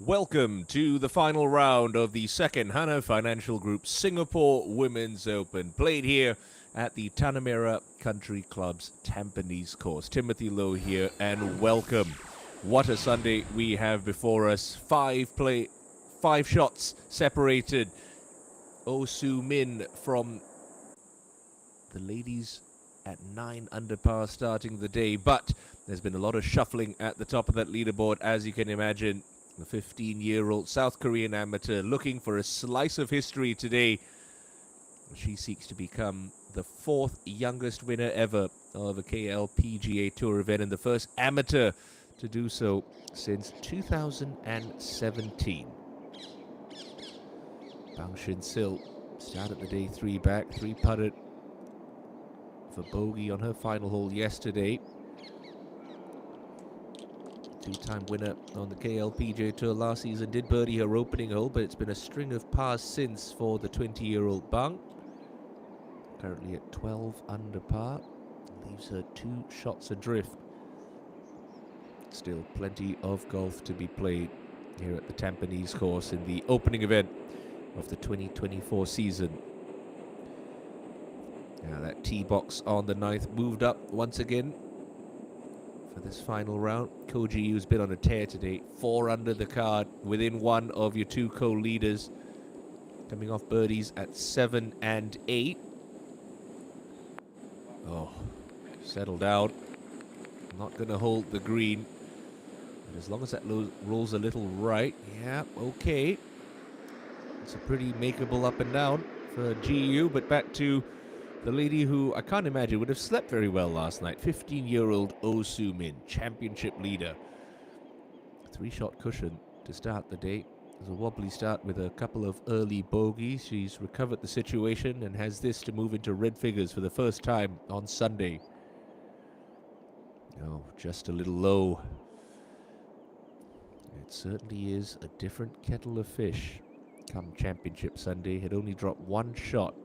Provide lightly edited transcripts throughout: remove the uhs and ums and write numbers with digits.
Welcome to the final round of the second Hana Financial Group Singapore Women's Open, played here at the Tanah Merah Country Club's Tampines course. Timothy Lowe here, and welcome. What a Sunday we have before us. Five shots separated Oh Soo Min from the ladies at 9 under par starting the day, but there's been a lot of shuffling at the top of that leaderboard, as you can imagine. The 15-year-old South Korean amateur looking for a slice of history today. She seeks to become the fourth youngest winner ever of a KLPGA Tour event and the first amateur to do so since 2017. Bang Shin Sil started the day 3 back, 3 putted for bogey on her final hole yesterday. Two-time winner on the KLPGA Tour last season, did birdie her opening hole, but it's been a string of pars since for the 20-year-old Bang. Currently at 12 under par, leaves her 2 shots adrift. Still plenty of golf to be played here at the Tampines course in the opening event of the 2024 season. Now that tee box on the 9th moved up once again for this final round. Koji Yu's been on a tear today, 4 under the card, within 1 of your 2 co-leaders, coming off birdies at 7 and 8. Oh, settled out. Not going to hold the green. But as long as that rolls a little right, yeah, okay. It's a pretty makeable up and down for GU, but back to the lady who I can't imagine would have slept very well last night. 15-year-old Oh Soo Min, championship leader. 3-shot cushion to start the day. It was a wobbly start with a couple of early bogeys. She's recovered the situation and has this to move into red figures for the first time on Sunday. Oh, just a little low. It certainly is a different kettle of fish come Championship Sunday. Had only dropped 1 shot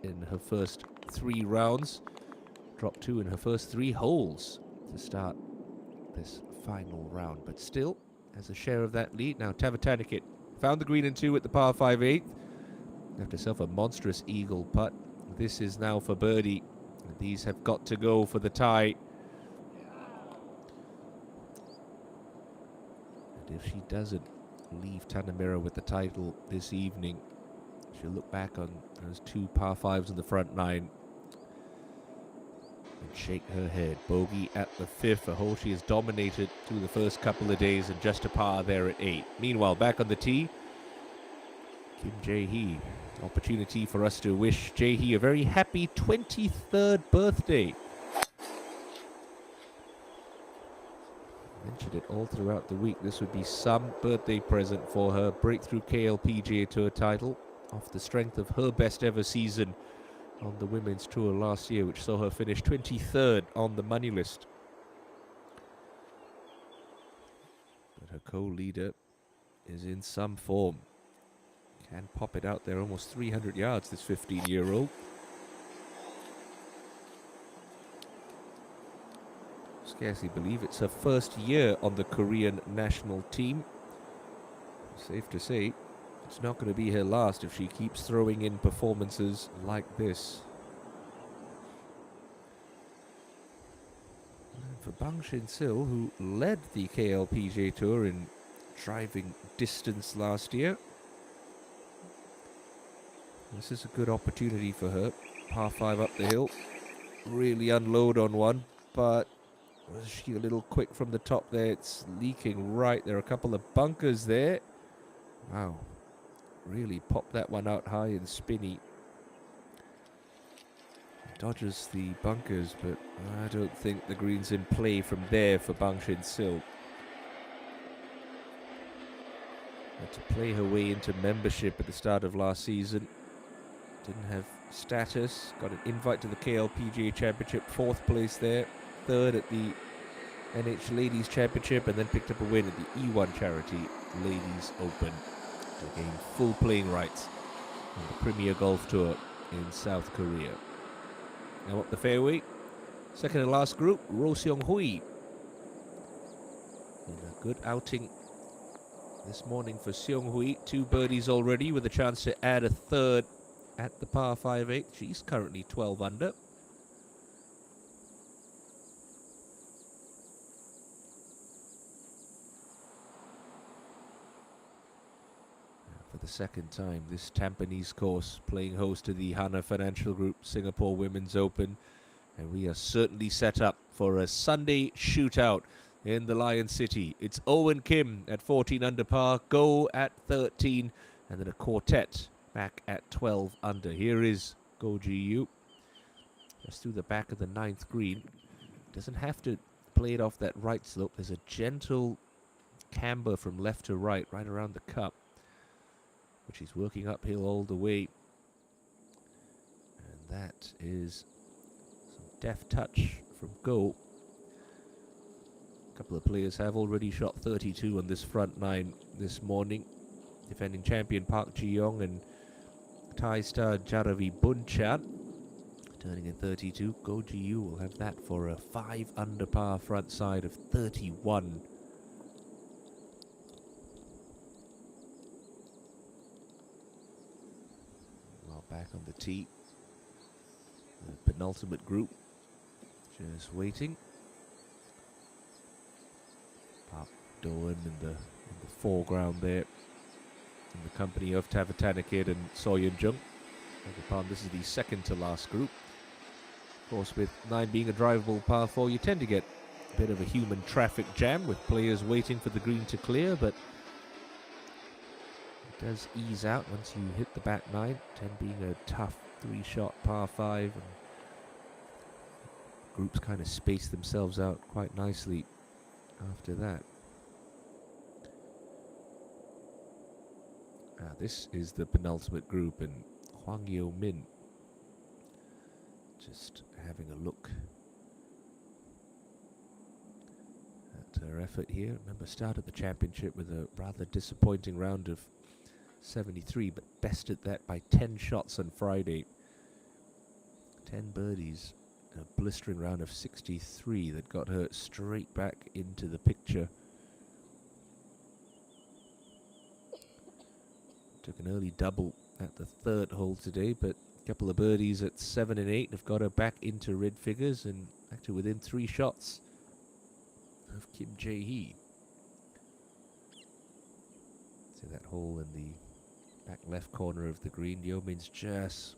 in her first 3 rounds, dropped 2 in her first 3 holes to start this final round, but still has a share of that lead. Now Tavatanikit found the green in 2 at the par 5/8, left herself a monstrous eagle putt. This is now for birdie, and these have got to go for the tie. And if she doesn't leave Tanah Merah with the title this evening, she'll look back on those 2 par 5s in the front 9 and shake her head. Bogey at the 5th, a hole she has dominated through the first couple of days, and just a par there at 8. Meanwhile, back on the tee, Kim Jae-hee. Opportunity for us to wish Jae-hee a very happy 23rd birthday. Mentioned it all throughout the week. This would be some birthday present for her. Breakthrough KLPGA Tour title off the strength of her best ever season on the Women's Tour last year, which saw her finish 23rd on the money list. But her co-leader is in some form. Can pop it out there almost 300 yards, this 15-year-old. Scarcely believe it's her first year on the Korean national team. Safe to say, it's not going to be her last if she keeps throwing in performances like this. And for Bang Shin Sil, who led the KLPGA Tour in driving distance last year, this is a good opportunity for her. Par 5 up the hill. Really unload on one, but was she a little quick from the top there? It's leaking right. There are a couple of bunkers there. Wow. Really popped that one out high and spinny. Dodges the bunkers, but I don't think the green's in play from there for Bang Shin Sil. Had to play her way into membership at the start of last season. Didn't have status. Got an invite to the KLPGA Championship, 4th place there. 3rd at the NH Ladies Championship, and then picked up a win at the E1 Charity Ladies Open to gain full playing rights on the Premier Golf Tour in South Korea. Now up the fairway, second and last group, Roh Seong Hui. In a good outing this morning for Seung Hui. 2 birdies already with a chance to add a third at the par 5/8. She's currently 12 under. For the second time, this Tampines course playing host to the Hana Financial Group Singapore Women's Open. And we are certainly set up for a Sunday shootout in the Lion City. It's Owen Kim at 14 under par, Go at 13, and then a quartet back at 12 under. Here is Go Ji-yu. Just through the back of the 9th green. Doesn't have to play it off that right slope. There's a gentle camber from left to right, right around the cup. But she's working uphill all the way. And that is some deft touch from Go. A couple of players have already shot 32 on this front 9 this morning. Defending champion Park Ji-young and Thai star Jaravi Bunchat turning in 32. Go Ji-yu will have that for a 5 under par front side of 31. Back on the tee. The penultimate group just waiting. Park Doan in the foreground there in the company of Tavatanakid and Soyun Jung. This is the second to last group. Of course, with 9 being a drivable par 4, you tend to get a bit of a human traffic jam with players waiting for the green to clear, but does ease out once you hit the back 9, 10 being a tough 3-shot par 5, and groups kind of space themselves out quite nicely after that. This is the penultimate group, and Hwang Yo Min just having a look at her effort here. Remember, started the championship with a rather disappointing round of 73, but bested that by 10 shots on Friday. 10 birdies, a blistering round of 63 that got her straight back into the picture. Took an early double at the 3rd hole today, but a couple of birdies at 7 and 8 have got her back into red figures and actually within 3 shots of Kim Jae-hee. See that hole in the back left corner of the green. Yeomin's just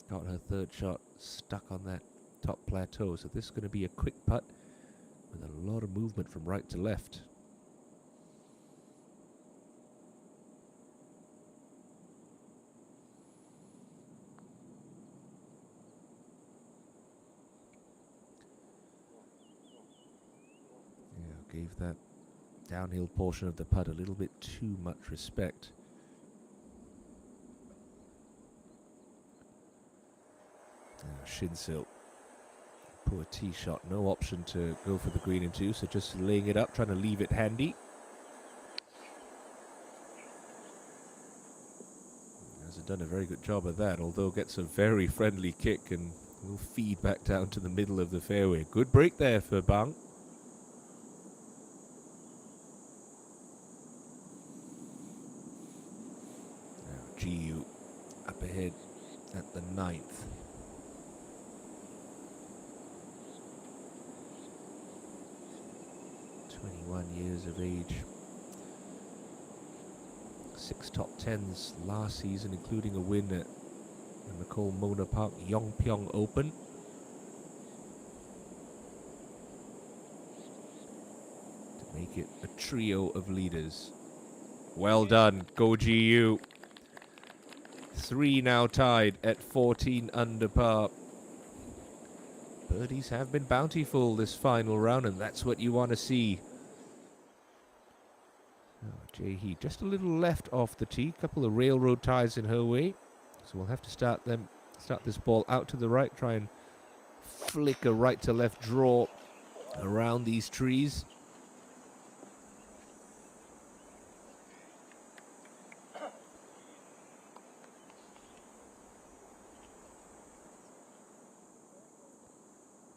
got her 3rd shot stuck on that top plateau. So this is going to be a quick putt with a lot of movement from right to left. Yeah, gave that downhill portion of the putt a little bit too much respect. Shinsil, poor tee shot, no option to go for the green in 2, so just laying it up, trying to leave it handy. Hasn't done a very good job of that, although gets a very friendly kick and will feed back down to the middle of the fairway. Good break there for Bang. Now Ji-yu up ahead at the 9th. 21 years of age. 6 top 10s last season, including a win at the Nicole Mona Park Yongpyong Open. To make it a trio of leaders. Well done, Go Ji-yu. 3 now tied at 14 under par. Birdies have been bountiful this final round, and that's what you want to see. Oh, Jae-hee just a little left off the tee. Couple of railroad ties in her way, so we'll have to start this ball out to the right. Try and flick a right to left draw around these trees.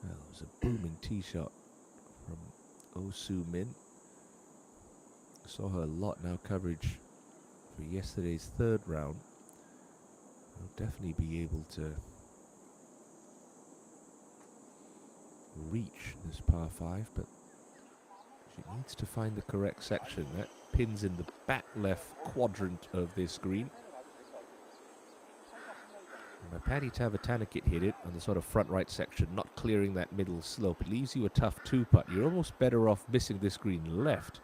Well, it was a booming tee shot from Oh Soo Min. Saw her a lot now coverage for yesterday's third round. Will definitely be able to reach this par 5, but she needs to find the correct section. That pin's in the back left quadrant of this green. And Paddy Tavatanakit hit it on the sort of front right section, not clearing that middle slope. It leaves you a tough 2-putt. You're almost better off missing this green left.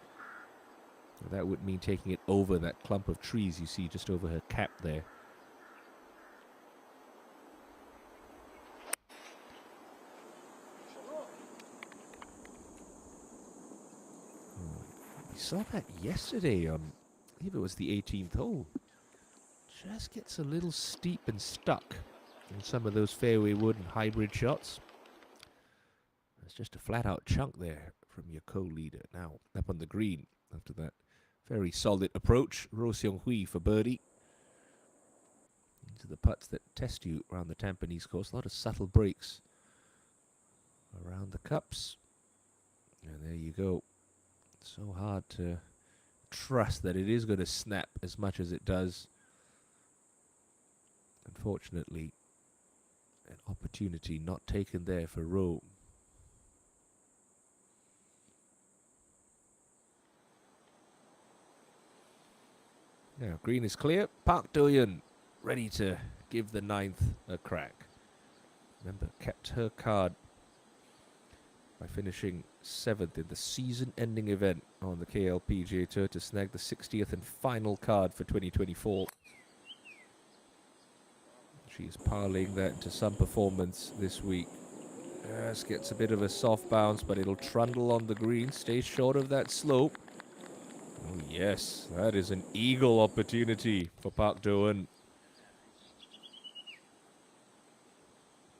So that would mean taking it over that clump of trees you see just over her cap there. We saw that yesterday on, I believe it was the 18th hole. Just gets a little steep and stuck in some of those fairway wood and hybrid shots. There's just a flat out chunk there from your co-leader. Now up on the green after that very solid approach. Ro Seong Hui for birdie. Into the putts that test you around the Tampines course. A lot of subtle breaks around the cups. And there you go. So hard to trust that it is going to snap as much as it does. Unfortunately, an opportunity not taken there for Ro. Now, green is clear. Park Do-yeon ready to give the 9th a crack. Remember, kept her card by finishing 7th in the season-ending event on the KLPGA Tour to snag the 60th and final card for 2024. She is parlaying that into some performance this week. Just gets a bit of a soft bounce, but it'll trundle on the green, stay short of that slope. Oh yes, that is an eagle opportunity for Park Do-yeon.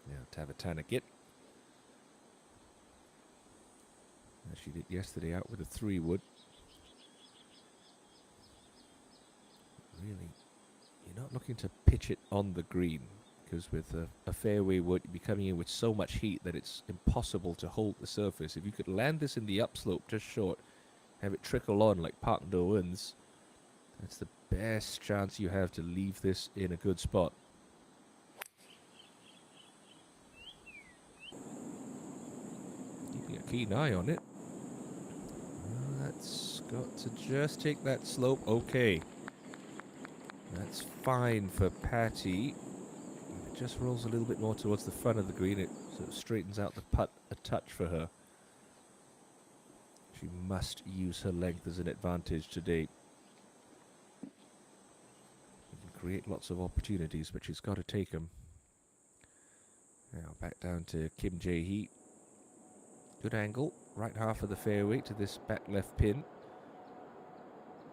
Now Tavatanakit. As she did yesterday out with a 3-wood. Really, you're not looking to pitch it on the green, because with a fairway wood, you'd be coming in with so much heat that it's impossible to hold the surface. If you could land this in the upslope just short, have it trickle on like Park Do-yeon's, that's the best chance you have to leave this in a good spot. Keeping a keen eye on it. That's got to just take that slope. Okay. That's fine for Patty. If it just rolls a little bit more towards the front of the green, it sort of straightens out the putt a touch for her. She must use her length as an advantage today. She can create lots of opportunities, but she's got to take them. Now back down to Kim Jae-hee. Good angle, right half of the fairway to this back left pin.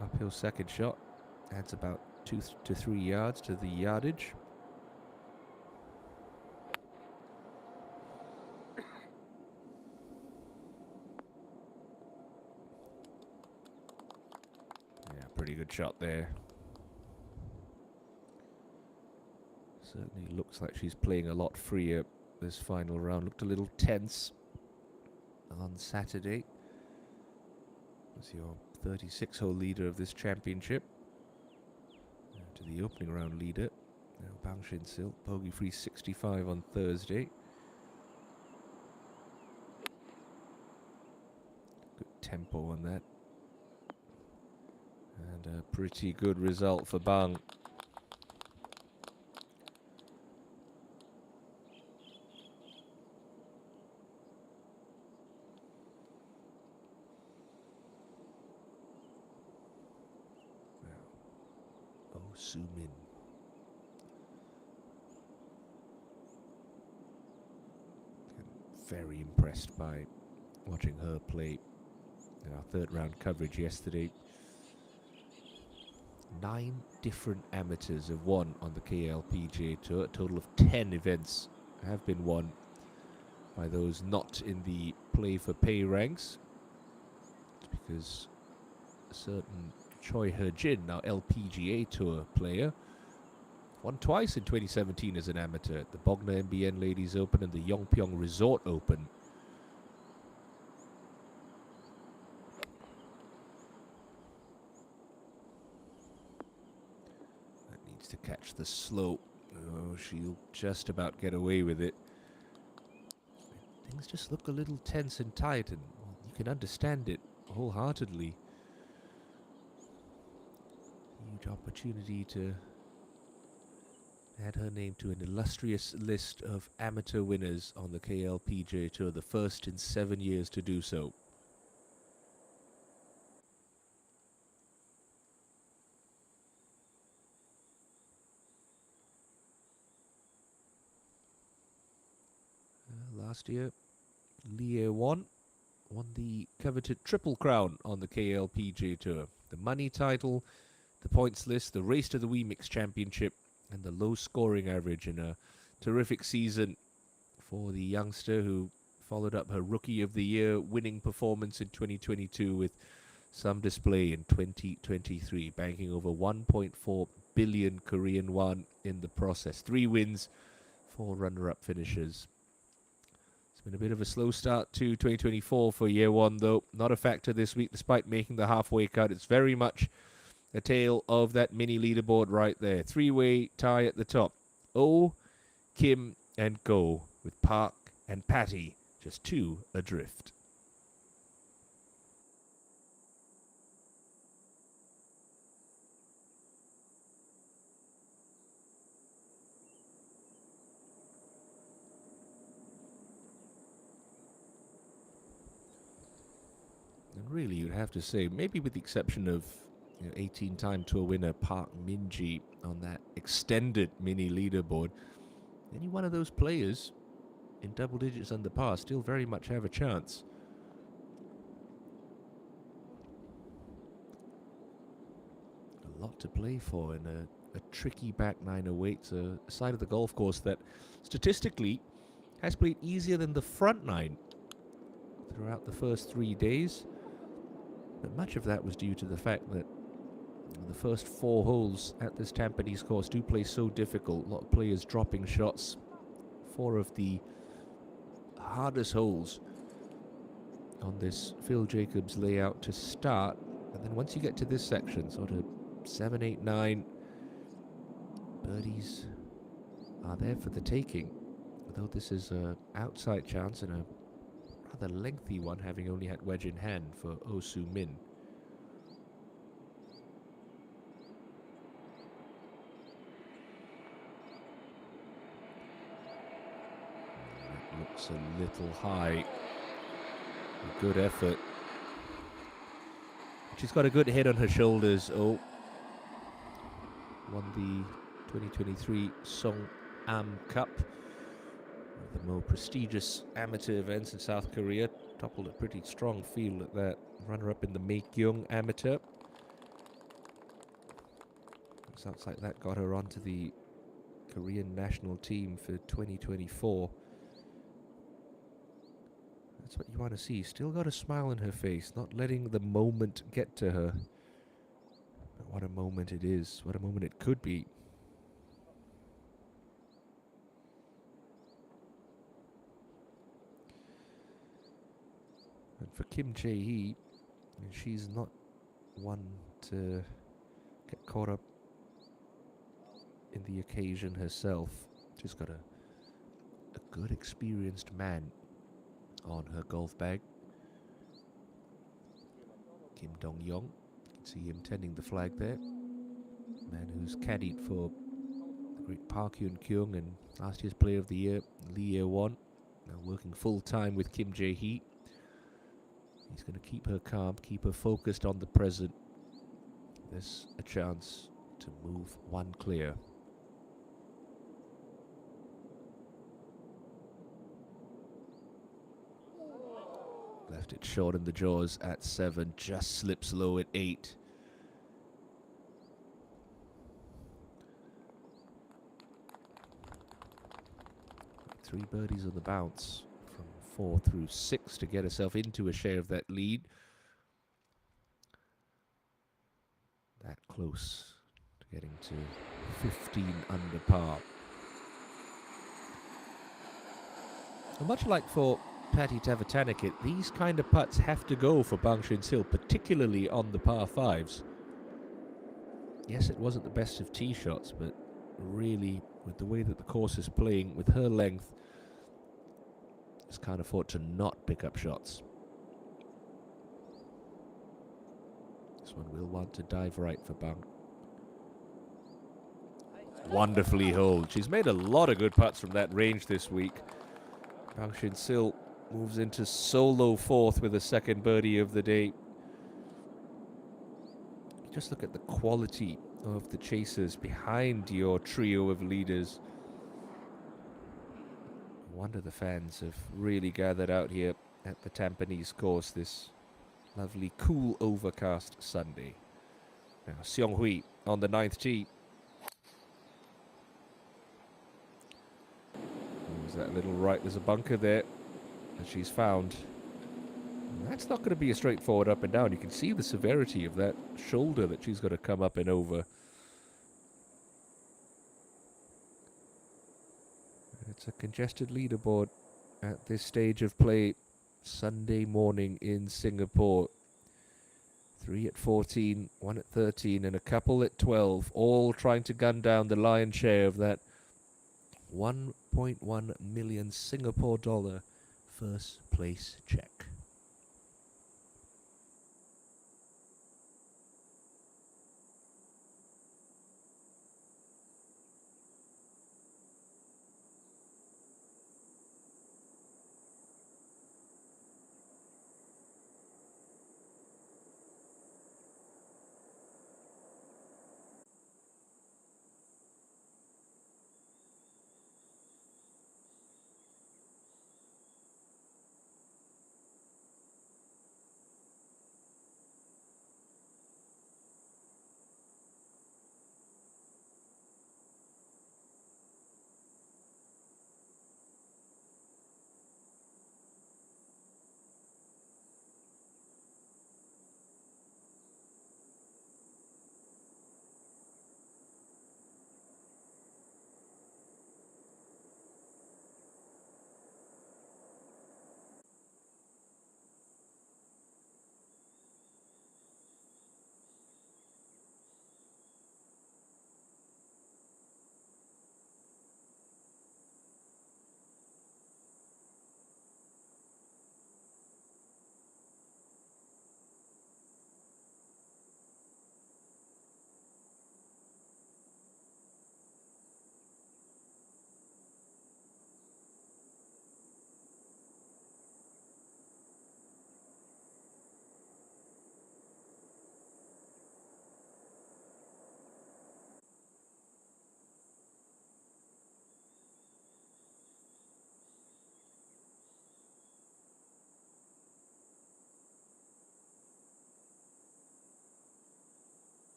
Uphill second shot. Adds about 2 to 3 yards to the yardage. Yeah, pretty good shot there. Certainly looks like she's playing a lot freer this final round. Looked a little tense on Saturday. As your 36-hole leader of this championship. To the opening round leader. Now Bang Shin-sil, bogey-free 65 on Thursday. Good tempo on that. And a pretty good result for Bang. Soo-min. Very impressed by watching her play in our third round coverage yesterday. 9 different amateurs have won on the KLPGA Tour. A total of 10 events have been won by those not in the play for pay ranks. It's because a certain Choi He-jin, now LPGA Tour player, won twice in 2017 as an amateur at the Bogner MBN Ladies Open and the Yongpyong Resort Open. to catch the slope. Oh, she'll just about get away with it. Things just look a little tense and tight, and you can understand it wholeheartedly. Huge opportunity to add her name to an illustrious list of amateur winners on the KLPGA Tour, the first in 7 years to do so. Last year, Lee won the coveted Triple Crown on the KLPGA Tour. The money title, the points list, the Race to the Wii Mix Championship, and the low scoring average in a terrific season for the youngster who followed up her Rookie of the Year winning performance in 2022 with some display in 2023, banking over 1.4 billion Korean won in the process. 3 wins, 4 runner-up finishes. It's been a bit of a slow start to 2024 for year one, though. Not a factor this week, despite making the halfway cut. It's very much a tale of that mini leaderboard right there. 3-way tie at the top. Oh, Kim, and Go, with Park and Patty just 2 adrift. And really, you'd have to say, maybe with the exception of 18-time tour winner Park Min-ji on that extended mini leaderboard, any one of those players in double digits under par still very much have a chance. A lot to play for in a tricky back nine awaits, a side of the golf course that statistically has played easier than the front nine throughout the first 3 days. But much of that was due to the fact that the first 4 holes at this Tampines course do play so difficult. A lot of players dropping shots. 4 of the hardest holes on this Phil Jacobs layout to start. And then once you get to this section, sort of 7, 8, 9, birdies are there for the taking. Although this is an outside chance and a rather lengthy one, having only had wedge in hand for Oh Soo Min. That looks a little high. A good effort. She's got a good head on her shoulders. Oh, won the 2023 Song Am Cup, one of the more prestigious amateur events in South Korea. Toppled a pretty strong field at that. Runner-up in the Maekyung Amateur. Sounds like that got her onto the Korean national team for 2024. That's what you want to see. Still got a smile on her face, not letting the moment get to her. But what a moment it is. What a moment it could be. And for Kim Jae-hee, she's not one to get caught up in the occasion herself. She's got a good, experienced man on her golf bag. Kim Dong-yong, you can see him tending the flag there. Man who's caddied for the great Park Hyun-kyung and last year's Player of the Year, Lee Won. Now working full-time with Kim Jae-hee. He's going to keep her calm, keep her focused on the present. There's a chance to move one clear. Left it short in the jaws at 7, just slips low at 8. Three birdies on the bounce from 4 through 6 to get herself into a share of that lead. That close to getting to 15 under par. And much like for Patty Tavatanakit, these kind of putts have to go for Bang Shin-sil, particularly on the par 5s. Yes, it wasn't the best of tee shots, but really, with the way that the course is playing, with her length, just can't afford to not pick up shots. This one will want to dive right for Bang. Wonderfully holed. She's made a lot of good putts from that range this week. Bang Shin-sil moves into solo fourth with a second birdie of the day. Just look at the quality of the chasers behind your trio of leaders. No wonder the fans have really gathered out here at the Tampines course this lovely, cool, overcast Sunday. Now, Seong Hui on the 9th tee. There's that little right, there's a bunker there that she's found. And that's not going to be a straightforward up and down. You can see the severity of that shoulder that she's got to come up and over. It's a congested leaderboard at this stage of play Sunday morning in Singapore. 3 at 14, 1 at 13, and a couple at 12, all trying to gun down the lion's share of that 1.1 million Singapore dollar first place check.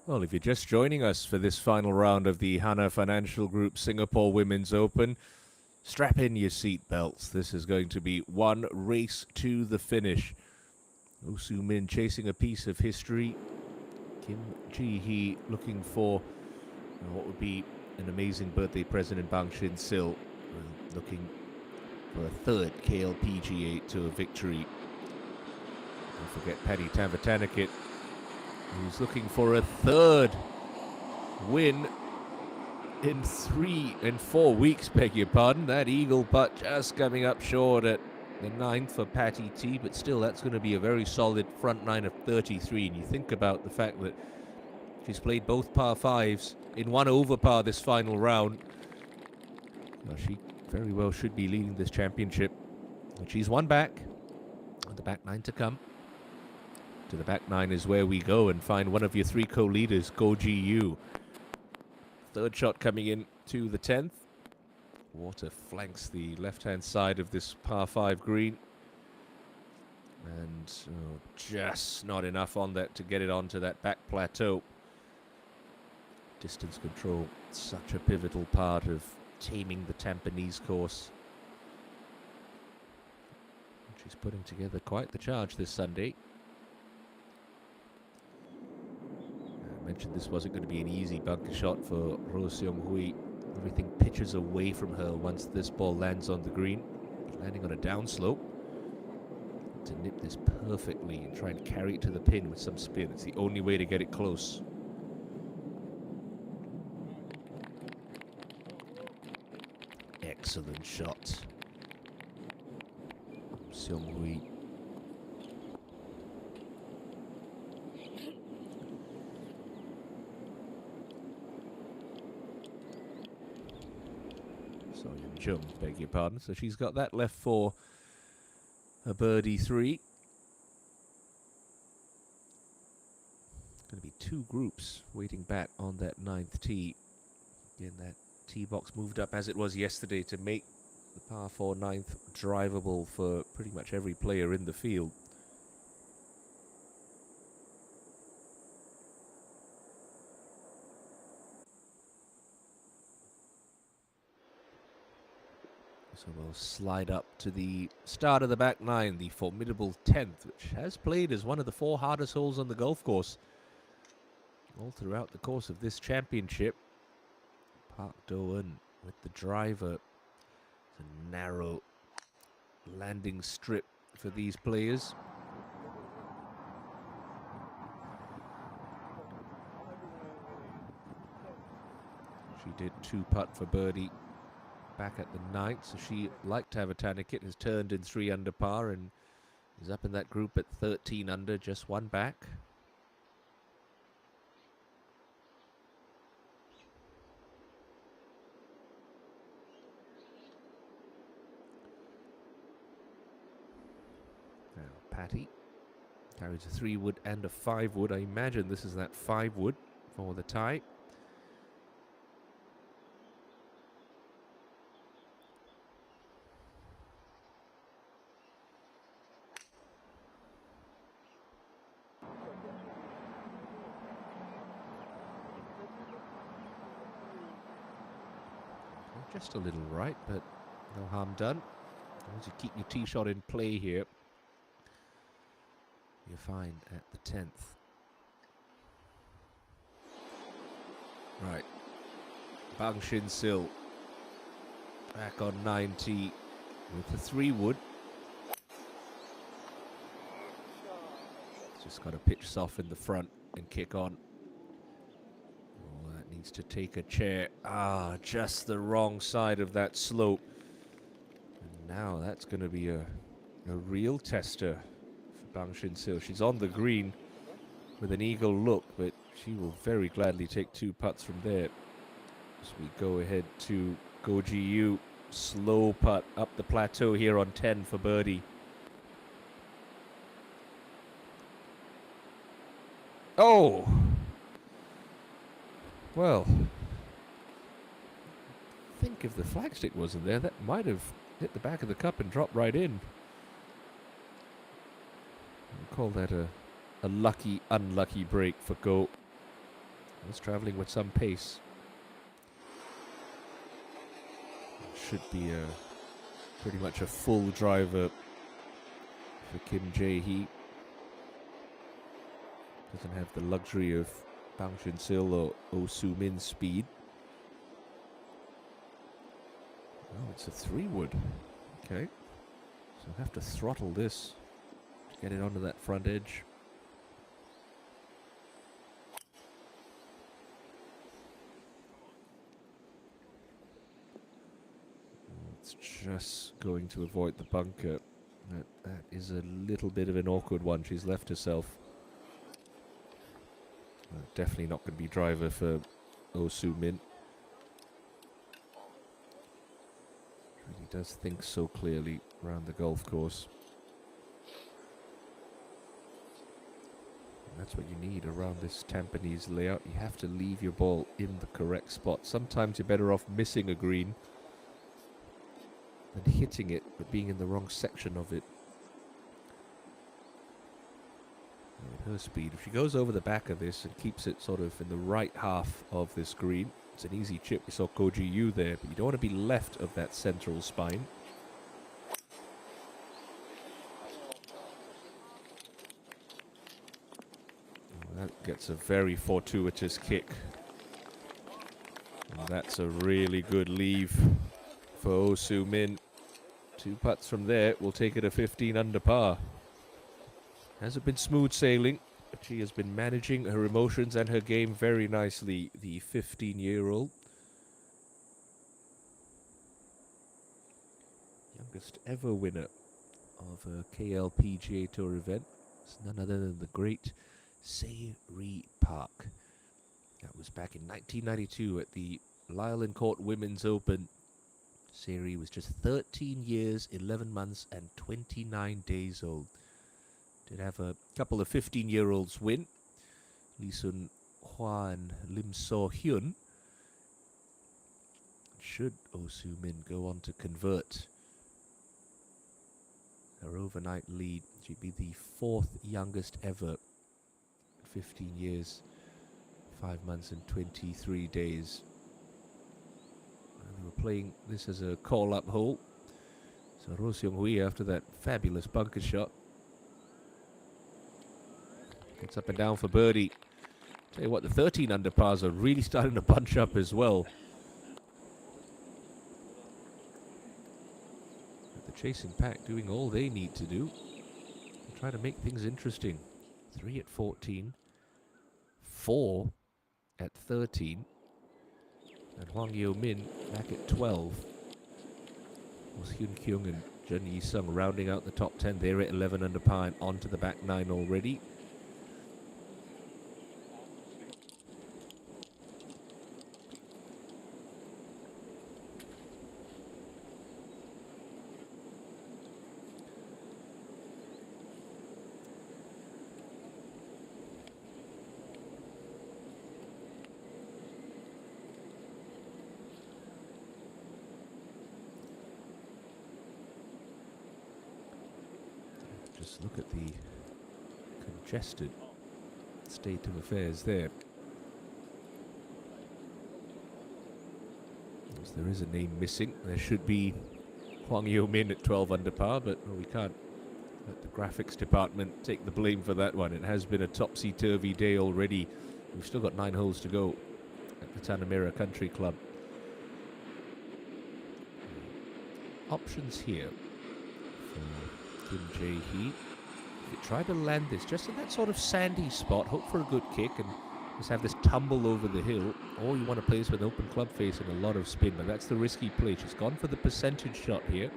Well, if you're just joining us for this final round of the Hana Financial Group Singapore Women's Open, strap in your seat belts. This is going to be one race to the finish. Oh Soo Min chasing a piece of history. Kim Ji Hee looking for what would be an amazing birthday present in Bang Shin Sil. Looking for a third KLPGA Tour victory. Don't forget Paddy Tavatanakit, who's looking for a third win in 4 weeks, beg your pardon. That eagle putt just coming up short at the 9th for Patty T, but still that's going to be a very solid front nine of 33. And you think about the fact that she's played both par 5s in one over par this final round. Well, she very well should be leading this championship. And she's one back, and the back nine to come. To the back nine is where we go and find one of your three co-leaders, Go Ji Yu. Third shot coming in to the 10th. Water flanks the left-hand side of this par 5 green. And just not enough on that to get it onto that back plateau. Distance control, such a pivotal part of taming the Tampines course. She's putting together quite the charge this Sunday. I mentioned this wasn't going to be an easy bunker shot for Ro Seong Hui. Everything pitches away from her once this ball lands on the green. Landing on a downslope. To nip this perfectly and try and carry it to the pin with some spin. It's the only way to get it close. Excellent shot. Seong Hui. Jung, beg your pardon. So she's got that left for a birdie 3. Going to be 2 groups waiting back on that 9th tee. Again, that tee box moved up as it was yesterday to make the par 4 9th drivable for pretty much every player in the field. So we'll slide up to the start of the back nine, the formidable 10th, which has played as one of the 4 hardest holes on the golf course all throughout the course of this championship. Park Do-eun with the driver. It's a narrow landing strip for these players. She did 2-putt for birdie back at the 9th, so she, like Tavatanakit, has turned in 3 under par and is up in that group at 13 under, just 1 back. Now Patty carries a 3-wood and a 5-wood. I imagine this is that 5-wood for the tie. Just a little right, but no harm done. As long as you keep your tee shot in play here, you're fine at the 10th. Right. Bang Shin Sil back on 9T with the 3-wood. Just got to pitch soft in the front and kick on. Needs to take a chair. Just the wrong side of that slope. And now that's going to be a real tester for Bang Shin Sil. She's on the green with an eagle look, but she will very gladly take 2 putts from there. So we go ahead to Go Ji Yu. Slow putt up the plateau here on 10 for birdie. Oh! Well, I think if the flagstick wasn't there, that might have hit the back of the cup and dropped right in. We'll call that a lucky, unlucky break for Go. He's traveling with some pace. Should be pretty much a full driver for Kim Jae-hee. Doesn't have the luxury of Bang Jun-sil or Oh Soo-min's speed. Oh, it's a 3-wood. Okay. So I have to throttle this to get it onto that front edge. It's just going to avoid the bunker. That is a little bit of an awkward one. She's left herself. Definitely not going to be driver for Oh Soo-min. Really does think so clearly around the golf course. And that's what you need around this Tampines layout. You have to leave your ball in the correct spot. Sometimes you're better off missing a green than hitting it, but being in the wrong section of it. At her speed, if she goes over the back of this and keeps it sort of in the right half of this green, it's an easy chip. We saw Koji Yu there, but you don't want to be left of that central spine. That gets a very fortuitous kick. And that's a really good leave for Oh Soo-min. 2 putts from there will take it a 15 under par. Hasn't been smooth sailing, but she has been managing her emotions and her game very nicely, the 15-year-old. Youngest ever winner of a KLPGA Tour event. It's none other than the great Se-ri Park. That was back in 1992 at the Lyle and Court Women's Open. Se-ri was just 13 years, 11 months, and 29 days old. Did have a couple of 15-year-olds win. Lee Sun Hwa and Lim So Hyun. Should Oh Soo-min go on to convert her overnight lead, she'd be the 4th youngest ever. 15 years, 5 months and 23 days. And they were playing this as a call-up hole. So Ro Seung-hui, after that fabulous bunker shot, gets up and down for birdie. Tell you what, the 13 under pars are really starting to bunch up as well. But the chasing pack doing all they need to do to try to make things interesting. 3 at 14, 4 at 13, and Hwang Yo-min back at 12. Was Hyun Kyung and Jun Yi-sung rounding out the top 10. They're at 11 under par and onto the back 9 already. Just look at the congested state of affairs there. As there is a name missing. There should be Hwang Yo-min at 12 under par, but we can't let the graphics department take the blame for that one. It has been a topsy-turvy day already. We've still got 9 holes to go at the Tanamera Country Club. Options here for Kim Jae-hee. If you try to land this just in that sort of sandy spot, hope for a good kick and just have this tumble over the hill, or you want to play this with an open club face and a lot of spin, but that's the risky play. She's gone for the percentage shot here.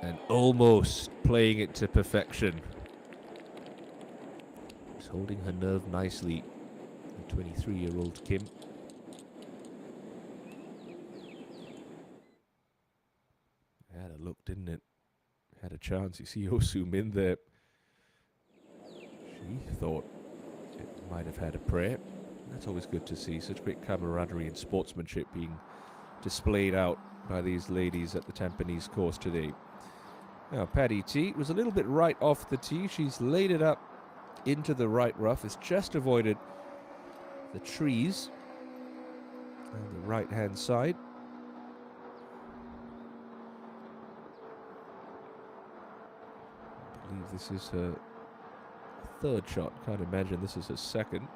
And almost playing it to perfection. She's holding her nerve nicely, the 23-year-old Kim. Had a look, didn't it? Had a chance. You see Oh Soo-min there. She thought it might have had a prayer. That's always good to see. Such great camaraderie and sportsmanship being displayed out by these ladies at the Tampines course today. Now, Paddy T was a little bit right off the tee. She's laid it up into the right rough. It's just avoided the trees on the right-hand side. I believe this is her third shot. Can't imagine this is her second.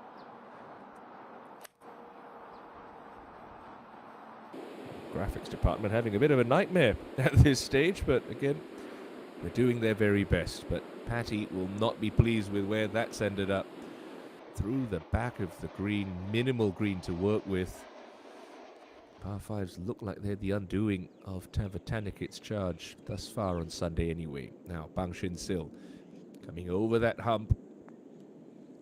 Graphics department having a bit of a nightmare at this stage, but again, they're doing their very best. But Patty will not be pleased with where that's ended up. Through the back of the green, minimal green to work with. Par 5s look like they're the undoing of Tavatanakit's charge thus far on Sunday anyway. Now, Bang Shin Sil coming over that hump.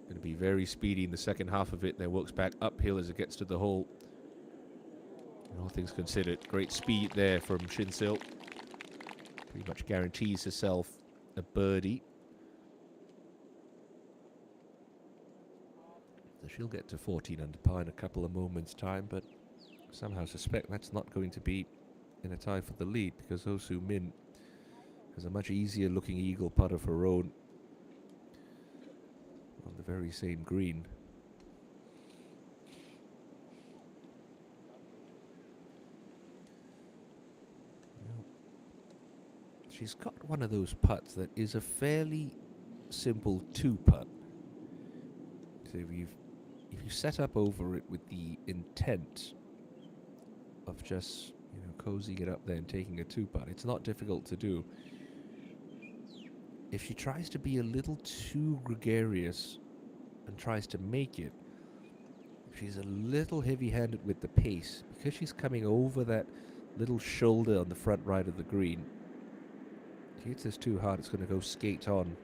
Going to be very speedy in the second half of it. Then works back uphill as it gets to the hole. All things considered, great speed there from Shin Sil. Pretty much guarantees herself a birdie. So she'll get to 14 under par in a couple of moments' time, but somehow suspect that's not going to be in a tie for the lead, because Oh Soo Min has a much easier looking eagle putt of her own on the very same green. She's got one of those putts that is a fairly simple two putt. So if you set up over it with the intent of just, cozying it up there and taking a two putt, it's not difficult to do. If she tries to be a little too gregarious and tries to make it, she's a little heavy-handed with the pace, because she's coming over that little shoulder on the front right of the green. If she hits this too hard, it's going to go skate on.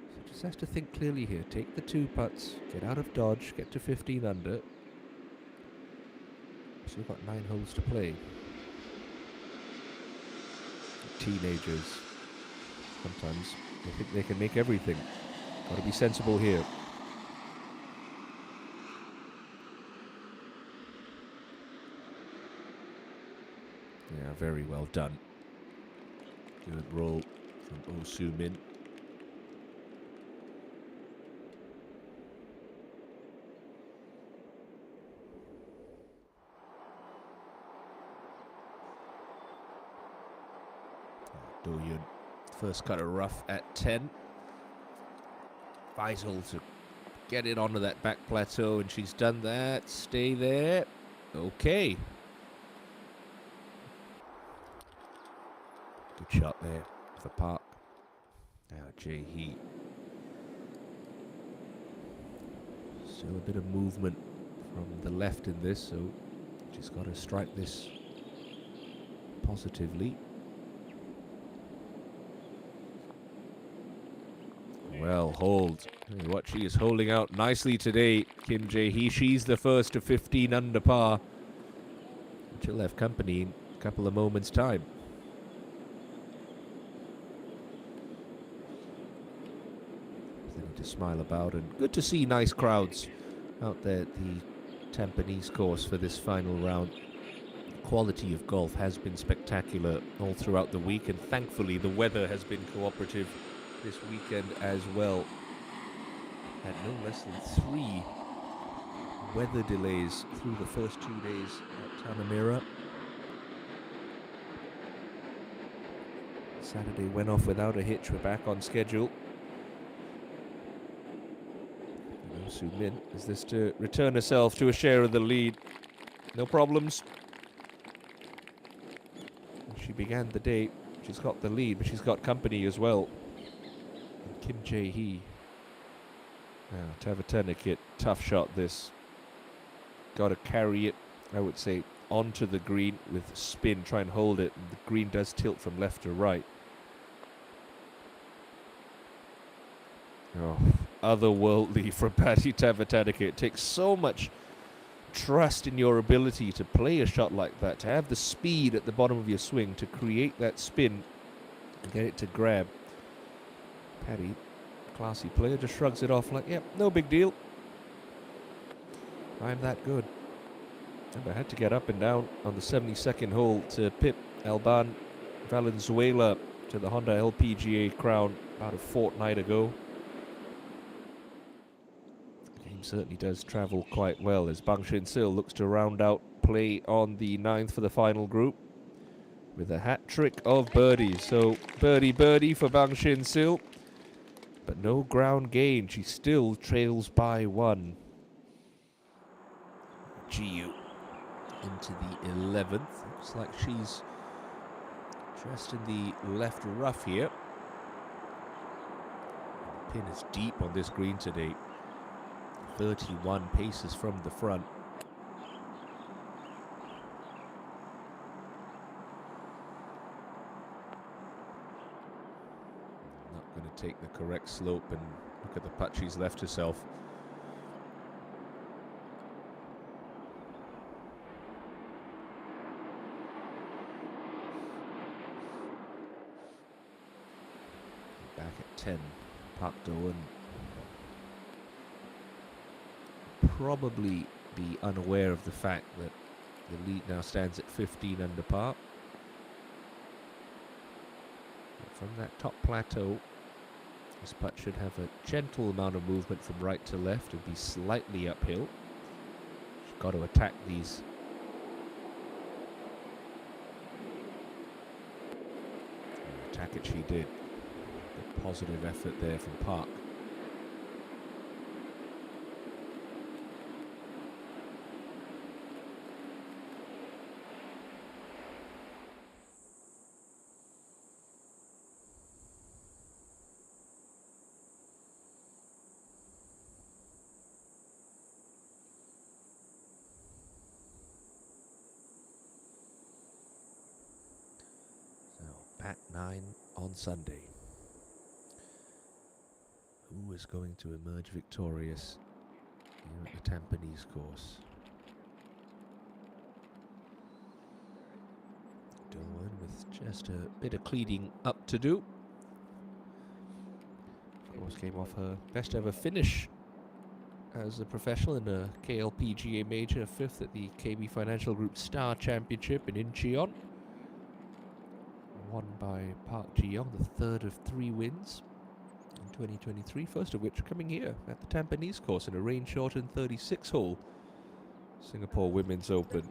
So just has to think clearly here. Take the two putts, get out of dodge, get to 15 under. Still got 9 holes to play. Teenagers, sometimes they think they can make everything. Got to be sensible here. Yeah, very well done. Good roll from Oh Soo Min. Do Yun, first cut of rough at 10. Faisal to get it onto that back plateau, and she's done that. Stay there. Okay. Good shot there for Park. Now Jae Hee. Still a bit of movement from the left in this, so she's got to strike this positively. Well, hold. What she is holding out nicely today, Kim Jae Hee. She's the first to 15 under par. She'll have company in a couple of moments' time. Something to smile about, and good to see nice crowds out there at the Tampines course for this final round. The quality of golf has been spectacular all throughout the week, and thankfully the weather has been cooperative this weekend as well. Had no less than 3 weather delays through the first 2 days at Tanamera. Saturday went off without a hitch. We're back on schedule. Oh Soo Min is this to return herself to a share of the lead. No problems. She began the day. She's got the lead, but she's got company as well. Kim Jae Hee. Now, Tavatanakit, tough shot this. Got to carry it, I would say, onto the green with spin, try and hold it. And the green does tilt from left to right. Oh, otherworldly from Patty Tavatanakit. It takes so much trust in your ability to play a shot like that, to have the speed at the bottom of your swing, to create that spin and get it to grab. Patty, classy player, just shrugs it off like, yep, no big deal. I'm that good. And I had to get up and down on the 72nd hole to pip Alban Valenzuela to the Honda LPGA crown about a fortnight ago. certainly does travel quite well as Bang Shin-sil looks to round out play on the 9th for the final group with a hat trick of birdies. So birdie for Bang Shin-sil, but no ground gain. She still trails by 1. Jiu into the 11th. Looks like she's just in the left rough here. The pin is deep on this green today. 31 paces from the front. Not going to take the correct slope, and look at the putt she's left herself. Back at 10, Park Do-eun probably be unaware of the fact that the lead now stands at 15 under par. But from that top plateau, this putt should have a gentle amount of movement from right to left and be slightly uphill. She's got to attack these. And attack it she did. Good positive effort there from Park. At 9 on Sunday. Who is going to emerge victorious here at the Tampines course? Do-eun with just a bit of cleaning up to do. Of course, came off her best ever finish as a professional in a KLPGA major, 5th at the KB Financial Group Star Championship in Incheon. Won by Park Ji-young, the 3rd of 3 wins in 2023, first of which coming here at the Tampines course in a rain-shortened 36-hole Singapore Women's Open.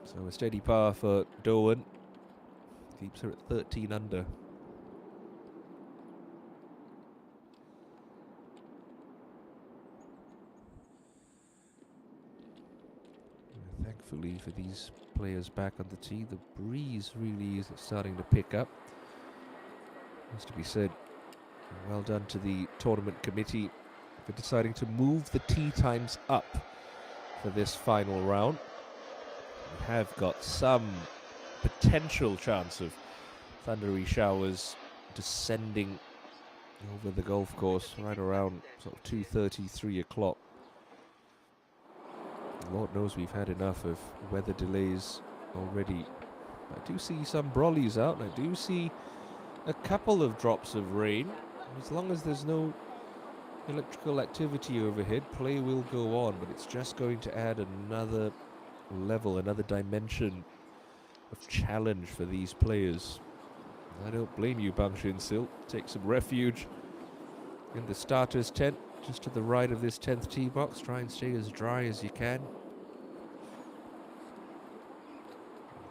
So a steady par for Do-eun, keeps her at 13 under. Thankfully for these players back on the tee, the breeze really is starting to pick up. Has to be said, well done to the tournament committee for deciding to move the tee times up for this final round. We have got some potential chance of thundery showers descending over the golf course right around sort of 2:30, 3 o'clock. Lord knows we've had enough of weather delays already. I do see some brollies out, and I do see a couple of drops of rain. As long as there's no electrical activity overhead, play will go on, but it's just going to add another level, another dimension of challenge for these players. I don't blame you, Bang Shin-sil. Take some refuge in the starter's tent, just to the right of this 10th tee box. Try and stay as dry as you can.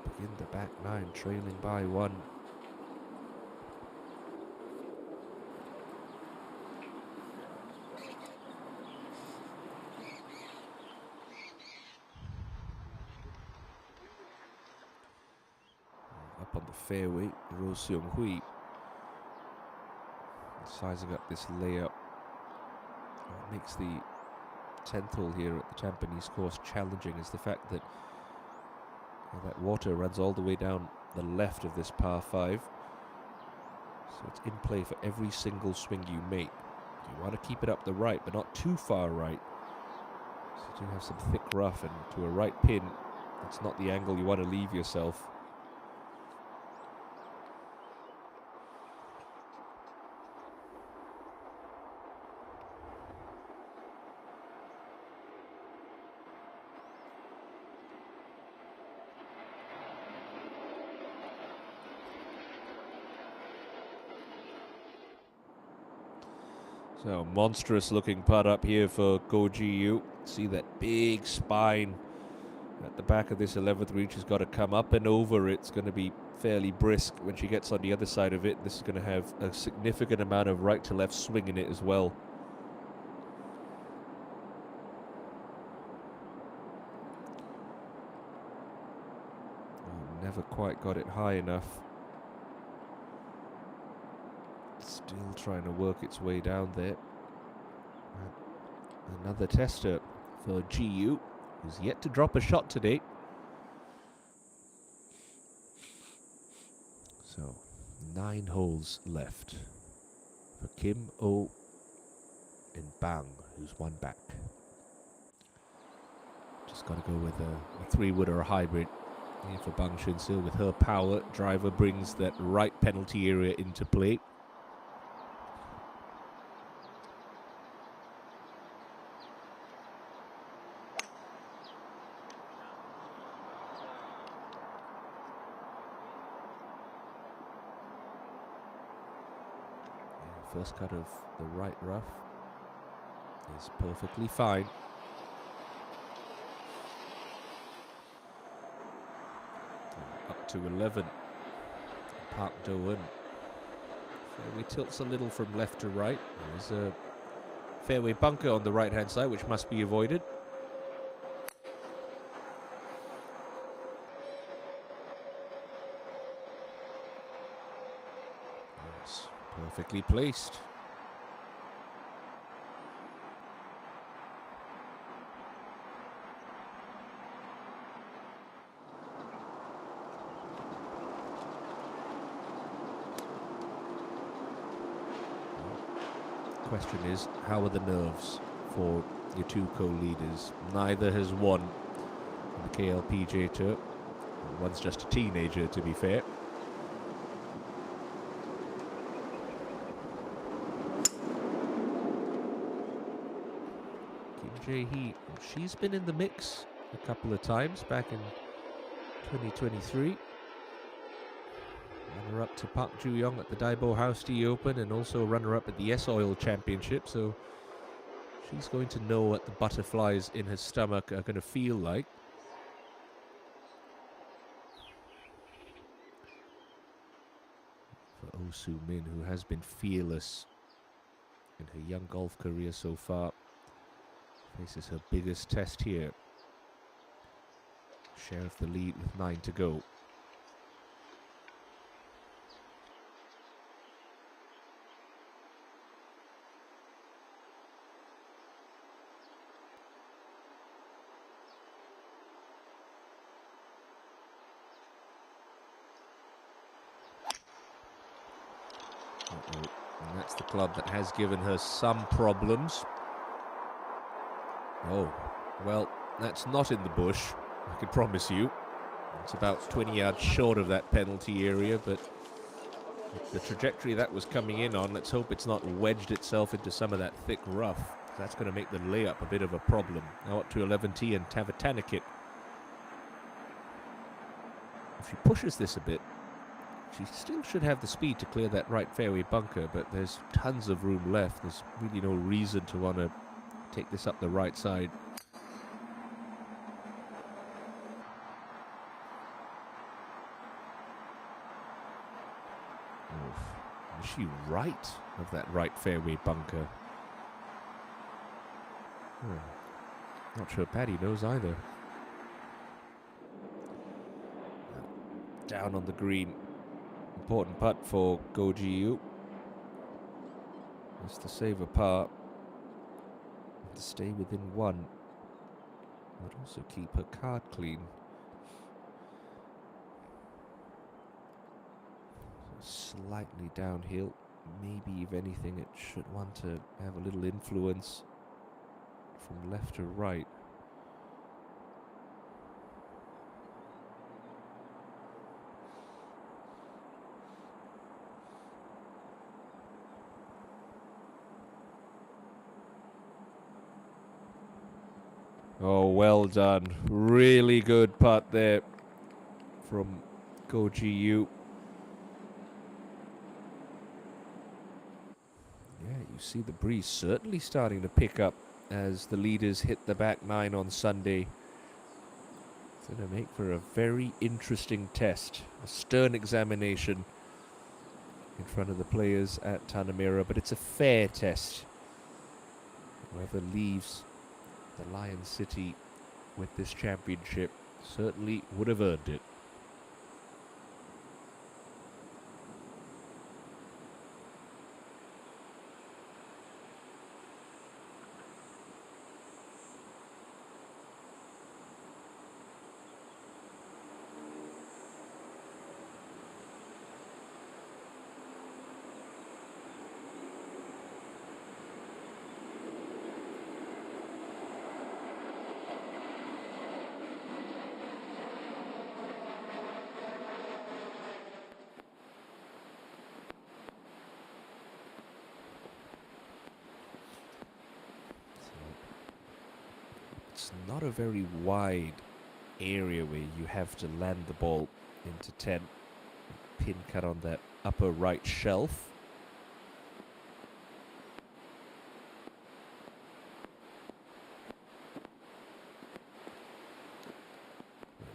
Begin the back 9, trailing by 1. Up on the fairway, Roh Seung-hui sizing up this layup. What makes the 10th hole here at the Tampines course challenging is the fact that that water runs all the way down the left of this par 5. So it's in play for every single swing you make. You want to keep it up the right, but not too far right. So you do have some thick rough, and to a right pin, it's not the angle you want to leave yourself. So, monstrous looking putt up here for Go Ji-yu. See that big spine at the back of this 11th green. She's got to come up and over. It's going to be fairly brisk when she gets on the other side of it. This is going to have a significant amount of right to left swing in it as well. Oh, never quite got it high enough. Still trying to work its way down there. Another tester for Ji-yu, who's yet to drop a shot today. So, 9 holes left for Kim Oh and Bang, who's one back. Just got to go with a 3-wood or a hybrid here for Bang Shin-sil. With her power, driver brings that right penalty area into play. First cut of the right rough is perfectly fine. Up to 11. Park Do-eun. Fairway tilts a little from left to right. There's a fairway bunker on the right-hand side, which must be avoided. Yes, perfectly placed. Question is, how are the nerves for your two co-leaders? Neither has won on the KLPGA Tour. One's just a teenager, to be fair. Kim Jae-hee, she's been in the mix a couple of times back in 2023. Runner-up to Park Ju-young at the Daibo House D Open, and also runner-up at the S-Oil Championship, so she's going to know what the butterflies in her stomach are going to feel like. For Oh Soo-min, who has been fearless in her young golf career so far, faces her biggest test here. Share of the lead with 9 to go. And that's the club that has given her some problems. Oh, well, that's not in the bush, I can promise you. It's about 20 yards short of that penalty area, but the trajectory that was coming in on, let's hope it's not wedged itself into some of that thick rough. That's going to make the layup a bit of a problem. Now up to 11T and Tavatanikit. If she pushes this a bit, she still should have the speed to clear that right fairway bunker, but there's tons of room left. There's really no reason to want to take this up the right side. Oof. Is she right of that right fairway bunker? Not sure Paddy knows either. Down on the green. Important putt for Go Ji-yu. Just to save a par. To stay within 1. But also keep her card clean. So slightly downhill. Maybe, if anything, it should want to have a little influence from left to right. Oh, well done. Really good putt there from Go Ji-yu. Yeah, You see the breeze certainly starting to pick up as the leaders hit the back nine on Sunday. It's going to make for a very interesting test, a stern examination in front of the players at Tanamera, but it's a fair test. Whoever leaves the Lion City with this championship certainly would have earned it. It's not a very wide area where you have to land the ball into 10. Pin cut on that upper right shelf.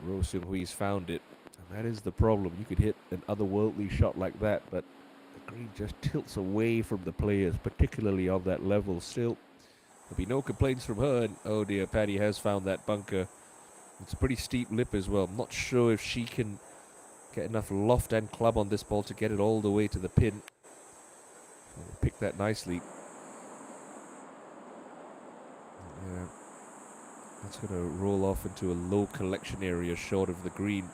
Roh Seung-hwee's found it, and that is the problem. You could hit an otherworldly shot like that, but the green just tilts away from the players, particularly on that level. Still, there'll be no complaints from her, and oh dear, Patty has found that bunker. It's a pretty steep lip as well. I'm not sure if she can get enough loft and club on this ball to get it all the way to the pin. Pick that nicely. Yeah, that's going to roll off into a low collection area short of the green.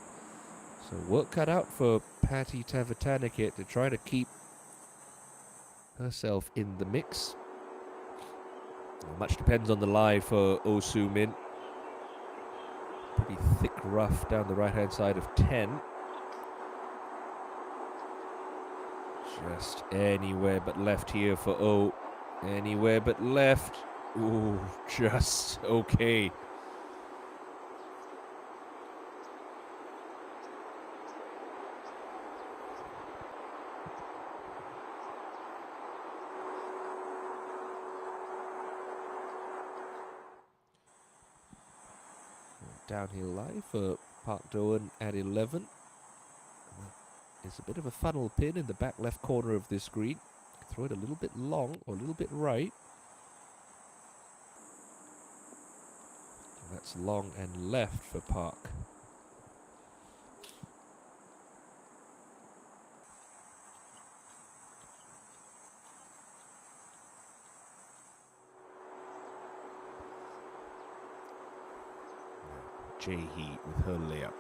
So work cut out for Patty Tavatanakit to try to keep herself in the mix. Much depends on the lie for Oh Soo-min. Pretty thick rough down the right-hand side of 10. Just anywhere but left here for Oh. Anywhere but left. Ooh, just okay. Downhill lie for Park Do-eun at 11. It's a bit of a funnel pin in the back left corner of this green. Throw it a little bit long or a little bit right. And that's long and left for Park. Jae-hee with her layup.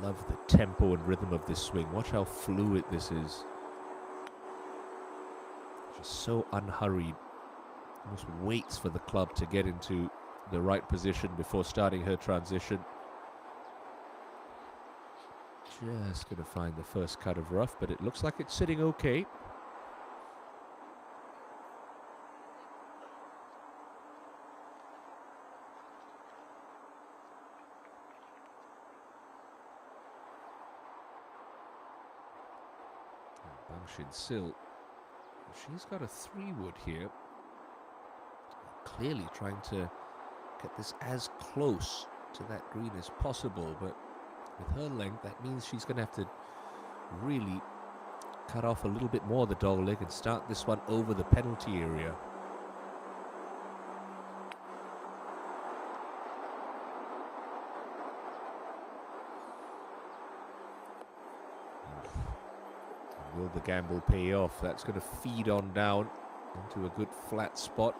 Love the tempo and rhythm of this swing. Watch how fluid this is. Just so unhurried. Almost waits for the club to get into the right position before starting her transition. Just going to find the first cut of rough, but it looks like it's sitting okay. Bang Shin-sil, she's got a 3-wood here. Clearly trying to get this as close to that green as possible, but with her length, that means she's going to have to really cut off a little bit more of the dog leg and start this one over the penalty area. Will the gamble pay off? That's going to feed on down into a good flat spot.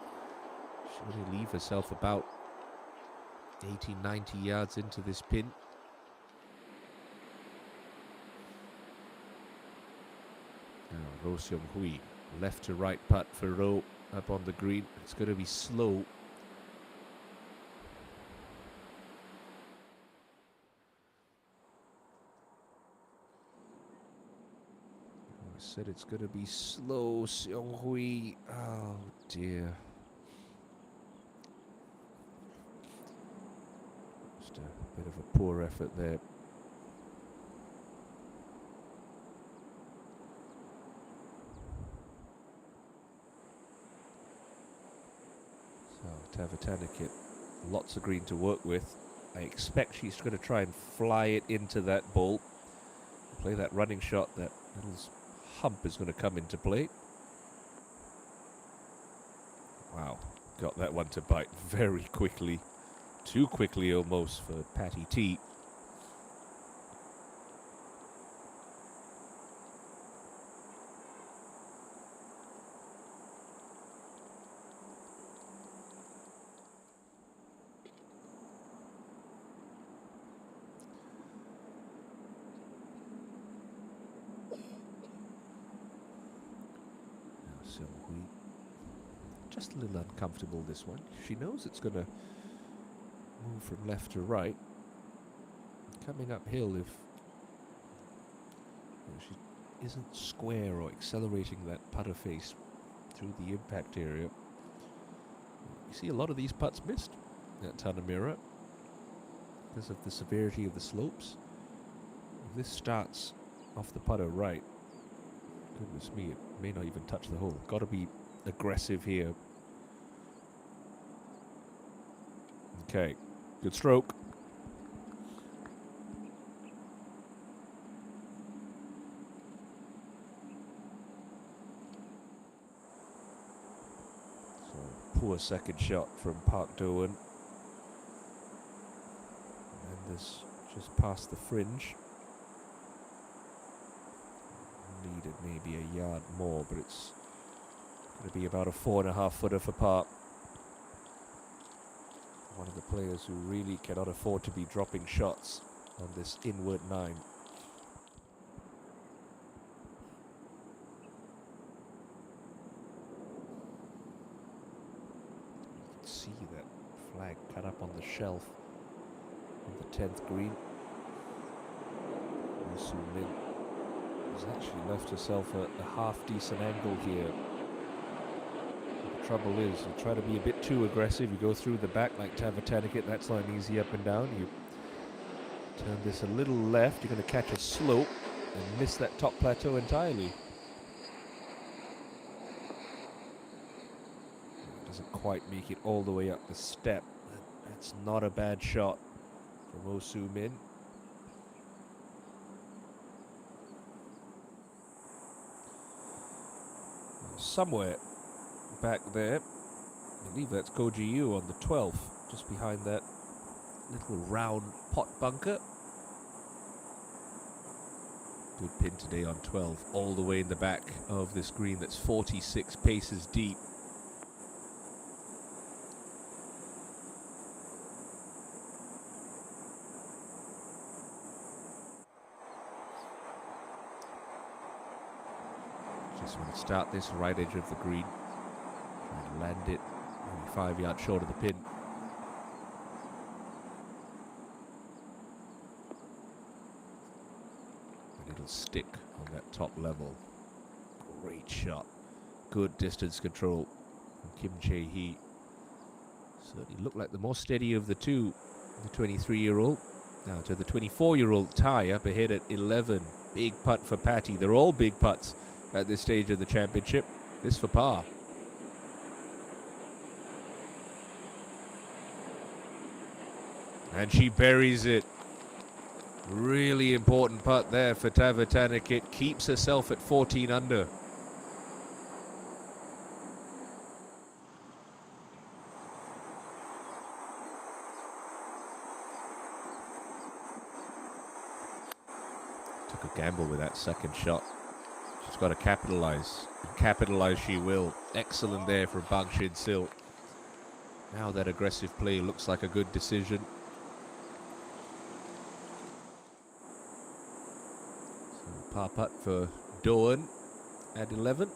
She'll only leave herself about 80, 90 yards into this pin. Now Roh Seung-hwee, left to right putt for Roh up on the green. It's going to be slow. I said it's going to be slow, Seung-hwee. Oh dear. Just a bit of a poor effort there. Tavatanakit. Lots of green to work with. I expect she's going to try and fly it into that ball. Play that running shot. That little hump is going to come into play. Wow. Got that one to bite very quickly. Too quickly almost for Patty T. Just a little uncomfortable, this one. She knows it's going to move from left to right. Coming uphill, if she isn't square or accelerating that putter face through the impact area. You see a lot of these putts missed at Tanamera because of the severity of the slopes. If this starts off the putter right, goodness me, it may not even touch the hole. Got to be aggressive here. Okay, good stroke. So poor second shot from Park Do-eun. And this just past the fringe. Needed maybe a yard more, but it's going to be about a 4.5 footer for Park. One of the players who really cannot afford to be dropping shots on this inward 9. You can see that flag cut up on the shelf on the 10th green. Su Min has actually left herself a half-decent angle here. The trouble is, you try to be a bit too aggressive, you go through the back like Tavatanakit, that's not an easy up and down. You turn this a little left, you're going to catch a slope and miss that top plateau entirely. Doesn't quite make it all the way up the step. That's not a bad shot from Oh Soo Min. Somewhere back there, I believe that's Koji Yu on the 12th, just behind that little round pot bunker. Good pin today on 12, all the way in the back of this green that's 46 paces deep. Just want to start this right edge of the green. Try to land it maybe 5 yards short of the pin. And it'll stick on that top level. Great shot. Good distance control from Kim Chae-hee. Certainly looked like the more steady of the two. The 23-year-old. Now to the 24-year-old tie up ahead at 11. Big putt for Patty. They're all big putts at this stage of the championship. This for par. And she buries it. Really important putt there for Tavatanakit. Keeps herself at 14 under. Took a gamble with that second shot. She's got to capitalize. Capitalize she will. Excellent there from Bang Shin-sil. Now that aggressive play looks like a good decision. So par putt for Do-eun at 11.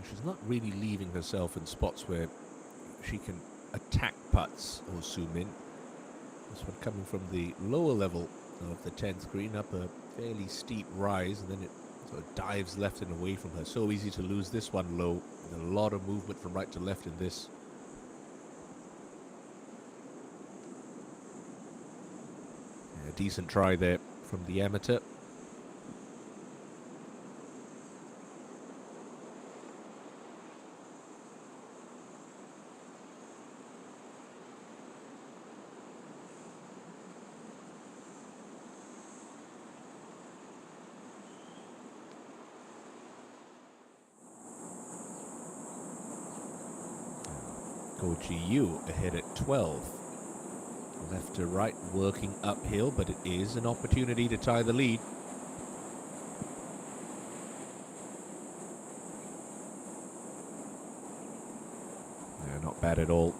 she's not really leaving herself in spots where she can attack putts or zoom in. This one coming from the lower level of the 10th green, up a fairly steep rise, and then it sort of dives left and away from her. So easy to lose this one low. A lot of movement from right to left in this. A decent try there from the amateur. GU ahead at 12. Left to right, working uphill, but it is an opportunity to tie the lead. Yeah, not bad at all.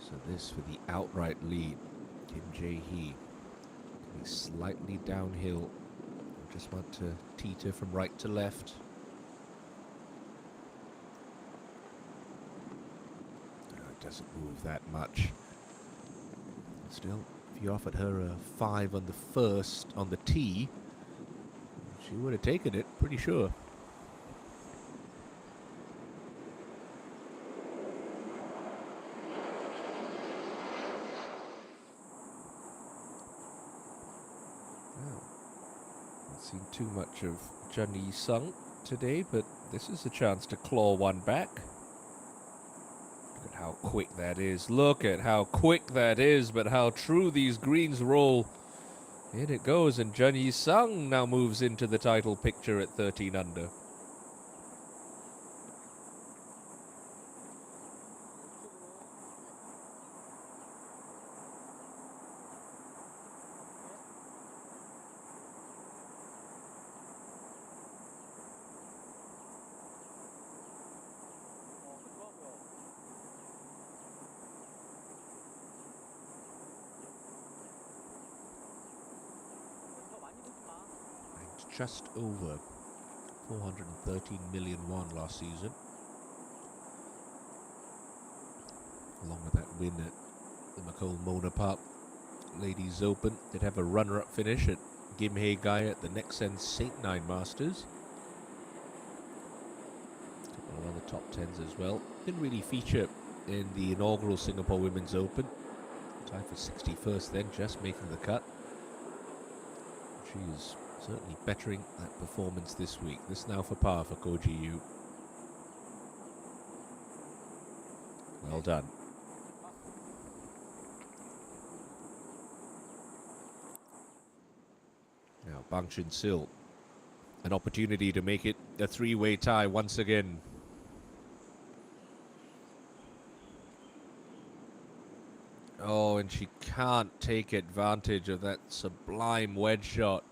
So this for the outright lead. Kim Jae-hee. He's slightly downhill. Just want to teeter from right to left. It doesn't move that much. Still, if you offered her a 5 on the first, on the tee, she would have taken it, pretty sure. Seen too much of Jun Yi-sung today, but this is a chance to claw one back. Look at how quick that is. Look at how quick that is, but how true these greens roll. In it goes, and Jun Yi-sung now moves into the title picture at 13 under. Just over 413 million won last season. Along with that win at the McCall Mona Park Ladies Open. They'd have a runner-up finish at Gimhae Gai at the Nexen St. Nine Masters. A couple of other top tens as well. Didn't really feature in the inaugural Singapore Women's Open. Tied for 61st then, just making the cut. She's certainly bettering that performance this week. This now for par for Ko Ji-yu. Well done. Now Bang Chun-sil, an opportunity to make it a three-way tie once again. Oh, and she can't take advantage of that sublime wedge shot.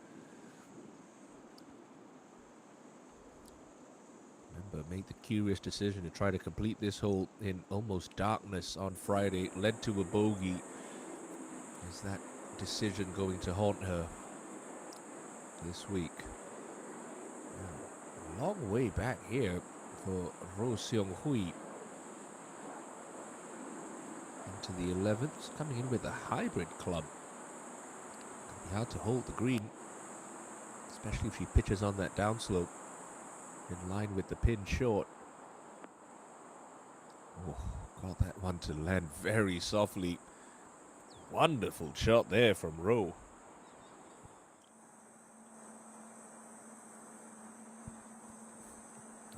Remember, made the curious decision to try to complete this hole in almost darkness on Friday. Led to a bogey. Is that decision going to haunt her this week? A long way back here for Ro Seong-hui. Into the 11th, coming in with a hybrid club. It'll be hard to hold the green, especially if she pitches on that downslope in line with the pin short. Oh, got that one to land very softly. Wonderful shot there from Ro.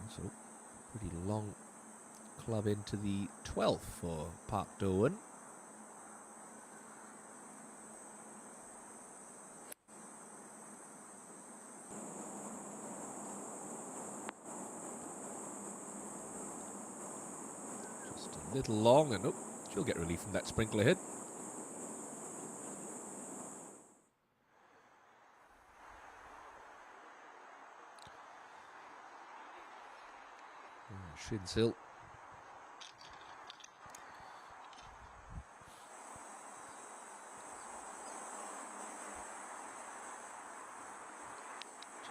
Also, pretty long club into the 12th for Park Do-eun. Just a little long, and she'll get relief from that sprinkler hit. Shin-sil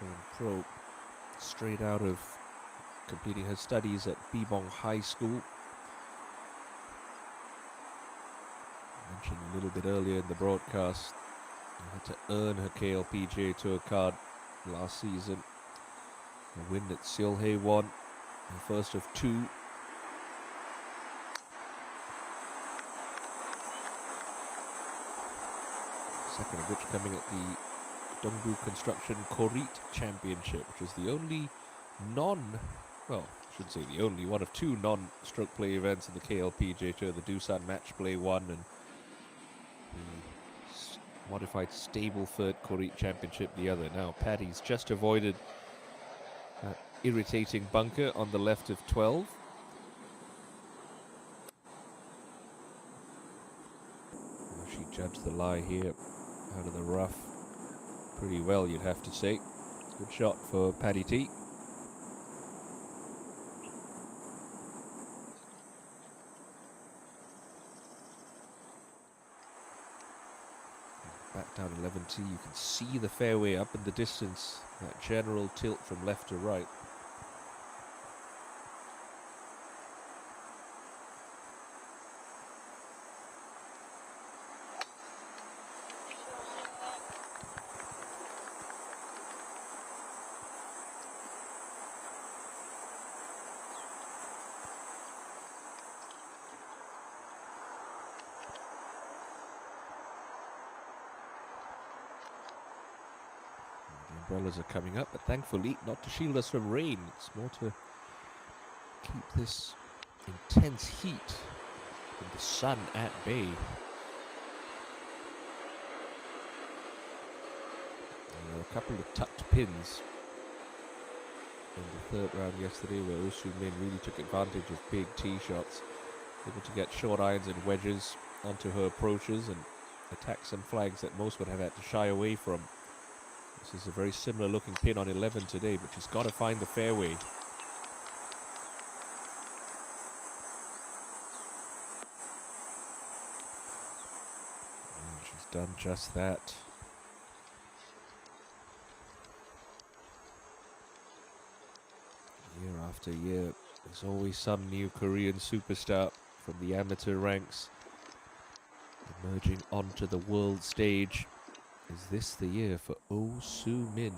turned pro, straight out of completing her studies at Bebong High School. I mentioned a little bit earlier in the broadcast, she had to earn her KLPGA Tour card last season. A win that Seolhae won, her first of two. Second of which coming at the Dongbu Construction Korit Championship, which is the only well, I shouldn't say the only, one of two non-stroke play events in the KLPGA Tour, the Doosan Match Play 1 and the modified Stableford Korit Championship the other. Now Paddy's just avoided that irritating bunker on the left of 12. She judged the lie here out of the rough pretty well, you'd have to say. Good shot for Paddy T. Back down 11T, you can see the fairway up in the distance, that general tilt from left to right. Umbrellas are coming up, but thankfully not to shield us from rain. It's more to keep this intense heat and the sun at bay. There were a couple of tucked pins in the third round yesterday where Oh Soo-min really took advantage of big tee shots, able to get short irons and wedges onto her approaches and attack some flags that most would have had to shy away from. This is a very similar looking pin on 11 today, but she's got to find the fairway. And she's done just that. Year after year, there's always some new Korean superstar from the amateur ranks emerging onto the world stage. Is this the year for Oh Soo-min?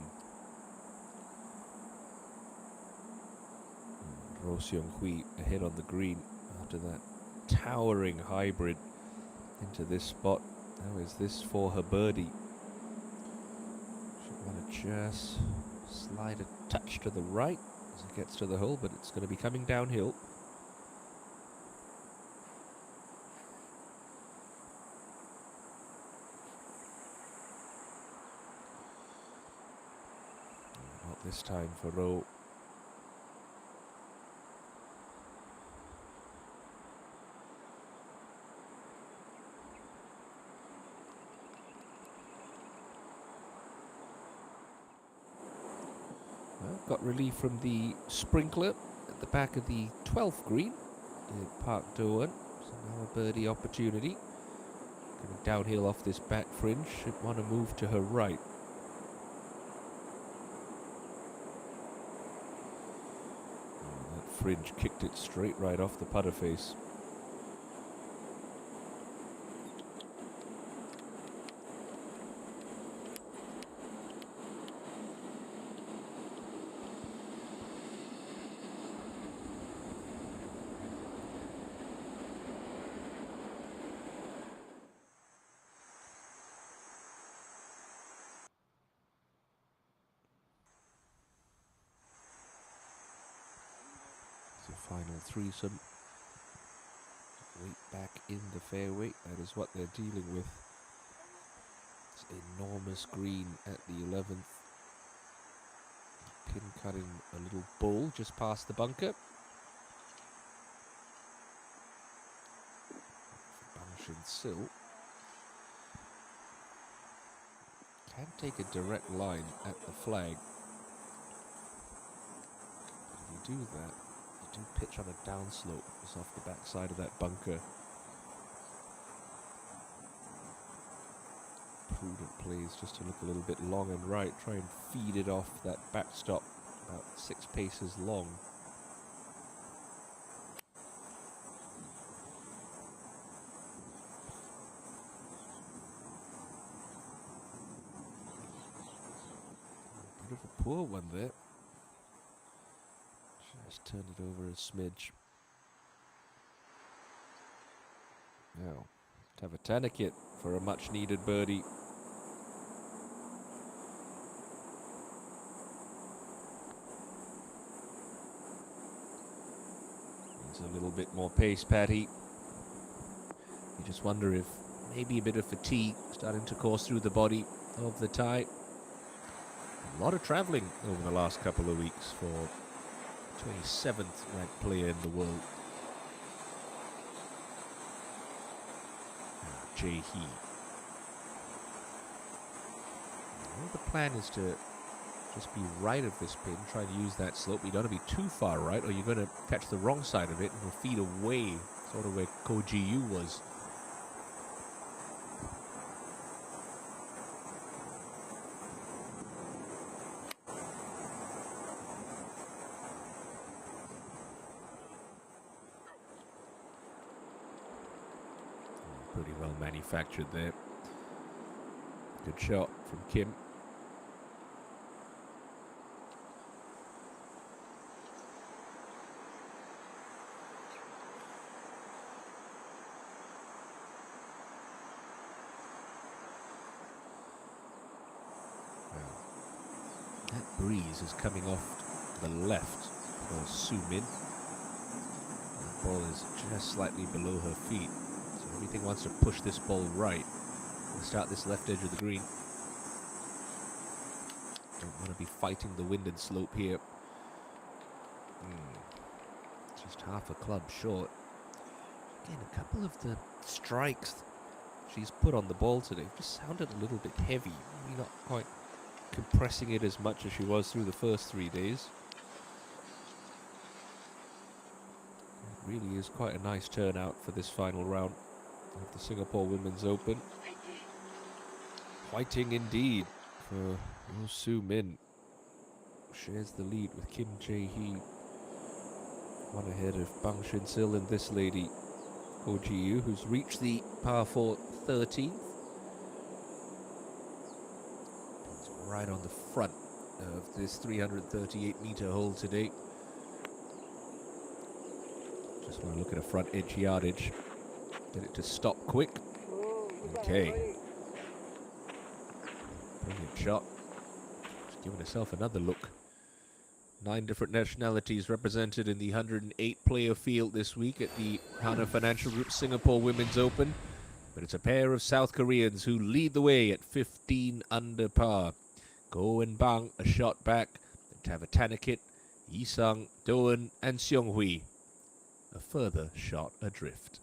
Roh Seung-hui ahead on the green after that towering hybrid into this spot. How is this for her birdie? She want to just slide a touch to the right as it gets to the hole, but it's going to be coming downhill. This time for Roh. Well, got relief from the sprinkler at the back of the 12th green at Park Do-won. So now a birdie opportunity. Coming downhill off this back fringe, should want to move to her right. Fringe kicked it straight right off the putter face. Final threesome. Right back in the fairway. That is what they're dealing with. It's enormous green at the 11th. Pin cutting a little bowl just past the bunker. Banshin Sill can take a direct line at the flag. But if you do that, do pitch on a downslope just off the back side of that bunker. prudent plays just to look a little bit long and right. Try and feed it off that backstop, about 6 paces long. Bit of a poor one there. Just turn it over a smidge. Now, Tavatanikit for a much needed birdie. Needs a little bit more pace, Patty. You just wonder if maybe a bit of fatigue starting to course through the body of the Thai. A lot of travelling over the last couple of weeks for 27th ranked player in the world. Jae Hee. Well, the plan is to just be right of this pin, try to use that slope. You don't want to be too far right, or you're going to catch the wrong side of it and will feed away, sort of where Ko Ji-yu was. Pretty well manufactured there. Good shot from Kim. That breeze is coming off the left for Su Min. The ball is just slightly below her feet. Everything wants to push this ball right and start this left edge of the green. Don't want to be fighting the wind and slope here. Just half a club short. Again, a couple of the strikes she's put on the ball today just sounded a little bit heavy. Maybe not quite compressing it as much as she was through the first 3 days. It really is quite a nice turnout for this final round of the Singapore Women's Open. Fighting indeed for Su Min. Shares the lead with Kim Jae Hee. One ahead of Bang Shin Sil and this lady, Ko Ji-yu, who's reached the par 4 13th. It's right on the front of this 338-meter hole today. Just want to look at a front edge yardage. Get it to stop quick. Okay. Brilliant shot. Just giving herself another look. 9 different nationalities represented in the 108-player field this week at the Hana Financial Group Singapore Women's Open. But it's a pair of South Koreans who lead the way at 15 under par. Go and Bang a shot back. Tavatanikit, Yi-sung, Doan and Seong-hui a further shot adrift.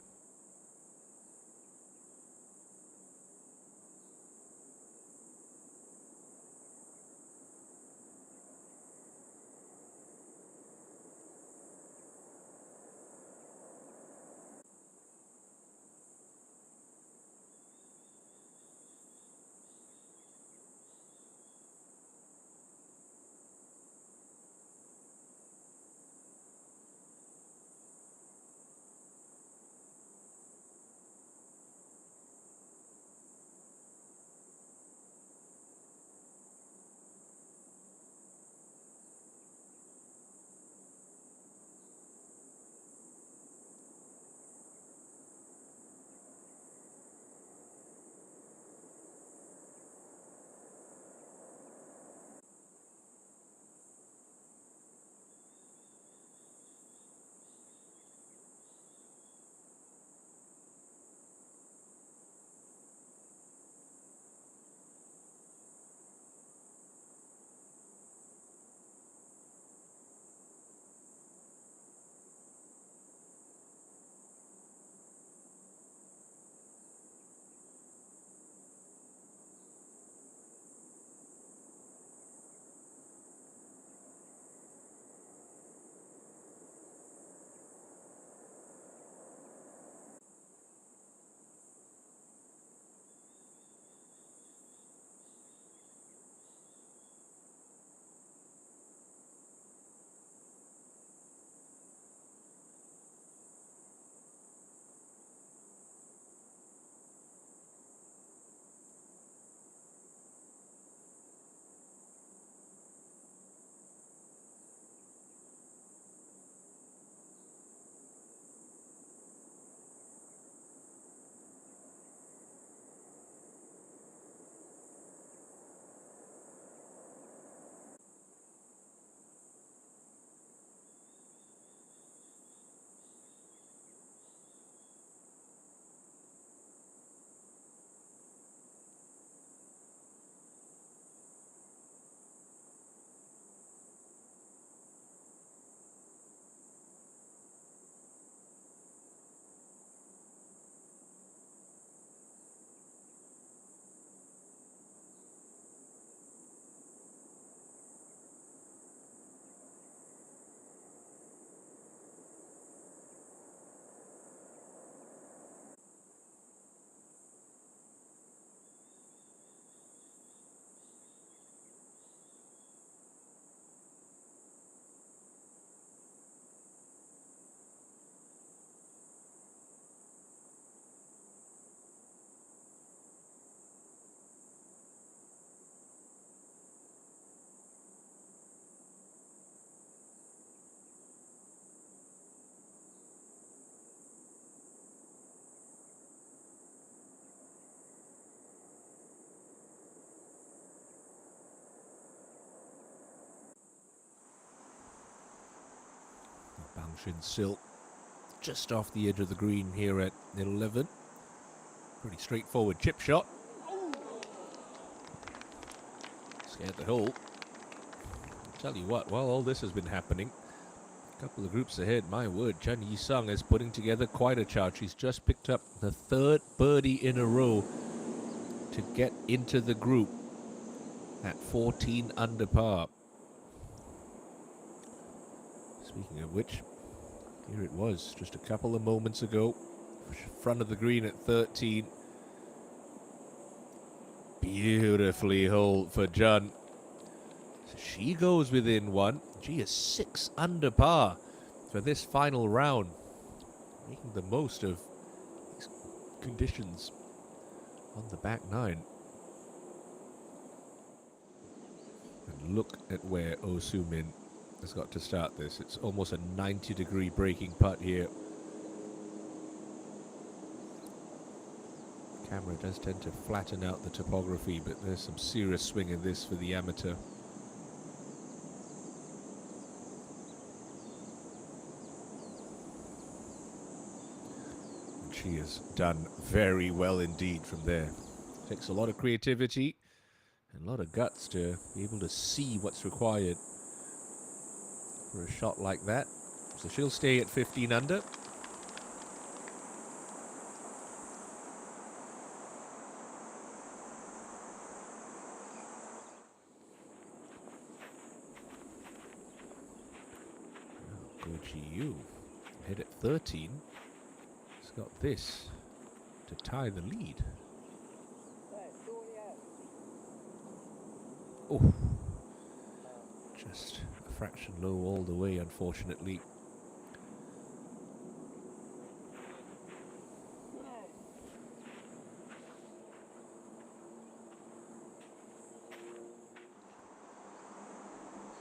Bangshin Sil just off the edge of the green here at 11. Pretty straightforward chip shot. Scared the hole. Tell you what, while all this has been happening, a couple of groups ahead, my word, Chen Yi-sung is putting together quite a charge. She's just picked up the 3rd birdie in a row to get into the group at 14 under par. Speaking of which, here it was just a couple of moments ago, front of the green at 13. Beautifully holed for Jun. So she goes within 1. She is 6 under par for this final round, making the most of these conditions on the back 9. And look at where Oh Soo-min has got to start this. It's almost a 90-degree breaking putt here. Camera does tend to flatten out the topography, but there's some serious swing in this for the amateur. And she has done very well indeed from there. Takes a lot of creativity and a lot of guts to be able to see what's required for a shot like that. So she'll stay at 15 under. Yu ahead at 13. He's got this to tie the lead. Oh, just a fraction low all the way, unfortunately.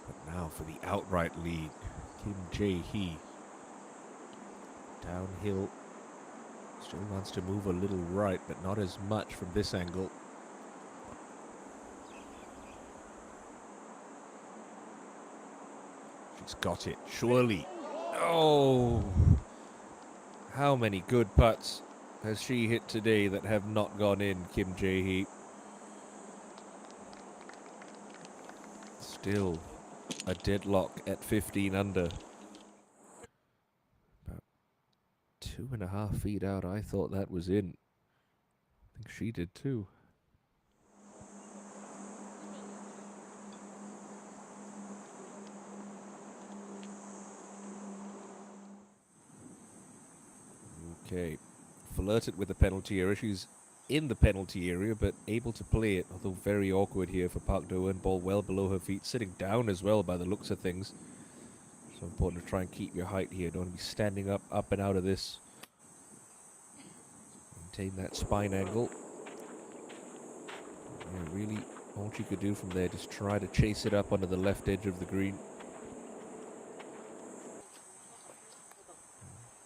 But now for the outright lead. Kim Jae-hee. Downhill. Still wants to move a little right, but not as much from this angle. She's got it, surely. Oh! How many good putts has she hit today that have not gone in, Kim Jae-hee? Still a deadlock at 15 under. About 2.5 feet out, I thought that was in. I think she did too. Okay, flirted with the penalty area. She's in the penalty area, but able to play it, although very awkward here for Park Do-eun. Ball well below her feet, sitting down as well by the looks of things. So important to try and keep your height here. Don't want to be standing up and out of this. Maintain that spine angle. Yeah, really, all she could do from there, just try to chase it up onto the left edge of the green.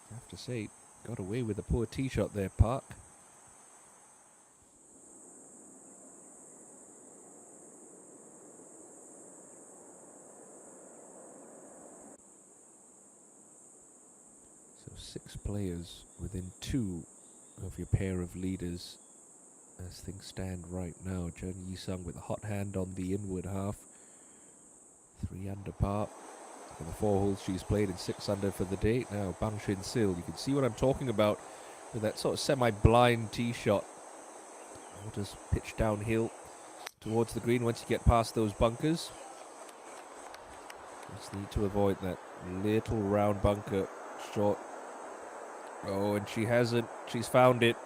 I have to say, got away with a poor tee shot there, Park. So 6 players within 2 of your pair of leaders as things stand right now. Chen Yi-sung with a hot hand on the inward half. 3 under par. For the 4 holes she's played in 6 under for the day. Now Bangshin Sil, you can see what I'm talking about with that sort of semi-blind tee shot. I'll just pitch downhill towards the green once you get past those bunkers. Just need to avoid that little round bunker short. Oh, and she hasn't. She's found it.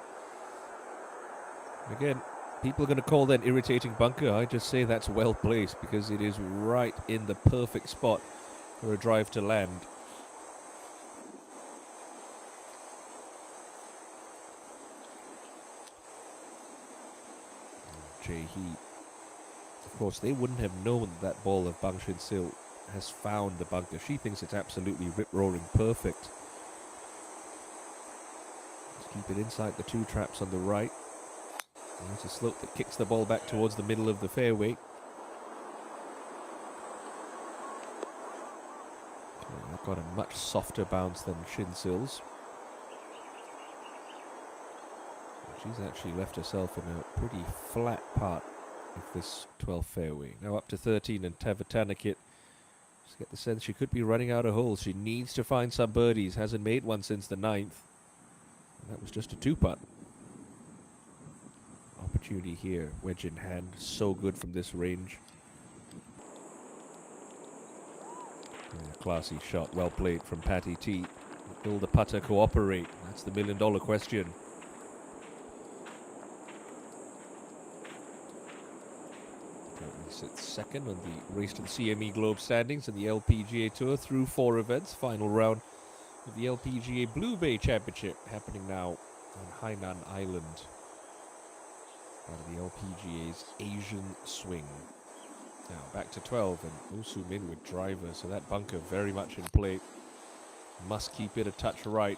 Again, people are going to call that irritating bunker. I just say that's well placed because it is right in the perfect spot for a drive to land. Jae-hee. Of course, they wouldn't have known that ball of Bangshin Sil has found the bunker. She thinks it's absolutely rip-roaring perfect. Just keep it inside the 2 traps on the right. And it's a slope that kicks the ball back towards the middle of the fairway. got a much softer bounce than Shinsil's. She's actually left herself in a pretty flat part of this 12th fairway. Now up to 13, and Tavatanakit, just get the sense she could be running out of holes. She needs to find some birdies. Hasn't made one since the 9th. And that was just a 2-putt. Opportunity here, wedge in hand. So good from this range. Classy shot, well played from Patty T. Will the putter cooperate? That's the million-dollar question. Currently sits second on the race to the CME Globe standings in the LPGA Tour through 4 events. Final round of the LPGA Blue Bay Championship happening now on Hainan Island. Part of the LPGA's Asian Swing. Now back to 12, and Oh Soo Min with driver, so that bunker very much in play. Must keep it a touch right.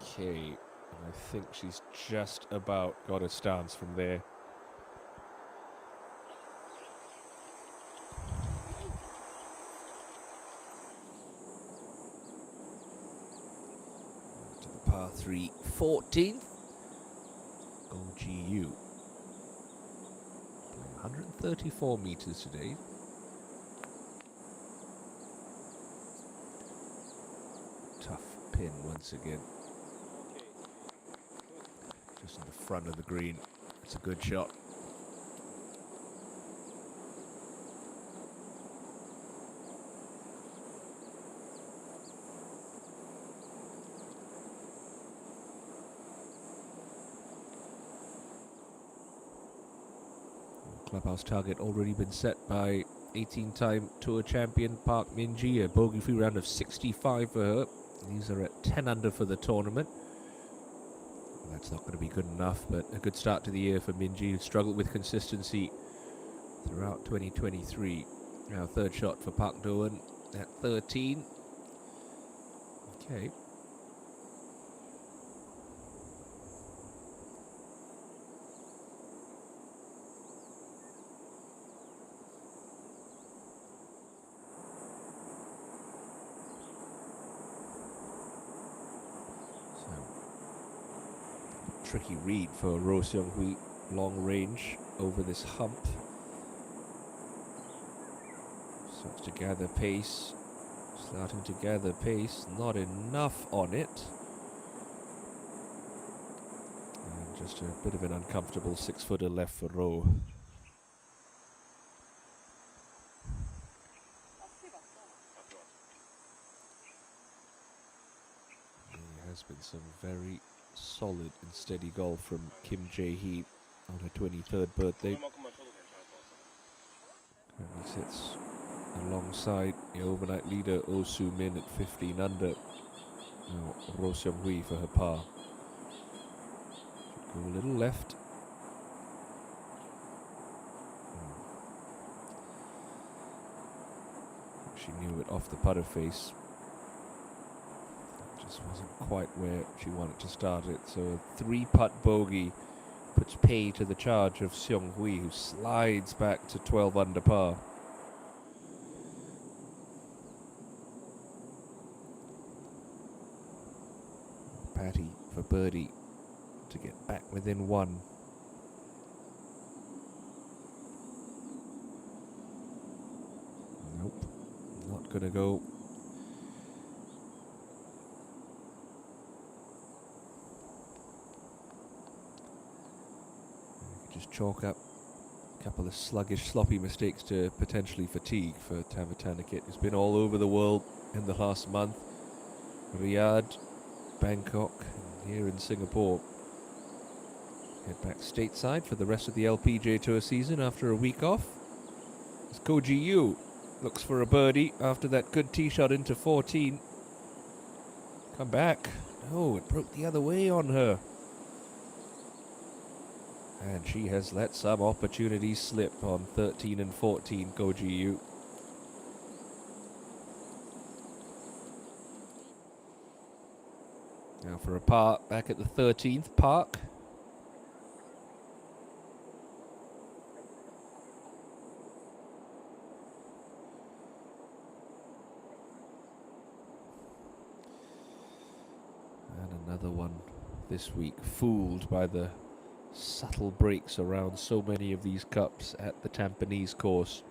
Okay, and I think she's just about got a stance from there. To the par 3, 14th. OGU. 134 meters today. Tough pin once again. Just in the front of the green. It's a good shot. Clubhouse target already been set by 18-time Tour champion Park Min-ji. A bogey-free round of 65 for her. These are at 10 under for the tournament. Well, that's not going to be good enough, but a good start to the year for Min-ji, who struggled with consistency throughout 2023. Now third shot for Park Do-eun at 13. Okay. Tricky read for Roh Seung-hui, long range over this hump. Starts to gather pace, not enough on it. And just a bit of an uncomfortable 6-footer left for Roh. There has been some very solid and steady golf from Kim Jae-hee on her 23rd birthday. Currently sits alongside the overnight leader Oh Soo Min at 15 under. Now Roh Seung-hui for her par. Should go a little left. She knew it off the putter face. Just wasn't quite where she wanted to start it. So a 3-putt bogey puts pay to the charge of Seung-hui, who slides back to 12 under par. Patty for birdie to get back within 1. Nope, not gonna go. Just chalk up a couple of sluggish, sloppy mistakes to potentially fatigue for Tavatanakit, who's been all over the world in the last month. Riyadh, Bangkok, and here in Singapore. Head back stateside for the rest of the LPGA Tour season after a week off. As Ko Ji-yu looks for a birdie after that good tee shot into 14. Come back. Oh, it broke the other way on her. And she has let some opportunities slip on 13 and 14, Ko Ji-yu. Now for a par back at the 13th, Park. Another one this week, fooled by the subtle breaks around so many of these cups at the Tampines course.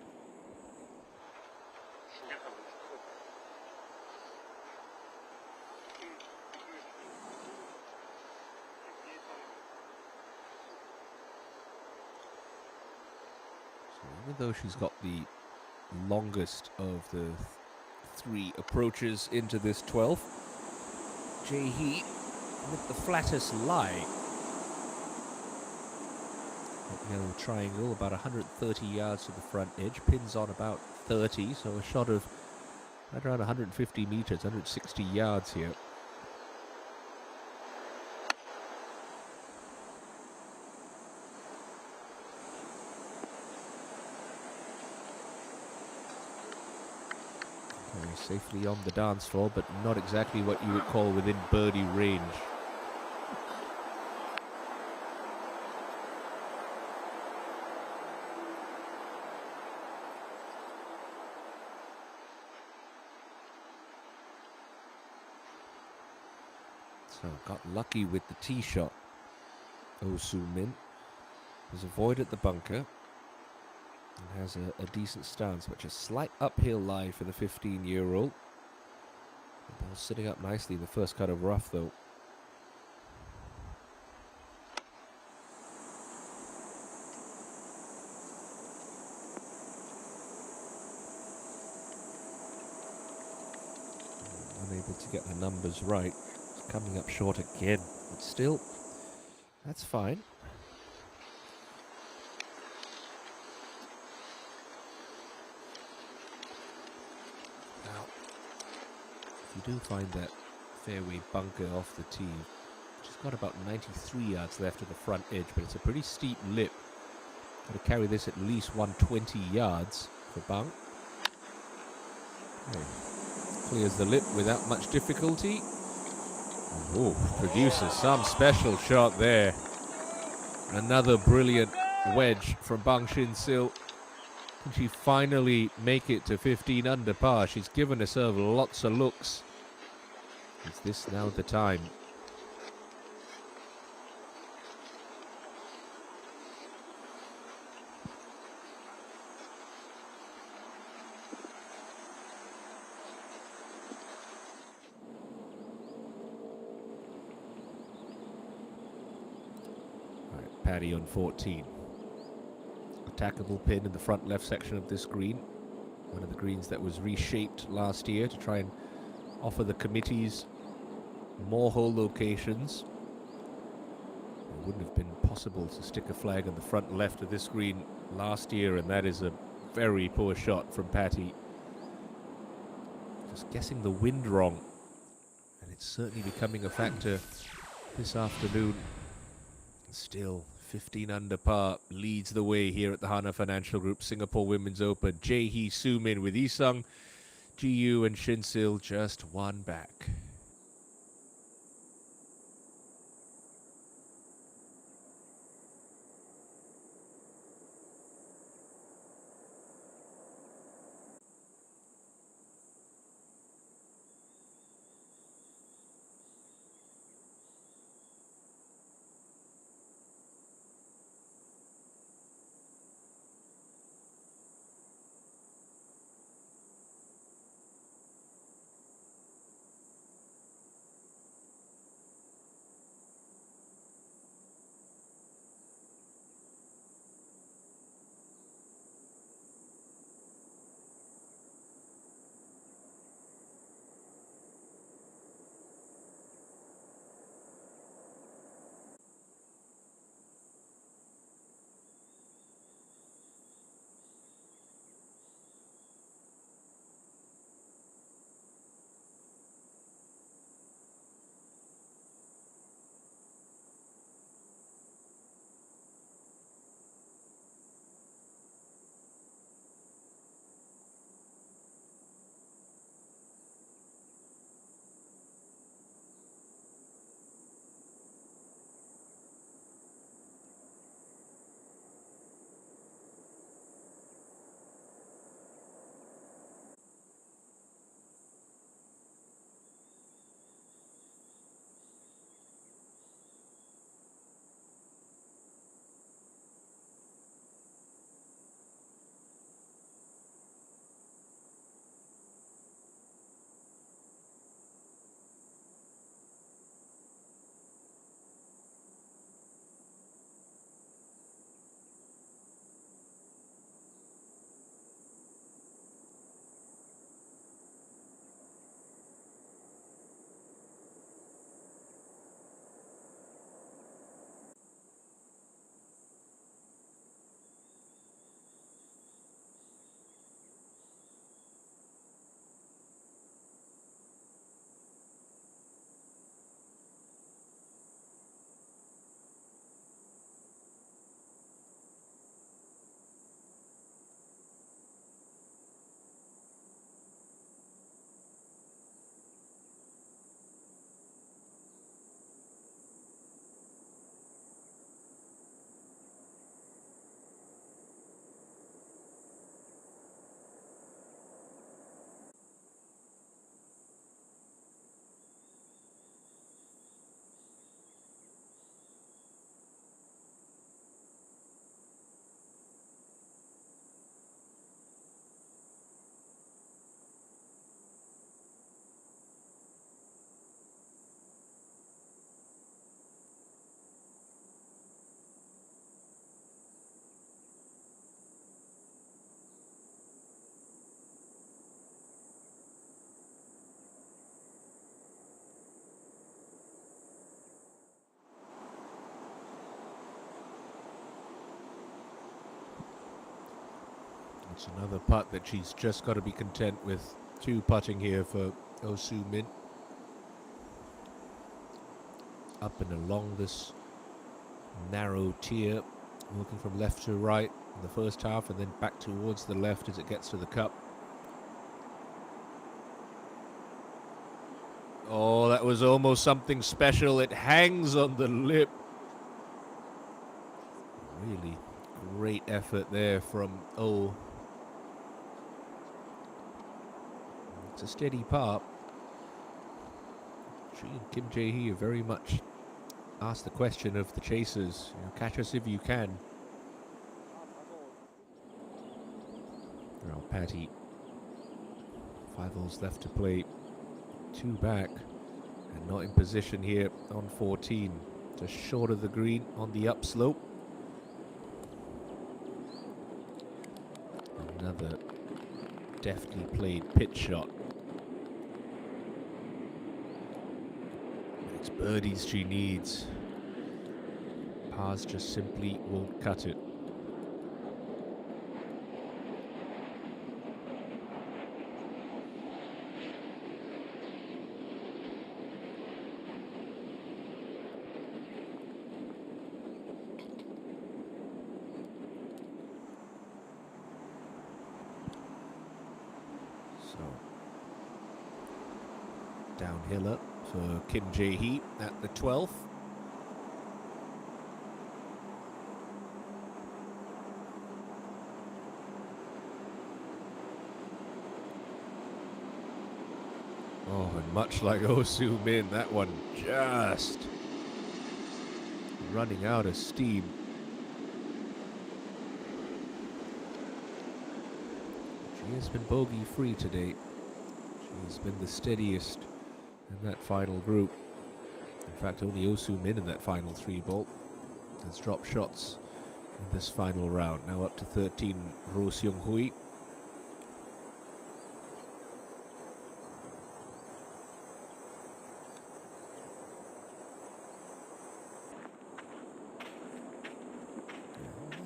So even though she's got the longest of the three approaches into this 12th, Jae-hee with the flattest lie. Yellow triangle, about 130 yards to the front edge, pins on about 30, so a shot of right around 150 meters, 160 yards here. Very safely on the dance floor, but not exactly what you would call within birdie range. So got lucky with the tee shot. Oh Soo-min has avoided the bunker and has a decent stance, which is a slight uphill lie for the 15-year-old. The ball sitting up nicely in the first cut of rough, though. Unable to get the numbers right. It's coming up short again, but still, that's fine. Now, if you do find that fairway bunker off the tee, she's got about 93 yards left of the front edge, but it's a pretty steep lip. Got to carry this at least 120 yards for Bang. Okay. Clears the lip without much difficulty. Oh, produces some special shot there. Another brilliant wedge from Bang Shin-sil. Can she finally make it to 15 under par? She's given herself lots of looks. Is this now the time? Paddy on 14. Attackable pin in the front left section of this green. One of the greens that was reshaped last year to try and offer the committees more hole locations. It wouldn't have been possible to stick a flag on the front left of this green last year, and that is a very poor shot from Patty. Just guessing the wind wrong, and it's certainly becoming a factor this afternoon. Still, 15 under par leads the way here at the Hana Financial Group Singapore Women's Open. Jae-hee, Soo-min with Isung, Ji-yu and Shin-sil just one back. It's another putt that she's just got to be content with. 2 putting here for Oh Soo Min. Up and along this narrow tier, working from left to right in the first half and then back towards the left as it gets to the cup. Oh, that was almost something special. It hangs on the lip. Really great effort there from Oh. It's a steady par. She and Kim Jae-hee are very much asked the question of the chasers. You know, catch us if you can. Well, Patty, 5 holes left to play. 2 back and not in position here on 14. Just short of the green on the upslope. Another deftly played pitch shot. It's birdies she needs. Pars just simply won't cut it. Downhiller for Kim Jae-hee at the 12th. Oh, and much like Oh Soo Min, that one just running out of steam. She has been bogey-free today. She's been the steadiest in that final group. In fact, only Oh Soo Min in that final 3-ball has dropped shots in this final round. Now up to 13, Roh Seung Hui.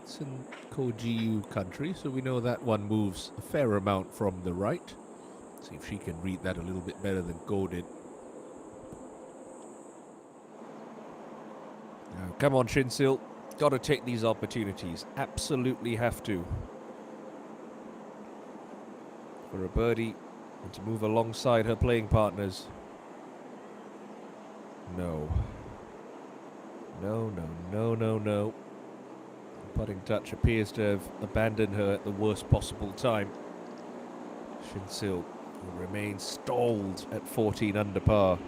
It's in Ko Ji-yu country, so we know that one moves a fair amount from the right. See if she can read that a little bit better than Go did. Now, come on, Shinsil. Got to take these opportunities. Absolutely have to. For a birdie and to move alongside her playing partners. No. No, no, no, no, no. The putting touch appears to have abandoned her at the worst possible time. Shinsil will remain stalled at 14 under par.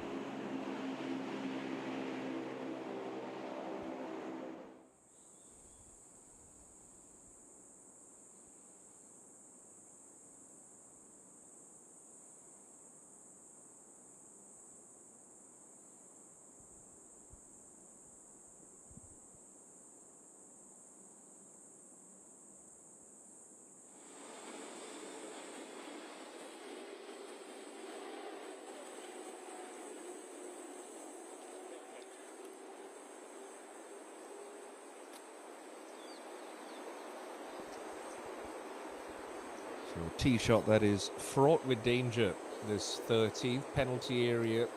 So a tee shot that is fraught with danger. This 13th penalty area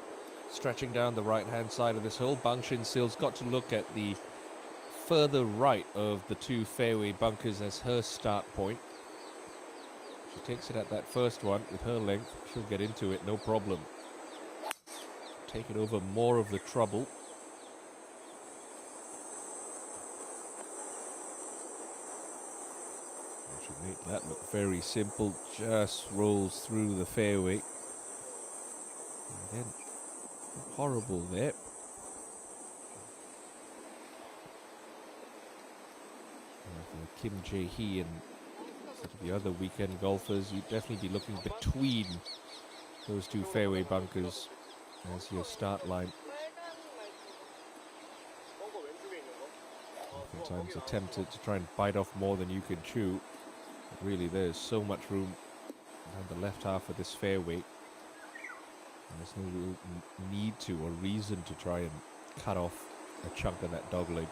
stretching down the right-hand side of this hole. Bang Shin-sil's got to look at the further right of the 2 fairway bunkers as her start point. She takes it at that first one with her length. She'll get into it, no problem. Take it over more of the trouble. Should make that look very simple. Just rolls through the fairway. Again, horrible there. For Kim Jae-hee and sort of the other weekend golfers, you'd definitely be looking between those 2 fairway bunkers as your start line. Oftentimes attempted to try and bite off more than you can chew. But really, there's so much room down the left half of this fairway. And there's no real need to or reason to try and cut off a chunk of that dogleg.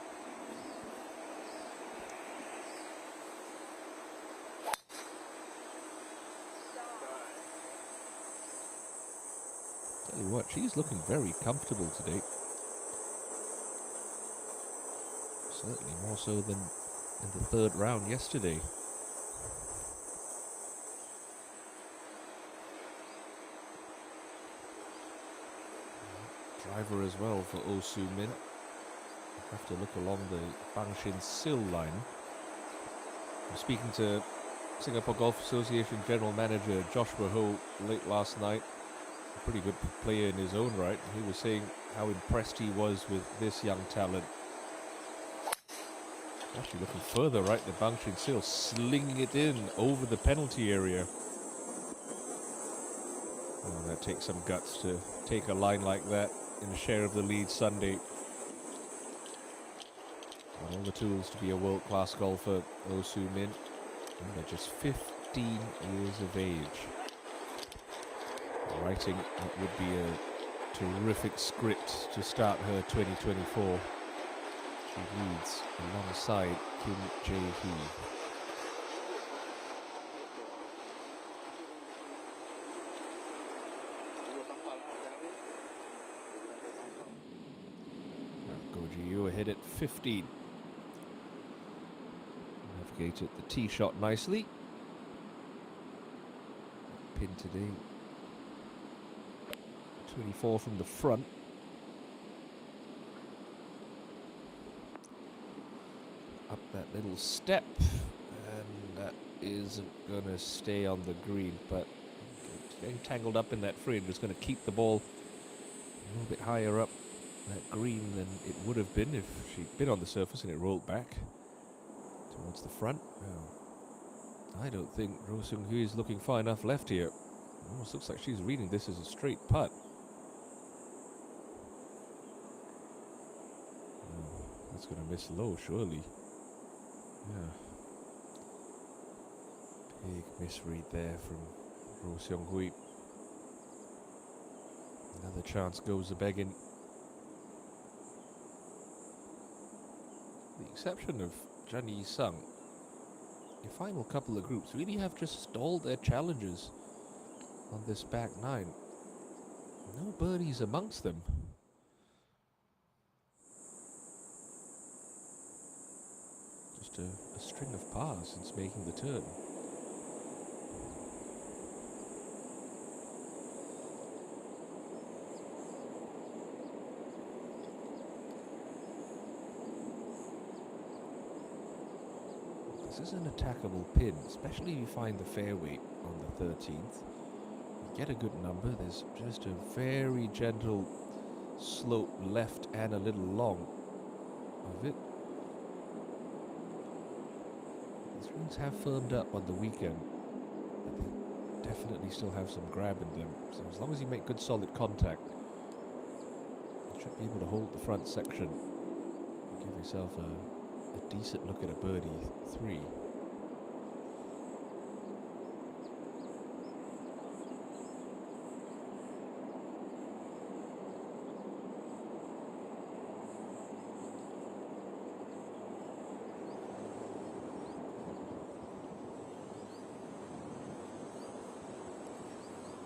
Tell you what, she's looking very comfortable today. Certainly more so than in the third round yesterday. Driver as well for Oh Soo Min. Have to look along the Bangshin Sil line. I'm speaking to Singapore Golf Association General Manager Joshua Ho late last night. A pretty good player in his own right. He was saying how impressed he was with this young talent. Actually looking further right, the Bangshin Sil slinging it in over the penalty area. Oh, that takes some guts to take a line like that in a share of the lead Sunday. And all the tools to be a world-class golfer, Oh Soo Min. And they're just 15 years of age. Writing what would be a terrific script to start her 2024. She leads alongside Kim Jae-hee. Goji ahead at 15. Navigated the tee shot nicely. Pin today. 24 from the front. Up that little step. And that isn't going to stay on the green, but getting tangled up in that fringe is going to keep the ball a little bit higher up that green than it would have been if she'd been on the surface and it rolled back towards the front. Well, I don't think Roh Seung-hui is looking far enough left here. It almost looks like she's reading this as a straight putt. Oh, that's going to miss low, surely. Yeah. Big misread there from Roh Seung-hui. Another chance goes a begging. The exception of Jan Yi-sung, your final couple of groups really have just stalled their challenges on this back nine. No birdies amongst them. Just a string of pars since making the turn. This is an attackable pin, especially if you find the fairway on the 13th. You get a good number. There's just a very gentle slope left and a little long of it. These greens have firmed up on the weekend, but they definitely still have some grab in them. So as long as you make good solid contact, you should be able to hold the front section and give yourself a decent look at a birdie 3.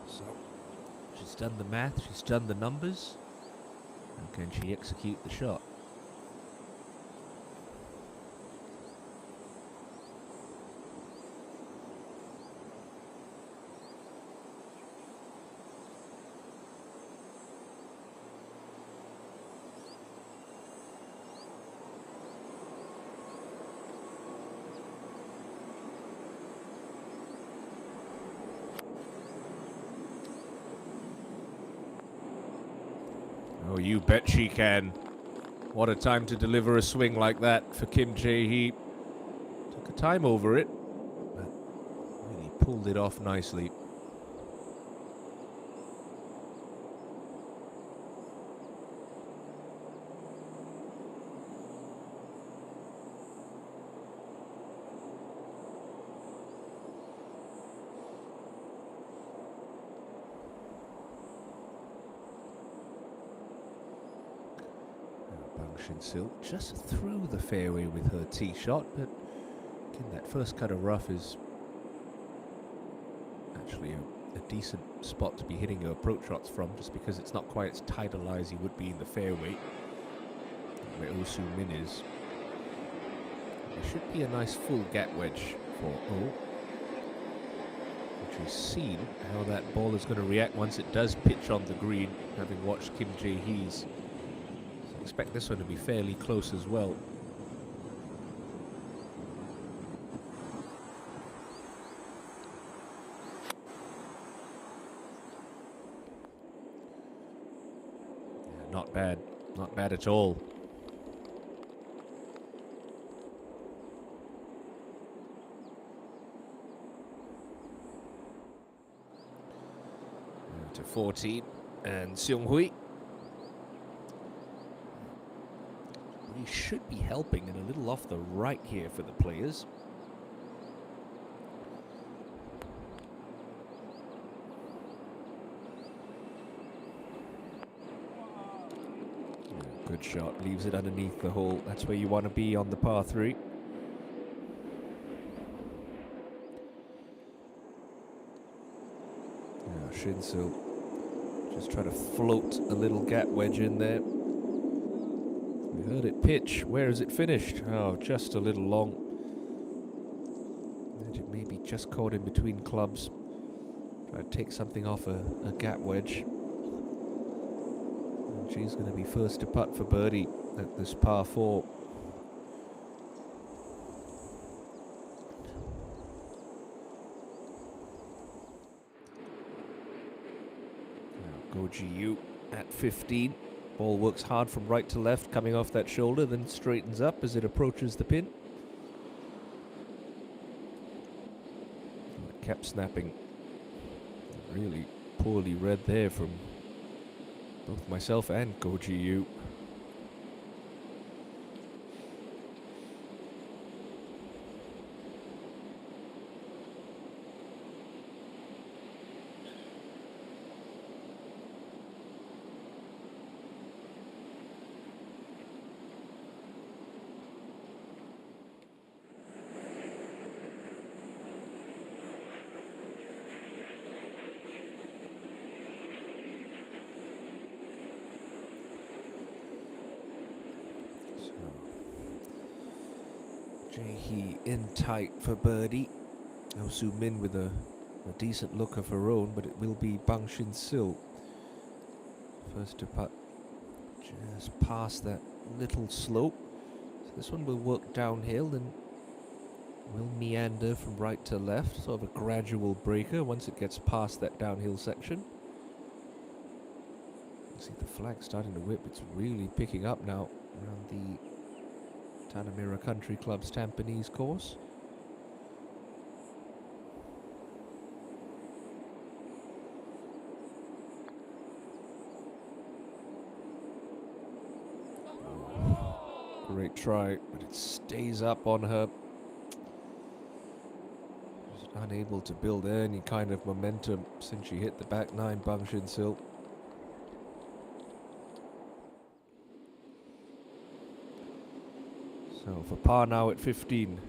So she's done the math, she's done the numbers, and can she execute the shot? Oh, you bet she can. What a time to deliver a swing like that for Kim Jae-hee. Took a time over it, but really pulled it off nicely. Bangshin Sil just through the fairway with her tee shot, but again, that first cut of rough is actually a decent spot to be hitting your approach shots from, just because it's not quite as tidal as he would be in the fairway, where Oh Soo Min is. There should be a nice full gap wedge for Oh, which is seen how that ball is going to react once it does pitch on the green, having watched Kim Jae-hee's. So expect this one to be fairly close as well. Yeah, not bad. Not bad at all. To 14, and Seung Hui. He should be helping and a little off the right here for the players. Good shot, leaves it underneath the hole. That's where you want to be on the par 3. Shin Sil just try to float a little gap wedge in there. We heard it pitch. Where is it finished? Oh, just a little long. And it maybe just caught in between clubs. Try to take something off a gap wedge. And she's going to be first to putt for birdie at this par 4. Go GU at 15. Ball works hard from right to left, coming off that shoulder, then straightens up as it approaches the pin. It kept snapping. Really poorly read there from both myself and Go GU. Jae-hee in tight for birdie. Oh Soo Min with a decent look of her own, but it will be Bang Shin Sil first to putt just past that little slope. So this one will work downhill and will meander from right to left, sort of a gradual breaker once it gets past that downhill section. You see the flag starting to whip. It's really picking up now around the Tanamera Country Club's Tampines course. Great try, but it stays up on her. Just unable to build any kind of momentum since she hit the back 9, Bang Shin Sil. So for par now at 15.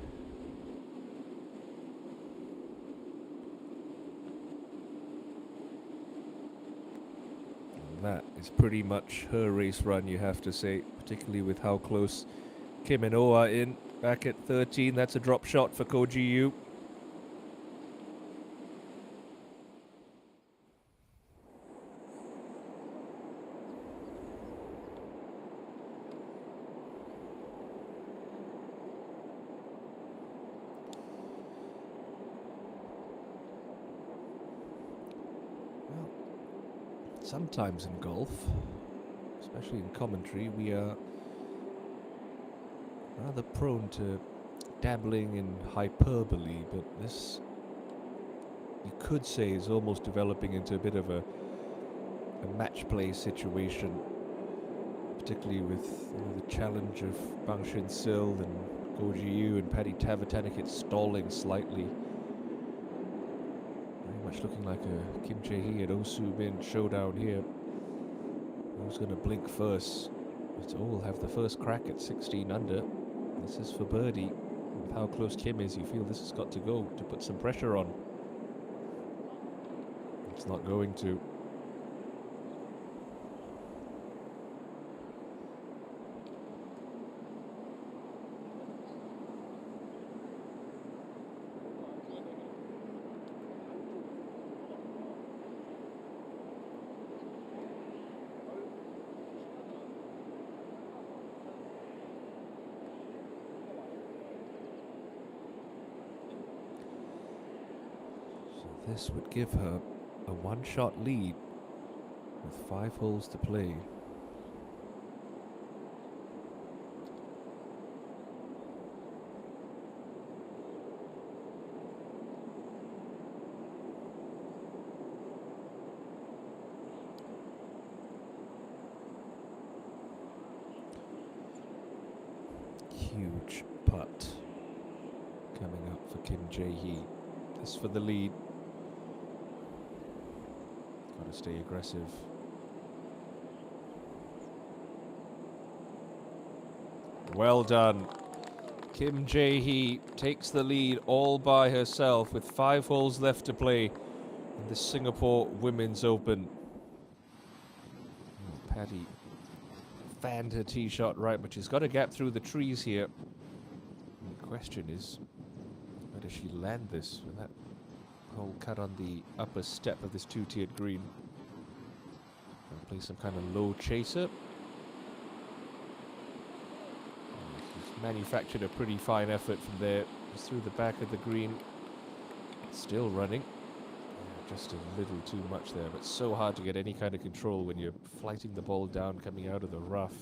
And that is pretty much her race run, you have to say, particularly with how close Kim and Oh are in. Back at 13, that's a drop shot for Ko Ji-yu. Sometimes in golf, especially in commentary, we are rather prone to dabbling in hyperbole, but this, you could say, is almost developing into a bit of a match play situation, particularly with the challenge of Bang Shin Sil and Ko Ji-yu and Paddy Tavatanakit stalling slightly. Much looking like a Kim Jae-hee and Oh Soo Min showdown here. Who's going to blink first? But all have the first crack at 16 under. This is for birdie. With how close Kim is, you feel this has got to go to put some pressure on. It's not going to. This would give her a one-shot lead with 5 holes to play. Huge putt coming up for Kim Jae-hee. This for the lead. Got to stay aggressive. Well done. Kim Jae-hee takes the lead all by herself with 5 holes left to play in the Singapore Women's Open. Oh, Patty fanned her tee shot right, but she's got to gap through the trees here. And the question is, where does she land this? With that hole cut on the upper step of this 2-tiered green. Gonna play some kind of low chaser. She's manufactured a pretty fine effort from there. Just through the back of the green. Still running. Yeah, just a little too much there, but so hard to get any kind of control when you're flighting the ball down, coming out of the rough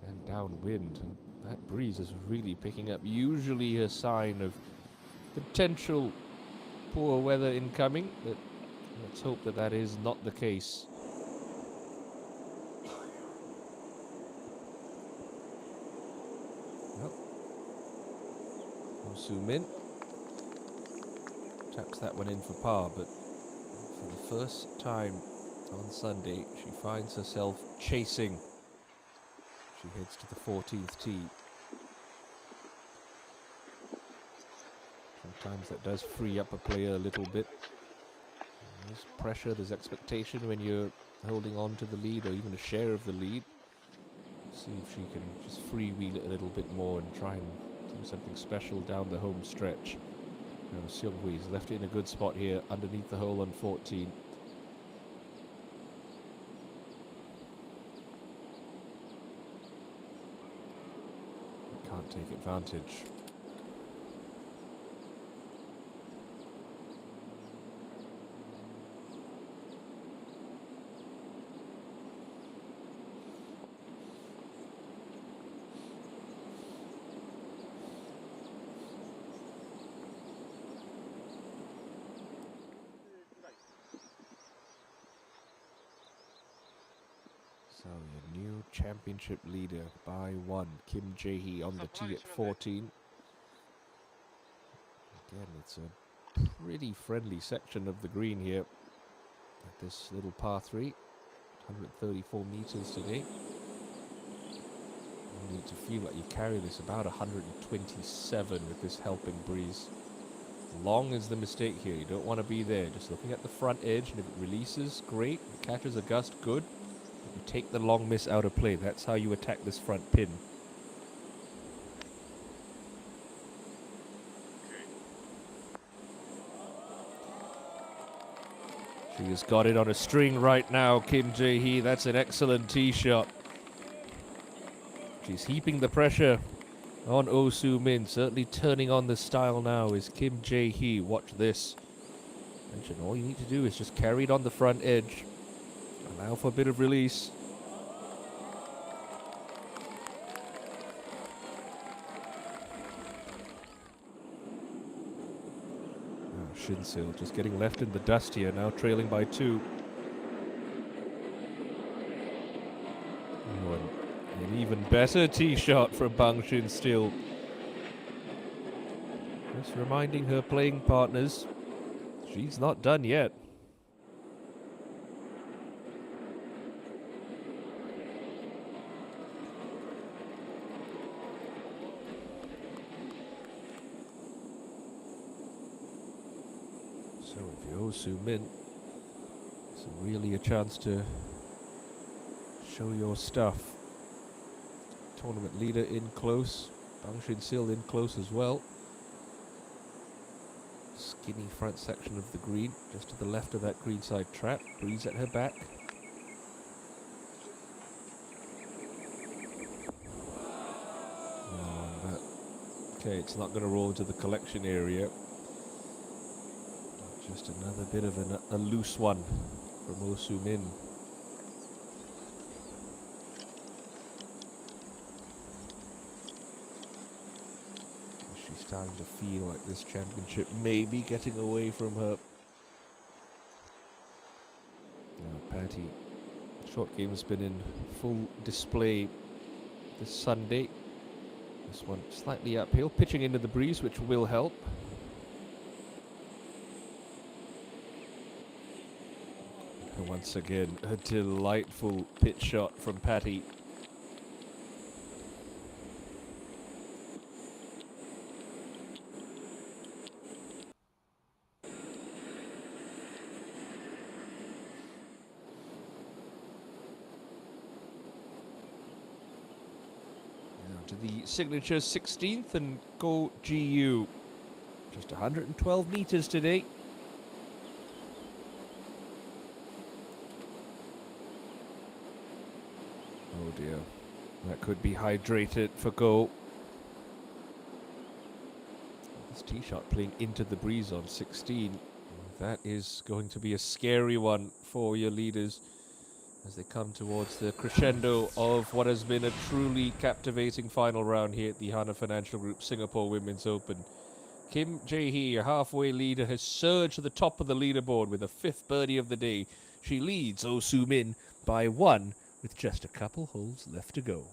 and downwind. And that breeze is really picking up. Usually a sign of potential poor weather incoming, but let's hope that that is not the case. Well, Oh Soo-min taps that one in for par, but for the first time on Sunday, she finds herself chasing. She heads to the 14th tee. Sometimes that does free up a player a little bit. There's pressure, there's expectation when you're holding on to the lead or even a share of the lead. See if she can just freewheel it a little bit more and try and do something special down the home stretch. Seung-hwee's left it in a good spot here underneath the hole on 14. Can't take advantage. So your new championship leader by 1, Kim Jae-hee on the tee at 14. Again, it's a pretty friendly section of the green here at this little par 3. 134 meters today. You need to feel like you carry this about 127 with this helping breeze. Long is the mistake here. You don't want to be there. Just looking at the front edge, and if it releases, great. If it catches a gust, good. You take the long miss out of play. That's how you attack this front pin. She has got it on a string right now, Kim Jae-hee. That's an excellent tee shot. She's heaping the pressure on Oh Soo-min. Certainly turning on the style now is Kim Jae-hee. Watch this. Mention all you need to do is just carry it on the front edge. Allow for a bit of release. Shinsil just getting left in the dust here, now trailing by 2. Oh, an even better tee shot from Bang Shin-sil. Just reminding her playing partners, she's not done yet. So if you're Oh Soo-min, So really a chance to show your stuff. Tournament leader in close. Bang Shin Sil in close as well. Skinny front section of the green, just to the left of that greenside trap. Breeze at her back. Okay, it's not going to roll into the collection area. Just another bit of a loose one from Oh Soo Min. She's starting to feel like this championship may be getting away from her. Now, Patty, short game has been in full display this Sunday. This one slightly uphill, pitching into the breeze, which will help. And once again, a delightful pitch shot from Patty. To the signature 16th and go GU. Just 112 meters today. Oh dear. That could be hydrated for go. This tee shot playing into the breeze on 16. That is going to be a scary one for your leaders as they come towards the crescendo of what has been a truly captivating final round here at the Hana Financial Group Singapore Women's Open. Kim Jae-hee, your halfway leader, has surged to the top of the leaderboard with a 5th birdie of the day. She leads Oh Soo Min by 1 with just a couple holes left to go.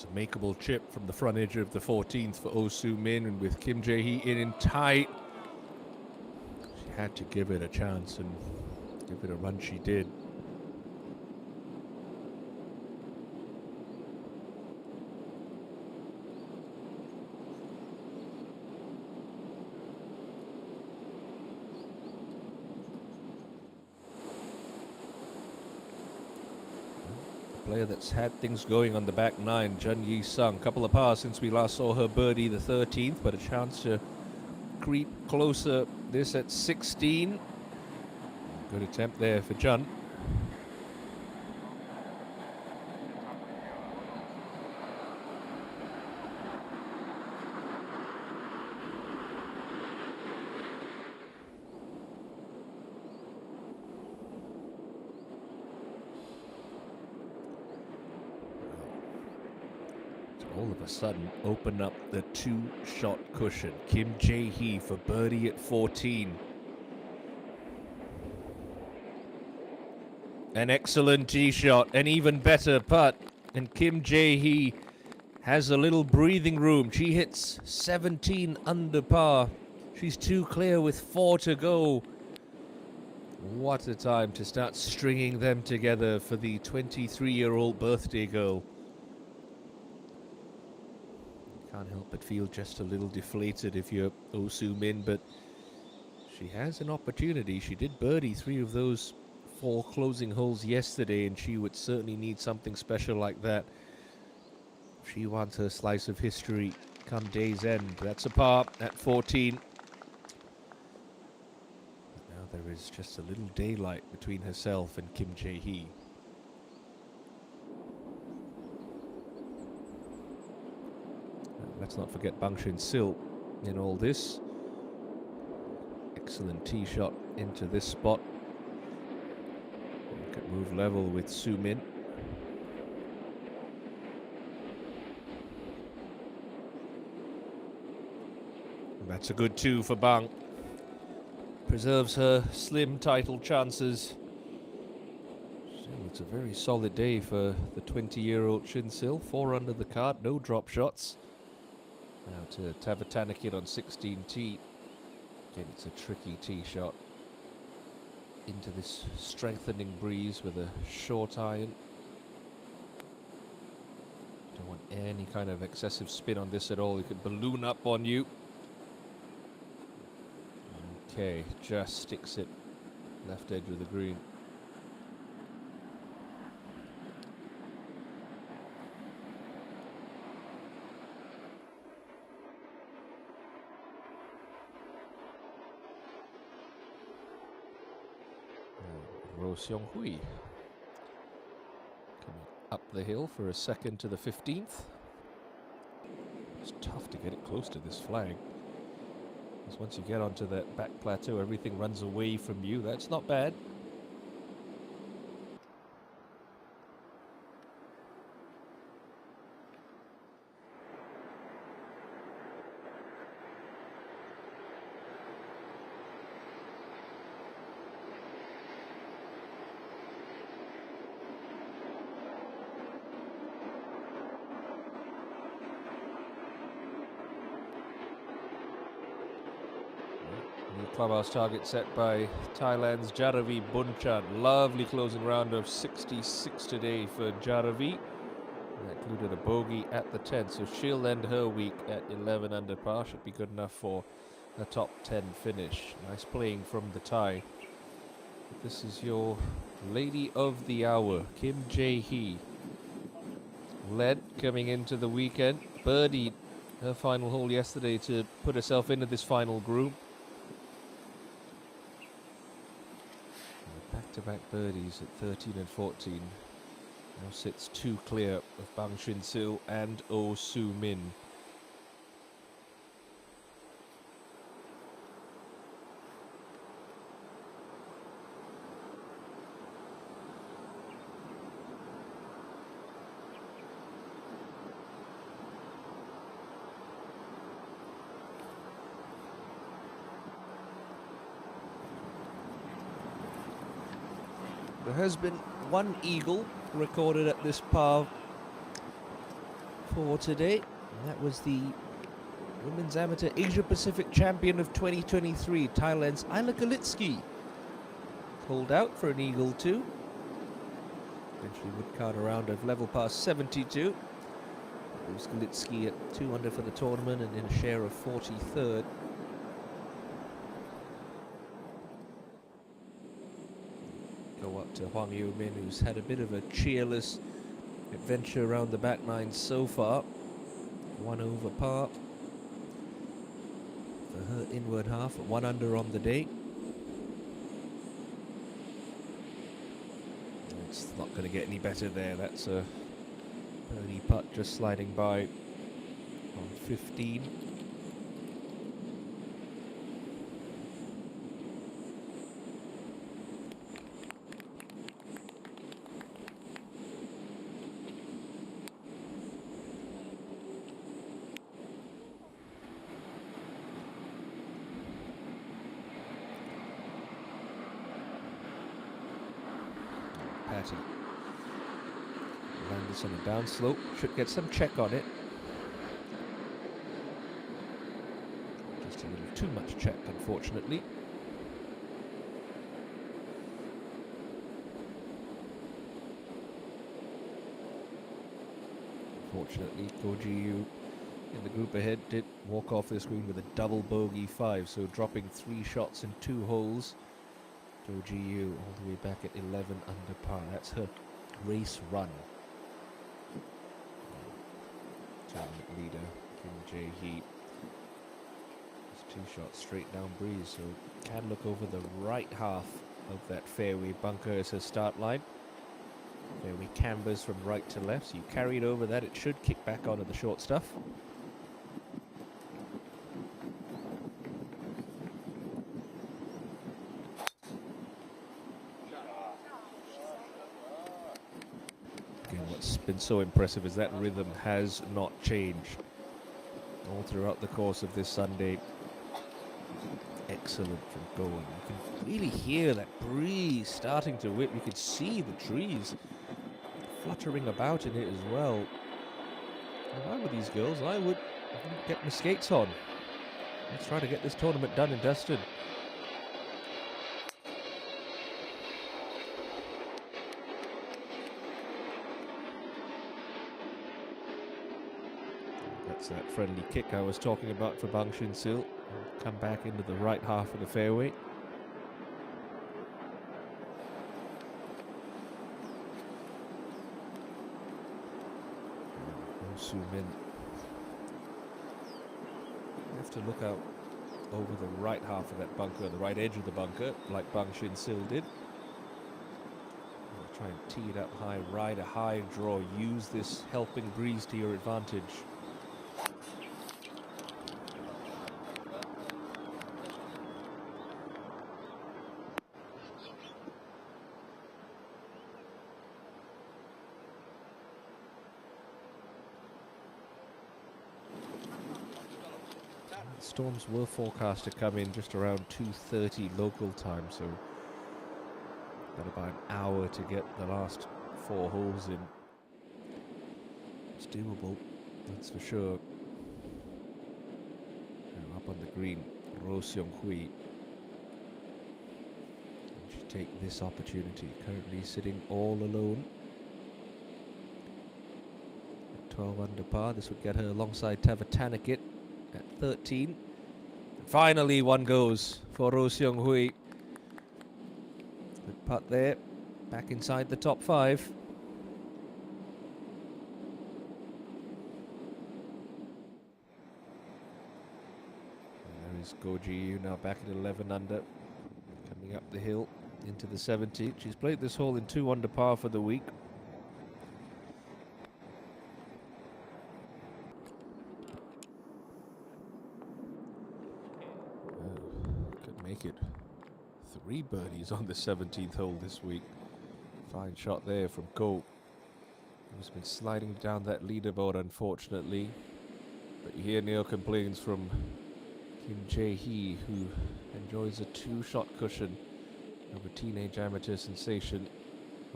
It's a makeable chip from the front edge of the 14th for Oh Soo Min, and with Kim Jae-hee in tight, she had to give it a chance and give it a run. She did. Player that's had things going on the back nine, Jun Yi Sung. Couple of pars since we last saw her birdie the 13th, but a chance to creep closer. This at 16. Good attempt there for Jun. All of a sudden open up the two-shot cushion. Kim Jae-hee for birdie at 14. An excellent tee shot, an even better putt, and Kim Jae-hee has a little breathing room. She hits 17 under par. She's two clear with 4 to go. What a time to start stringing them together for the 23-year-old birthday girl. Can't help but feel just a little deflated if you're Oh Soo Min, but she has an opportunity. She did birdie 3 of those 4 closing holes yesterday, and she would certainly need something special like that. She wants her slice of history come day's end. That's a par at 14. But now there is just a little daylight between herself and Kim Jae-hee. Let's not forget Bang Shin-sil in all this. Excellent tee shot into this spot. Could move level with Soo Min. That's a good 2 for Bang. Preserves her slim title chances. Still, it's a very solid day for the 20-year-old Shin-sil. 4 under the card, no drop shots. Now to Tavatanakit on 16T. Again, it's a tricky tee shot into this strengthening breeze with a short iron. Don't want any kind of excessive spin on this at all. It could balloon up on you. Okay, just sticks it left edge of the green. Roh Seong-hui coming up the hill for a second to the 15th. It's tough to get it close to this flag, because once you get onto that back plateau, everything runs away from you. That's not bad. Clubhouse target set by Thailand's Jaravi Bunchan. Lovely closing round of 66 today for Jaravi. That included a bogey at the 10th, so she'll end her week at 11 under par. Should be good enough for a top 10 finish. Nice playing from the Thai. This is your lady of the hour, Kim Jae-hee. Led coming into the weekend. Birdied her final hole yesterday to put herself into this final group. Back-to-back birdies at 13 and 14. Now sits 2 clear of Bang Shin-sil and Oh Soo Min. There has been 1 eagle recorded at this par for today. And that was the Women's Amateur Asia Pacific Champion of 2023, Thailand's Ayla Galitsky. Pulled out for an eagle 2. Eventually would count a round of level past 72. It was Galitsky at 2 under for the tournament and in a share of 43rd. Go up to Hwang Yo-min, who's had a bit of a cheerless adventure around the back nine so far. 1 over par for her inward half, 1 under on the day. It's not going to get any better there. That's a birdie putt just sliding by on 15. Patty land this on a downslope, should get some check on it. Just a little too much check, unfortunately. Unfortunately, Ko Ji-yu in the group ahead did walk off this green with a double bogey 5, so dropping 3 shots in 2 holes. Ko Ji-yu all the way back at 11 under par. That's her race run. Tournament leader Kim Jae-hee. 2 shots straight down breeze, so can look over the right half of that fairway bunker as her start line. Fairway cambers from right to left, so you carry it over that, it should kick back onto the short stuff. What's been so impressive is that rhythm has not changed all throughout the course of this Sunday. Excellent from going. You can really hear that breeze starting to whip. You can see the trees fluttering about in it as well. If I were these girls, I would get my skates on. Let's try to get this tournament done and dusted. That's that friendly kick I was talking about for Bang Shin-sil. Come back into the right half of the fairway. Soo-min. You have to look out over the right half of that bunker, the right edge of the bunker, like Bang Shin-sil did. Try and tee it up high, ride a high draw, use this helping breeze to your advantage. Storms were forecast to come in just around 2:30 local time, so got about an hour to get the last 4 holes in. It's doable, that's for sure. Now up on the green, Ro Seong-hui. She take this opportunity, currently sitting all alone. At 12 under par, this would get her alongside Tavatanakit at 13. And finally one goes for Ro Seong-hui. Good putt there, back inside the top 5. And there is Ko Ji-yu now back at 11 under, coming up the hill into the 17th. She's played this hole in 2 under par for the week. Make it 3 birdies on the 17th hole this week. Fine shot there from Ko, who's been sliding down that leaderboard unfortunately. But you hear no complaints from Kim Jae-hee, who enjoys a 2-shot cushion over teenage amateur sensation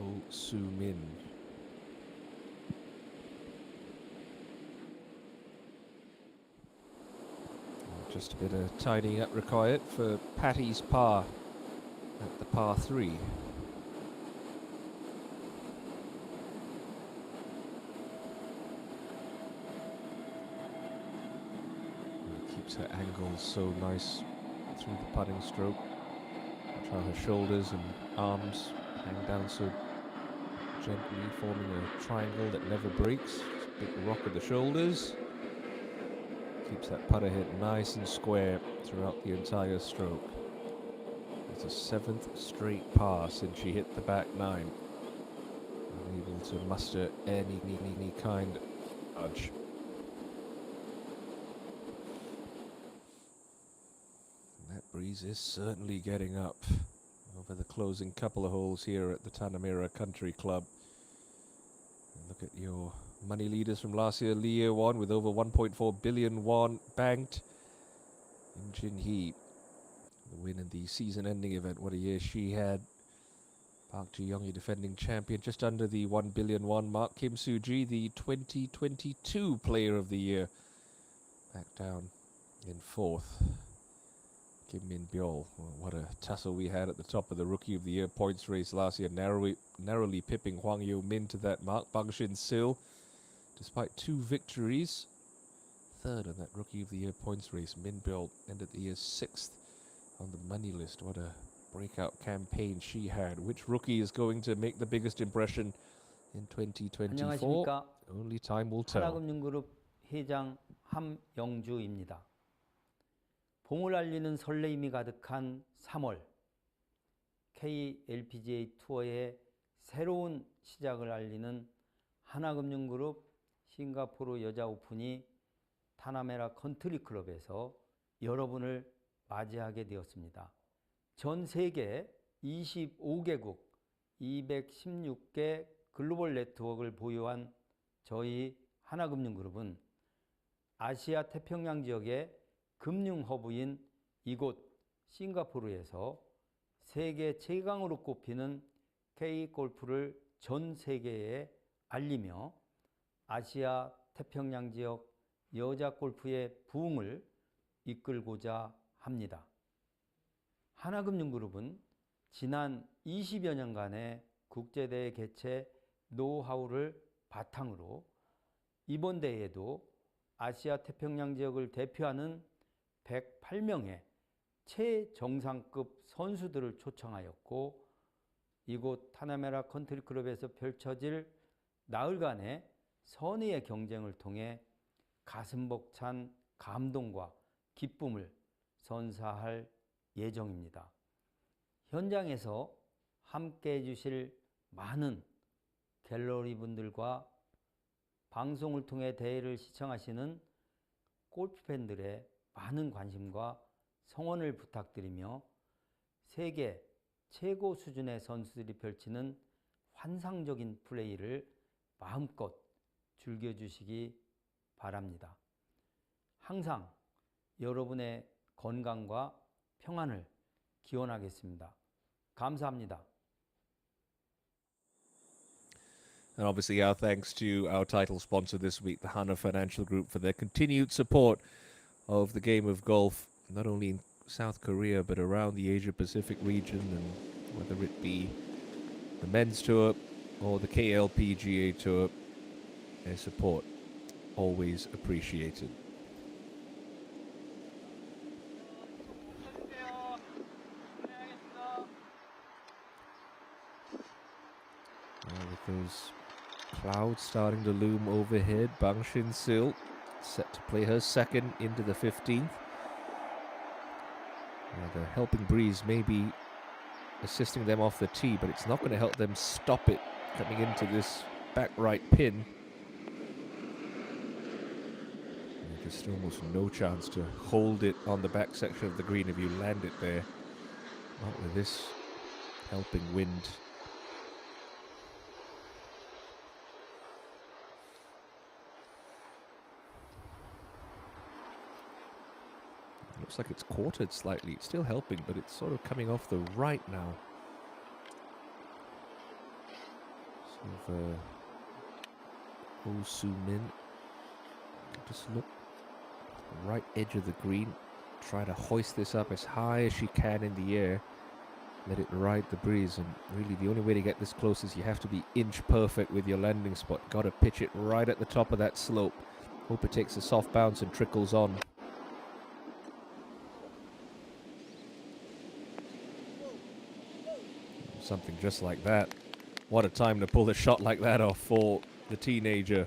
Oh Soo-min. Just a bit of tidying up required for Patty's par at the par 3. Keeps her angle so nice through the putting stroke. Watch how her shoulders and arms hang down so gently, forming a triangle that never breaks. Big rock of the shoulders. Keeps that putter head nice and square throughout the entire stroke. It's a 7th straight par since she hit the back 9. Unable to muster any kind of nudge. That breeze is certainly getting up over the closing couple of holes here at the Tanamera Country Club. And look at your money leaders from last year. Lee won with over 1.4 billion won banked. In Jin Hee, the win in the season-ending event. What a year she had. Park Ji-young, defending champion, just under the 1 billion won mark. Kim Soo-ji, the 2022 Player of the Year, back down in 4th. Kim Min-byul, well, what a tussle we had at the top of the Rookie of the Year points race last year, narrowly pipping Hwang Yo-min to that mark. Bang Shin-sil, despite 2 victories, 3rd on that Rookie of the Year points race. Min-byul ended the year 6th on the money list. What a breakout campaign she had. Which rookie is going to make the biggest impression in 2024? 안녕하십니까? Only time will tell. 하나금융그룹 회장 함영주입니다. 봄을 알리는 설레임이 가득한 3월 KLPGA 투어의 새로운 시작을 알리는 하나금융그룹 싱가포르 여자 오픈이 타나메라 컨트리 클럽에서 여러분을 맞이하게 되었습니다. 전 세계 25개국 216개 글로벌 네트워크를 보유한 저희 하나금융그룹은 아시아 태평양 지역의 금융 허브인 이곳 싱가포르에서 세계 최강으로 꼽히는 K골프를 전 세계에 알리며 아시아 태평양 지역 여자 골프의 부흥을 이끌고자 합니다. 하나금융그룹은 지난 20여 년간의 국제대회 개최 노하우를 바탕으로 이번 대회에도 아시아 태평양 지역을 대표하는 108명의 최정상급 선수들을 초청하였고, 이곳 타나메라 컨트리 클럽에서 펼쳐질 나흘간의 선의의 경쟁을 통해 가슴 벅찬 감동과 기쁨을 선사할 예정입니다. 현장에서 함께 해주실 많은 갤러리 분들과 방송을 통해 대회를 시청하시는 골프 팬들의 많은 관심과 성원을 부탁드리며 세계 최고 수준의 선수들이 펼치는 환상적인 플레이를 마음껏 즐겨주시기 바랍니다. 항상 여러분의 건강과 평안을 기원하겠습니다. 감사합니다. And obviously our thanks to our title sponsor this week, the Hana Financial Group, for their continued support of the game of golf, not only in South Korea, but around the Asia-Pacific region, and whether it be the men's tour or the KLPGA tour, their support always appreciated. With those clouds starting to loom overhead, Bang Shin-sil set to play her second into the 15th. The helping breeze may be assisting them off the tee, but it's not going to help them stop it coming into this back right pin. There's almost no chance to hold it on the back section of the green if you land it there. Not with this helping wind. Looks like it's quartered slightly. It's still helping, but it's sort of coming off the right now. Sort of Oh Soo Min. Just look. The right edge of the green. try to hoist this up as high as she can in the air. Let it ride the breeze, and really the only way to get this close is you have to be inch perfect with your landing spot. Got to pitch it right at the top of that slope. Hope it takes a soft bounce and trickles on. Something just like that. What a time to pull a shot like that off for the teenager.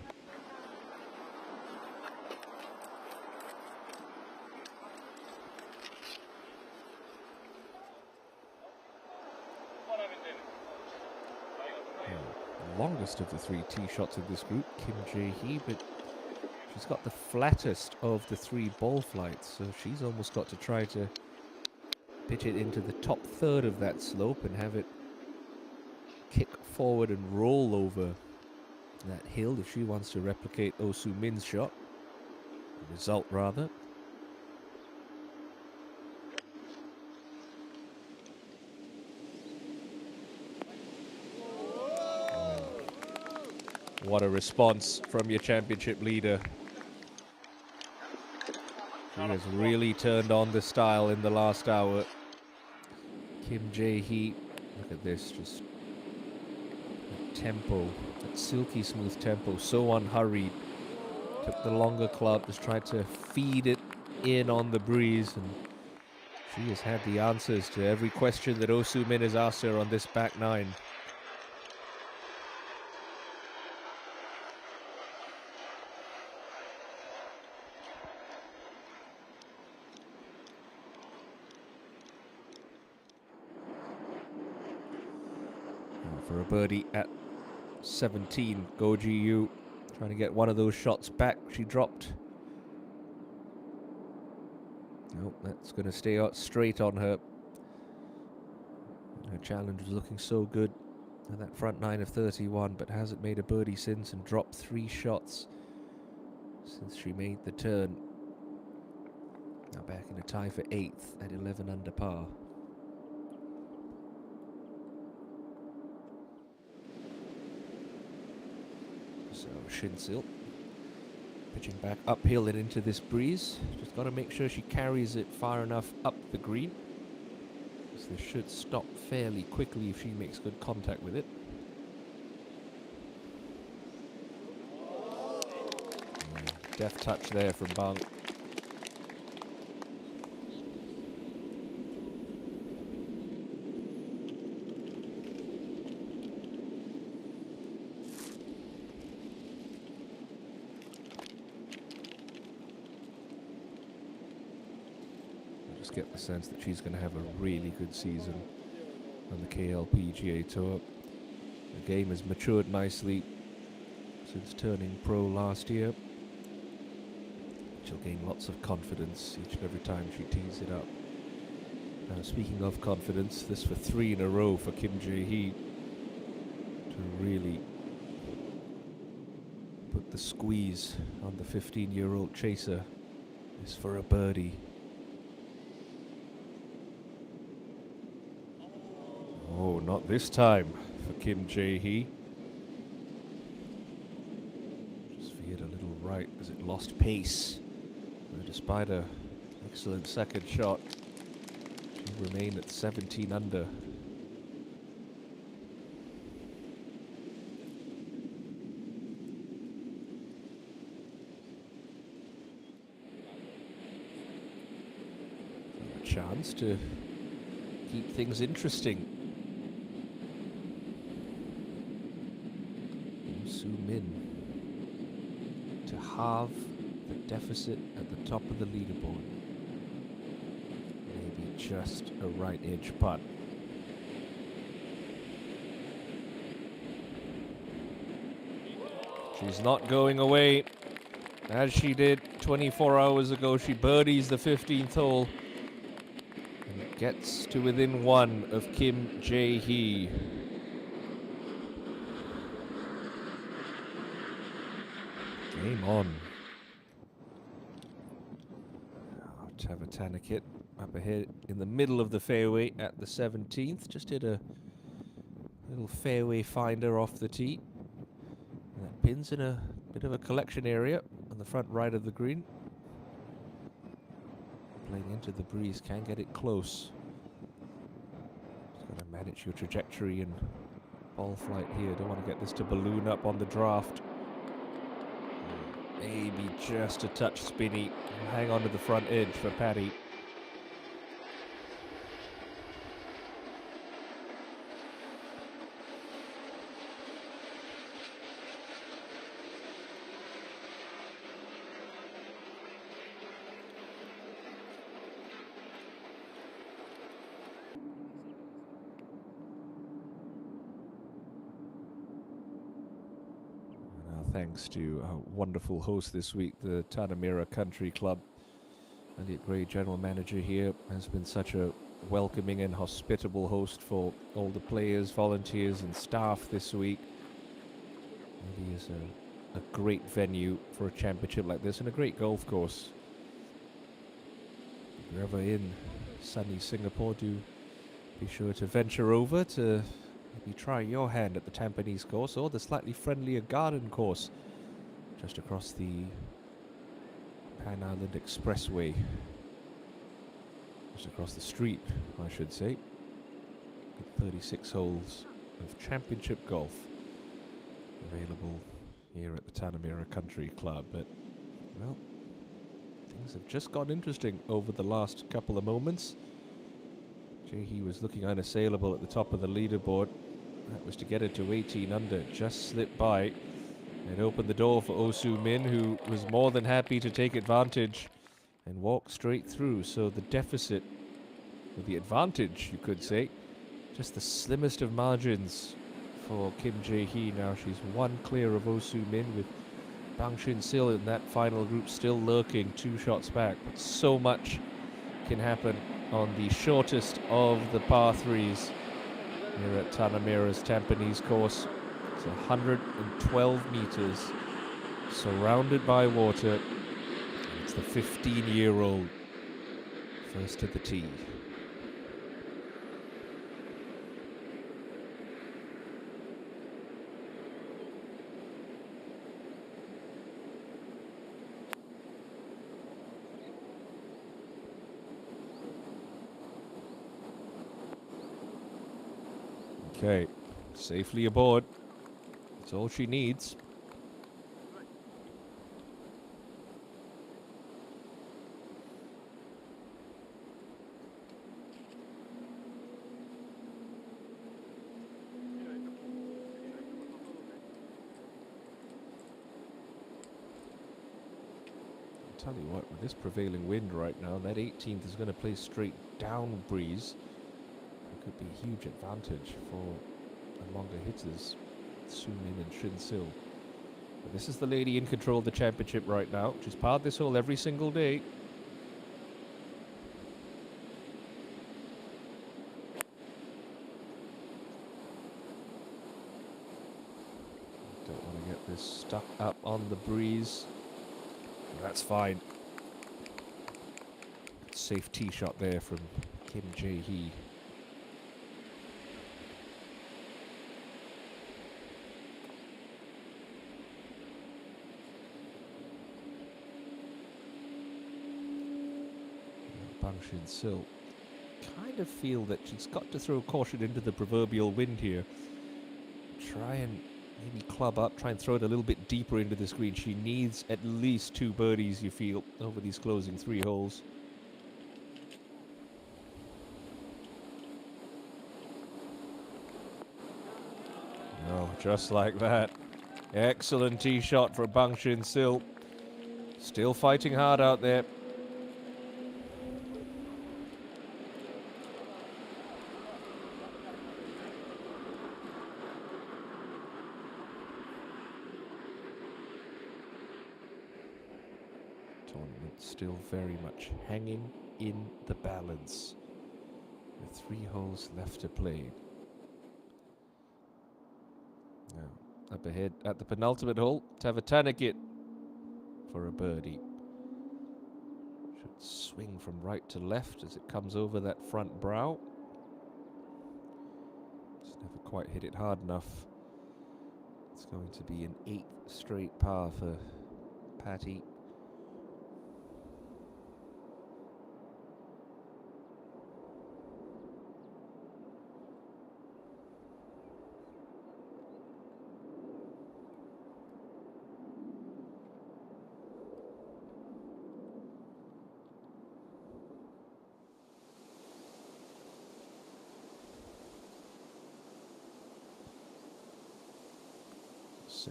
Longest of the 3 tee shots of this group, Kim Jae-hee, but she's got the flattest of the 3 ball flights, so she's almost got to try to pitch it into the top third of that slope and have it kick forward and roll over that hill if she wants to replicate Oh Soo-min's shot. Result, rather. What a response from your championship leader. She has really turned on the style in the last hour. Kim Jae-hee, look at this, just that tempo, that silky smooth tempo, so unhurried. Took the longer club, just tried to feed it in on the breeze, and she has had the answers to every question that Oh Soo-min has asked her on this back 9. For a birdie at 17, Go Ji-yu trying to get one of those shots back. She dropped. Nope, that's going to stay out straight on her. Her challenge was looking so good at that front 9 of 31, but hasn't made a birdie since and dropped 3 shots since she made the turn. Now back in a tie for 8th at 11 under par. So Shinsil pitching back uphill and into this breeze. Just got to make sure she carries it far enough up the green. So this should stop fairly quickly if she makes good contact with it. Deft touch there from Bang. Get the sense that she's going to have a really good season on the KLPGA Tour. The game has matured nicely since turning pro last year. She'll gain lots of confidence each and every time she tees it up. Now, speaking of confidence, this for 3 in a row for Kim Jae-hee to really put the squeeze on the 15-year-old chaser. Is for a birdie. Oh, not this time for Kim Jae-hee. Just veered a little right as it lost pace. But despite an excellent second shot, she remained at 17 under. A chance to keep things interesting. Soo-min to halve the deficit at the top of the leaderboard. Maybe just a right edge putt. She's not going away. As she did 24 hours ago, she birdies the 15th hole and gets to within 1 of Kim Jae-hee. Game on. Tavatanakit up ahead in the middle of the fairway at the 17th. Just hit a little fairway finder off the tee. And that pin's in a bit of a collection area on the front right of the green. playing into the breeze, can get it close. Just got to manage your trajectory and ball flight here. Don't want to get this to balloon up on the draft. Maybe just a touch spinny. Hang on to the front edge for Patty. Thanks to a wonderful host this week, the Tanamera Country Club. Elliot Gray, general manager here, has been such a welcoming and hospitable host for all the players, volunteers and staff this week. It is a great venue for a championship like this and a great golf course. If you're ever in sunny Singapore, do be sure to venture over to maybe try your hand at the Tampines course or the slightly friendlier Garden course just across the Pan Island Expressway. Just across the street, I should say. 36 holes of championship golf available here at the Tanamera Country Club. But, well, things have just got interesting over the last couple of moments. He was looking unassailable at the top of the leaderboard. That was to get it to 18 under. Just slipped by. It opened the door for Osu Min, who was more than happy to take advantage and walk straight through. So the deficit, or the advantage, you could say, just the slimmest of margins for Kim Jae-hee. Now she's one clear of Osu Min, with Bang Shin-sil in that final group still lurking 2 shots back. But so much can happen on the shortest of the par 3s here at Tanamera's Tampines course. It's 112 meters, surrounded by water. And it's the 15-year-old first to the tee. Okay, safely aboard. That's all she needs. I'll tell you what, with this prevailing wind right now, that 18th is going to play straight down breeze. It could be a huge advantage for the longer hitters, Sumin and Shin-sil. But this is the lady in control of the championship right now. She's parred this hole every single day. Don't want to get this stuck up on the breeze. That's fine. Safe tee shot there from Kim Jae-hee. Bang Shin-sil. Kind of feel that she's got to throw caution into the proverbial wind here. Try and maybe club up, try and throw it a little bit deeper into the screen. She needs at least 2 birdies, you feel, over these closing 3 holes. Oh, just like that. Excellent tee shot for Bang Shin-sil. Still fighting hard out there. Tournament still very much hanging in the balance, with 3 holes left to play. Now, up ahead at the penultimate hole, Tavatanikit for a birdie. Should swing from right to left as it comes over that front brow. Just never quite hit it hard enough. It's going to be an 8th straight par for Patty.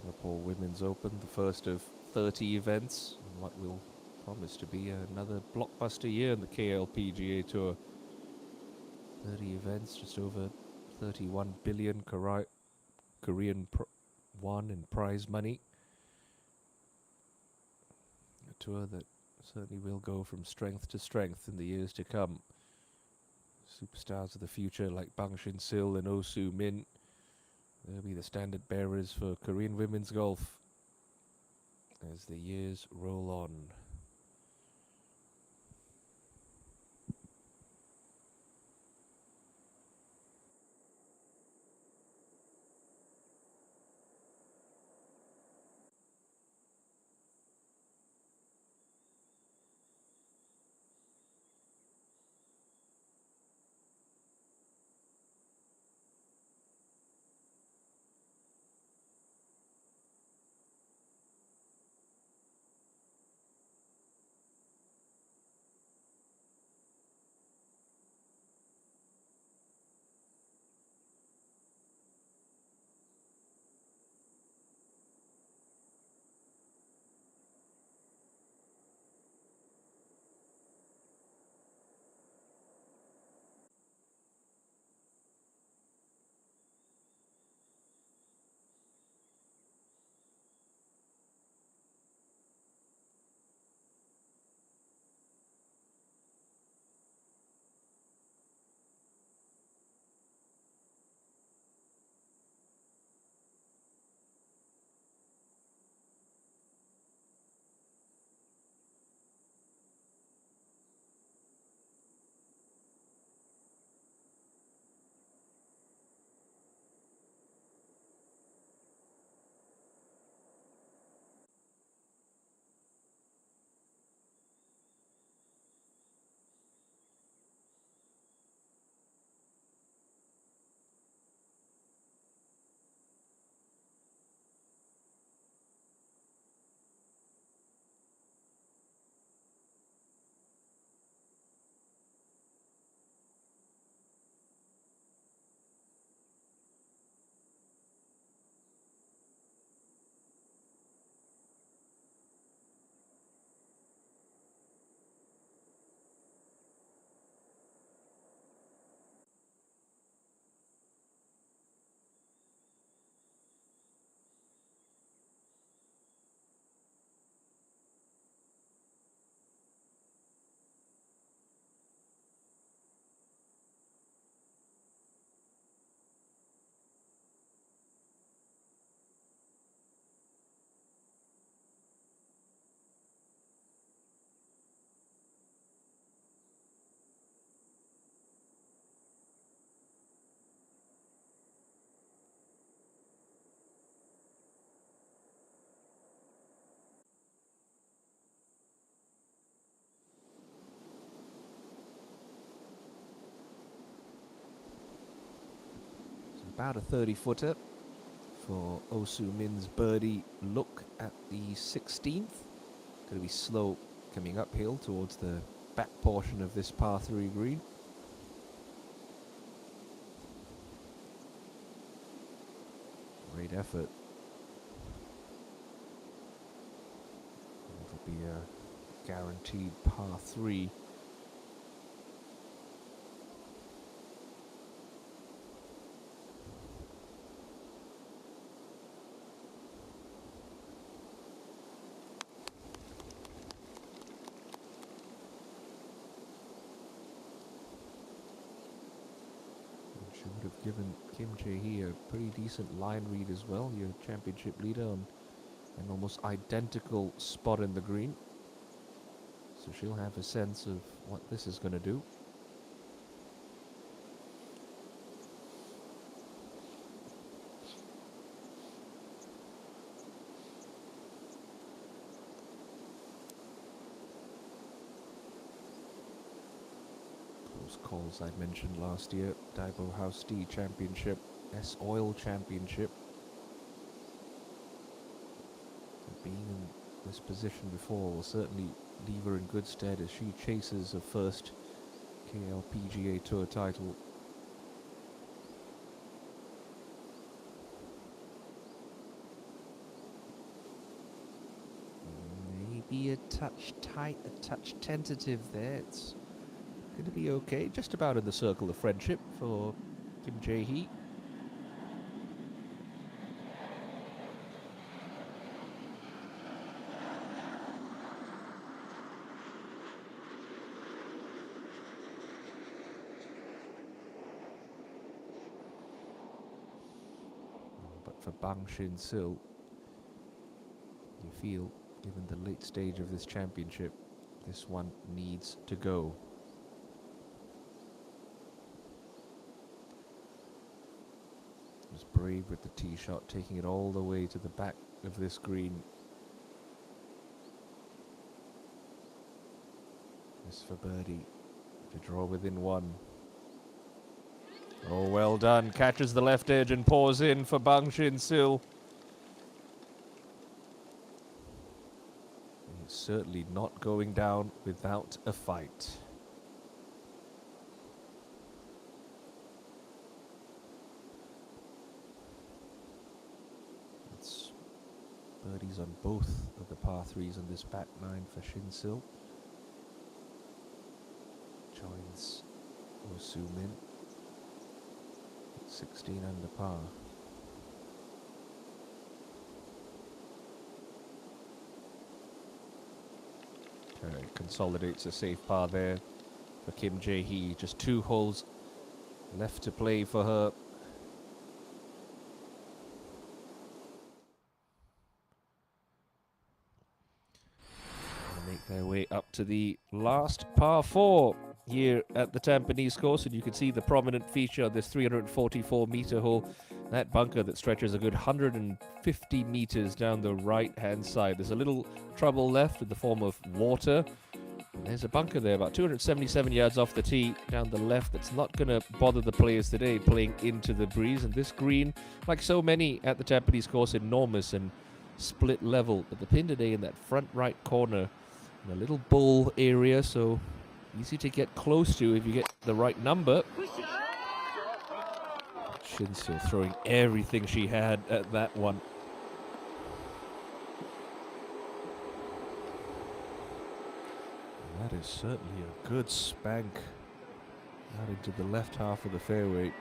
Singapore Women's Open, the first of 30 events, and what will promise to be another blockbuster year in the KLPGA Tour. 30 events, just over 31 billion Korean won in prize money. A tour that certainly will go from strength to strength in the years to come. Superstars of the future like Bang Shin-sil and Oh Soo-min, they'll be the standard bearers for Korean women's golf as the years roll on. About a 30-footer for Oh Soo-min's birdie look at the 16th. Going to be slow coming uphill towards the back portion of this par 3 green. Great effort. It'll be a guaranteed par 3. Would have given Kim Jae-hee a pretty decent line read as well, your championship leader, on an almost identical spot in the green. So she'll have a sense of what this is going to do. Calls I mentioned last year, Daibo House D Championship, S-Oil Championship. Being in this position before will certainly leave her in good stead as she chases her first KLPGA Tour title. maybe a touch tight, a touch tentative there. It's going to be okay. Just about in the circle of friendship for Kim Jae-hee. But for Bang Shin-sil, you feel, given the late stage of this championship, this one needs to go. Was brave with the tee shot, taking it all the way to the back of this green. This for birdie to draw within one. Oh, well done. Catches the left edge and pours in for Bang Shin-sil. He's certainly not going down without a fight. It's birdies on both of the par threes on this back nine for Shin-sil. Joins Oh Soo-min. 16 under par. Okay, consolidates a safe par there for Kim Jae-hee. Just 2 holes left to play for her. They'll make their way up to the last par 4 here at the Tampines course, and you can see the prominent feature of this 344-meter hole. That bunker that stretches a good 150 meters down the right-hand side. There's a little trouble left in the form of water. And there's a bunker there about 277 yards off the tee down the left that's not going to bother the players today playing into the breeze. And this green, like so many at the Tampines course, enormous and split level. But the pin today in that front right corner in a little bowl area, so easy to get close to if you get the right number. Shin-sil throwing everything she had at that one. And that is certainly a good spank out into the left half of the fairway.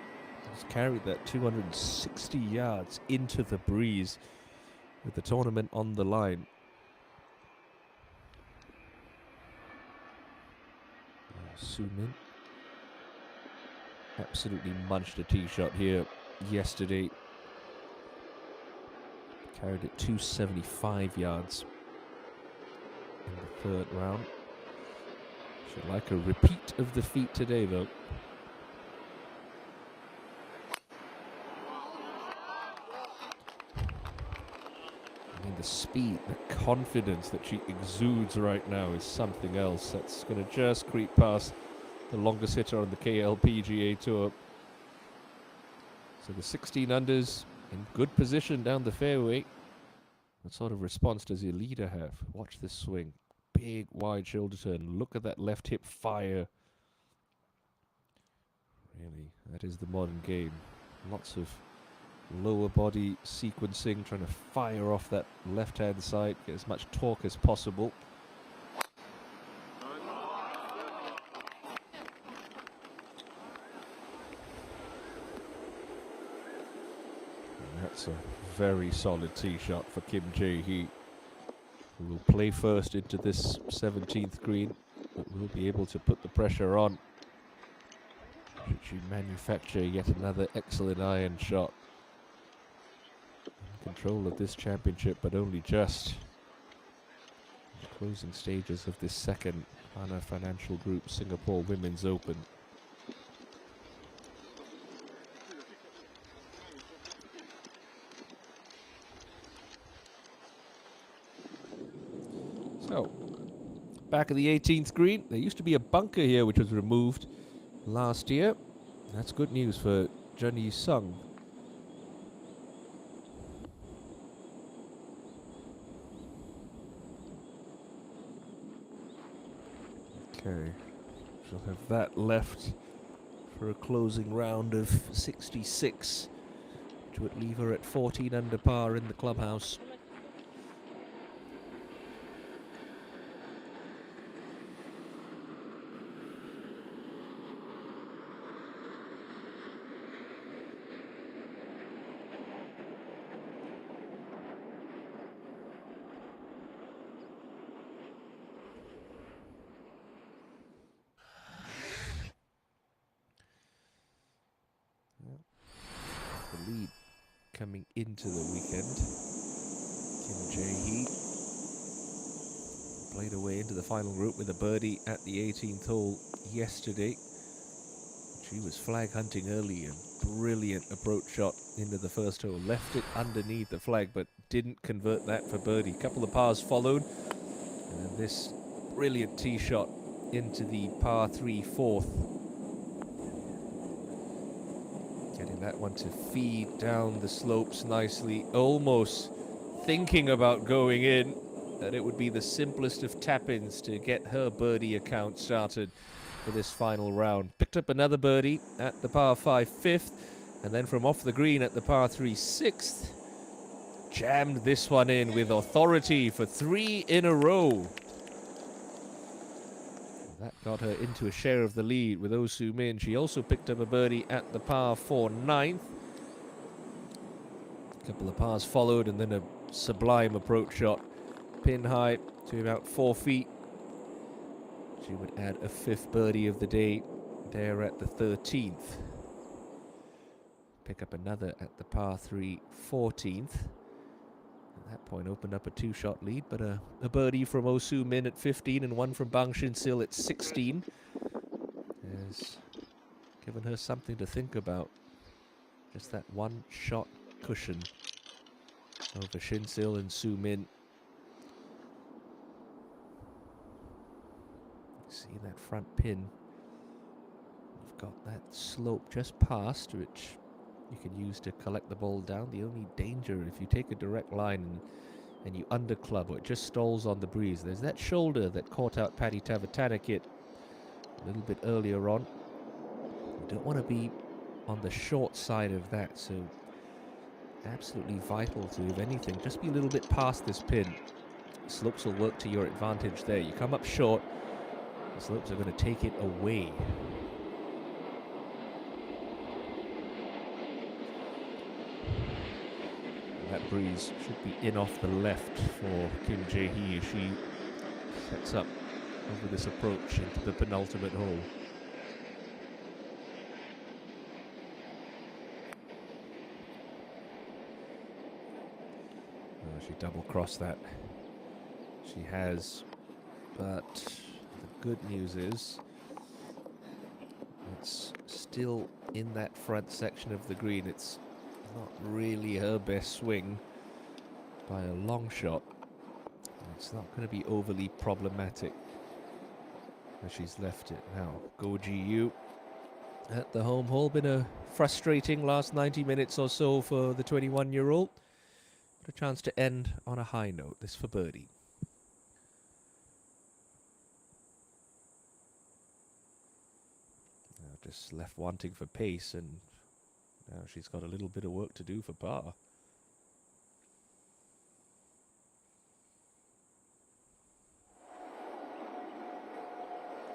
He's carried that 260 yards into the breeze with the tournament on the line. Soo-min absolutely munched a tee shot here yesterday. Carried it 275 yards in the 3rd round. Should like a repeat of the feat today, though. I mean, the speed, the confidence that she exudes right now is something else. That's going to just creep past the longest hitter on the KLPGA Tour. So the 16 unders in good position down the fairway. What sort of response does your leader have? Watch this swing. Big wide shoulder turn. Look at that left hip fire. Really, that is the modern game. Lots of lower body sequencing, trying to fire off that left hand side, get as much torque as possible. And that's a very solid tee shot for Kim Jae-hee, who will play first into this 17th green, but will be able to put the pressure on should she manufacture yet another excellent iron shot. In control of this championship, but only just. In the closing stages of this second Hana Financial Group Singapore Women's Open. So, back of the 18th green. There used to be a bunker here which was removed last year. That's good news for Jun Yi-sung. Okay, she'll have that left for a closing round of 66, which would leave her at 14 under par in the clubhouse. coming into the weekend. Kim Jae-hee played away into the final group with a birdie at the 18th hole yesterday. She was flag hunting early, and brilliant approach shot into the first hole. Left it underneath the flag, but didn't convert that for birdie. Couple of pars followed, and then this brilliant tee shot into the par 3 fourth. Getting that one to feed down the slopes nicely, almost thinking about going in, that it would be the simplest of tap-ins to get her birdie account started for this final round. Picked up another birdie at the par 5 fifth, and then from off the green at the par 3 sixth, jammed this one in with authority for 3 in a row. That got her into a share of the lead with Oh Soo-min. She also picked up a birdie at the par 4 ninth. A couple of pars followed, and then a sublime approach shot, pin high to about 4 feet. She would add a 5th birdie of the day there at the 13th. Pick up another at the par 3 14th. At that point opened up a 2-shot lead, but a birdie from Oh Soo-min at 15 and one from Bang Shin-sil at 16 has given her something to think about. Just that 1-shot cushion over Shin-sil and Soo-min. See that front pin. You've got that slope just past, which you can use to collect the ball down. The only danger, if you take a direct line and you underclub or it just stalls on the breeze, there's that shoulder that caught out Patty Tavatanakit a little bit earlier on. You don't want to be on the short side of that, so absolutely vital to, if anything, just be a little bit past this pin. Slopes will work to your advantage there. You come up short, the slopes are going to take it away. And that breeze should be in off the left for Kim Jae-hee as she sets up over this approach into the penultimate hole. Oh, she double-crossed that. She has, but the good news is it's still in that front section of the green. It's not really her best swing by a long shot. It's not going to be overly problematic as she's left it now. Go Ji-yu at the home hole. Been a frustrating last 90 minutes or so for the 21-year-old. But a chance to end on a high note. This for birdie. Just left wanting for pace, and now she's got a little bit of work to do for par.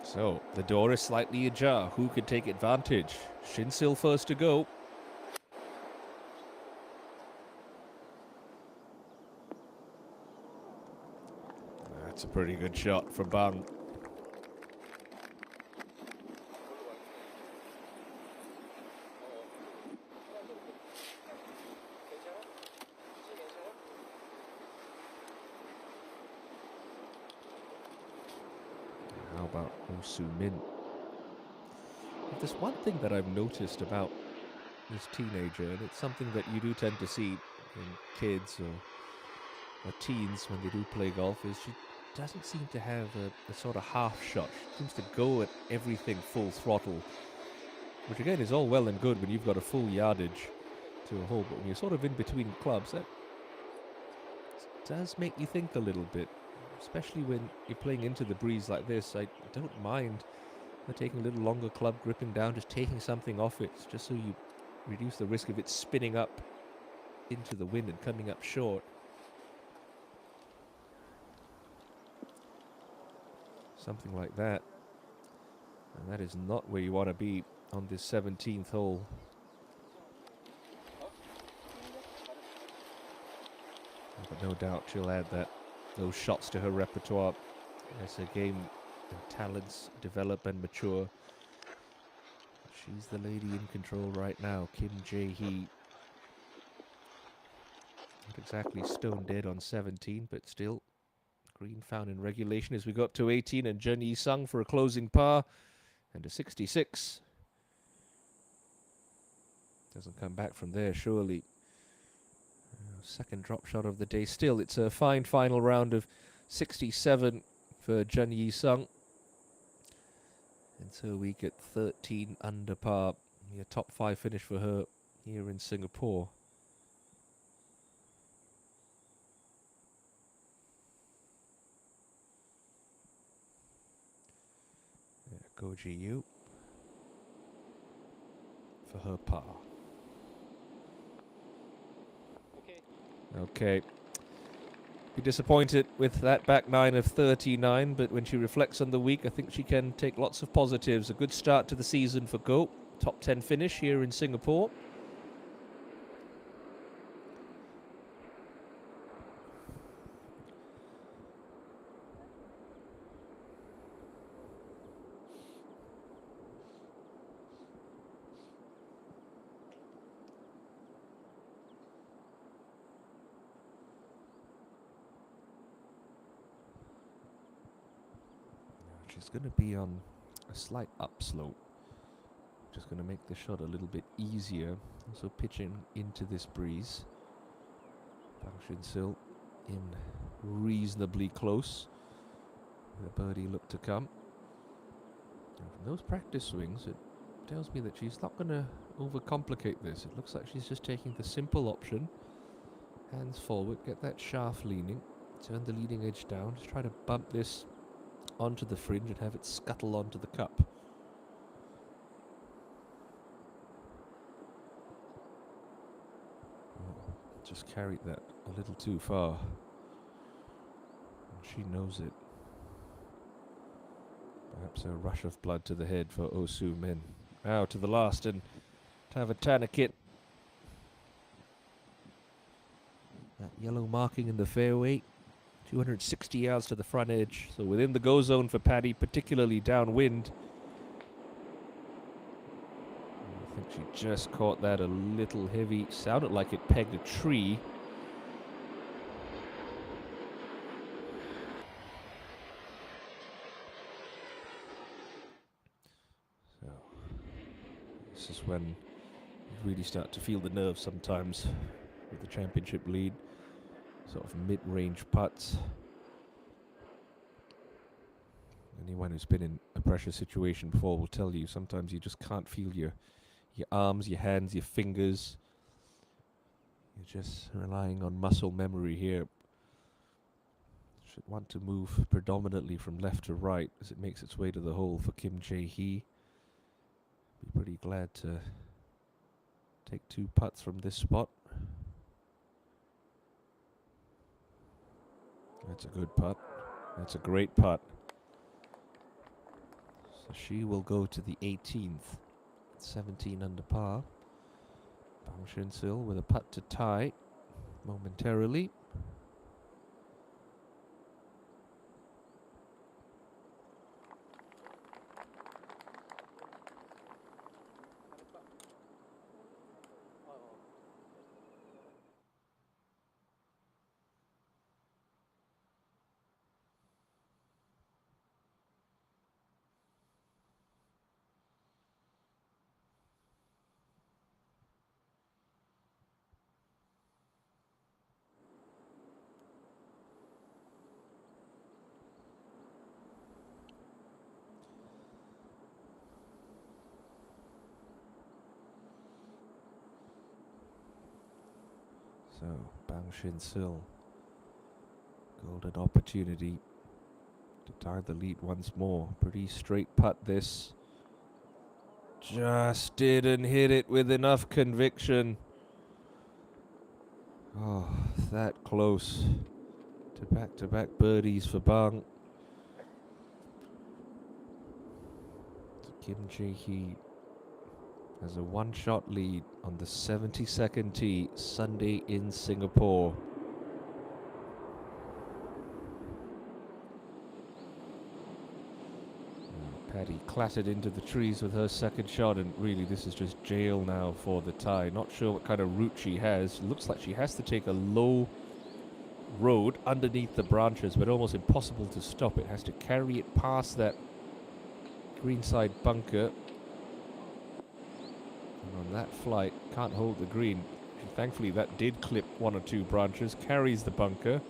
So, the door is slightly ajar. Who could take advantage? Shin-sil first to go. That's a pretty good shot from Bang. How about Oh Soo-min? There's one thing that I've noticed about this teenager, and it's something that you do tend to see in kids or teens when they do play golf, is she doesn't seem to have a sort of half shot. She seems to go at everything full throttle, which again is all well and good when you've got a full yardage to a hole, but when you're sort of in between clubs, that does make you think a little bit. Especially when you're playing into the breeze like this. I don't mind taking a little longer club, gripping down, just taking something off it, just so you reduce the risk of it spinning up into the wind and coming up short. Something like that. And that is not where you want to be on this 17th hole. But no doubt she'll add those shots to her repertoire as her game and talents develop and mature. She's the lady in control right now, Kim Jae-hee. exactly stone dead on 17, but still green found in regulation as we got to 18, and Jun Yi-sung for a closing par and a 66. Doesn't come back from there, surely. Second drop shot of the day. Still, it's a fine final round of 67 for Jun Yi-sung. And so we get 13 under par. A top 5 finish for her here in Singapore. Go GU for her par. Okay. Be disappointed with that back nine of 39, but when she reflects on the week, I think she can take lots of positives. A good start to the season for Go. Top 10 finish here in Singapore. She's going to be on a slight upslope. Just going to make the shot a little bit easier. Also pitching into this breeze. Bang Shin-sil in reasonably close. The birdie look to come. And from those practice swings, it tells me that she's not going to overcomplicate this. It looks like she's just taking the simple option. Hands forward, get that shaft leaning, turn the leading edge down, just try to bump this onto the fringe and have it scuttle onto the cup. Oh, just carried that a little too far. And she knows it. Perhaps a rush of blood to the head for Oh Soo-min. Now to the last, and Tavatanakit. That yellow marking in the fairway. 260 yards to the front edge, so within the go zone for Paddy, particularly downwind. I think she just caught that a little heavy. Sounded like it pegged a tree. So this is when you really start to feel the nerves sometimes with the championship lead. Sort of mid-range putts. Anyone who's been in a pressure situation before will tell you sometimes you just can't feel your arms, your hands, your fingers. You're just relying on muscle memory here. Should want to move predominantly from left to right as it makes its way to the hole for Kim Jae-hee. Be pretty glad to take 2 putts from this spot. That's a good putt. That's a great putt. So she will go to the 18th. 17 under par. Bang Shin-sil with a putt to tie momentarily. So, Bang Shin-sil, golden opportunity to tie the lead once more. Pretty straight putt this. Just didn't hit it with enough conviction. Oh, that close to back-to-back birdies for Bang. Kim Jae-hee has a 1-shot lead on the 72nd tee, Sunday in Singapore. Paddy clattered into the trees with her second shot, and really this is just jail now for the tie. Not sure what kind of route she has. Looks like she has to take a low road underneath the branches, but almost impossible to stop. It has to carry it past that greenside bunker. And on that flight, can't hold the green. Thankfully that did clip one or two branches, carries the bunker,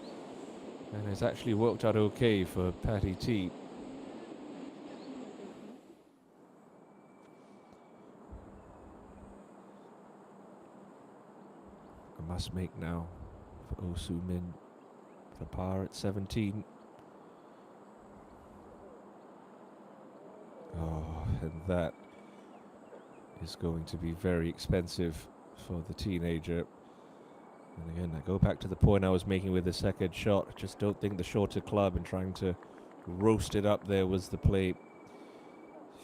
and has actually worked out okay for Patty T. A must make now for Oh Soo Min for par at 17. Oh, and that is going to be very expensive for the teenager. And again, I go back to the point I was making with the second shot. I just don't think the shorter club and trying to roast it up there was the play.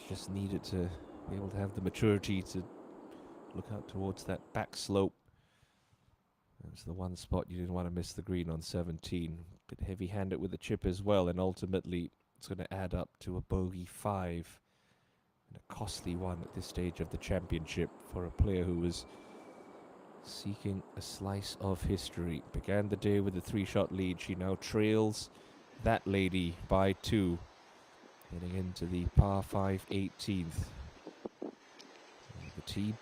Just needed to be able to have the maturity to look out towards that back slope. That's the one spot you didn't want to miss the green on 17. Bit heavy-handed with the chip as well, and ultimately it's going to add up to a bogey 5. And a costly one at this stage of the championship for a player who was seeking a slice of history. Began the day with a 3-shot lead. She now trails that lady by 2. Heading into the par 5 18th. And the tee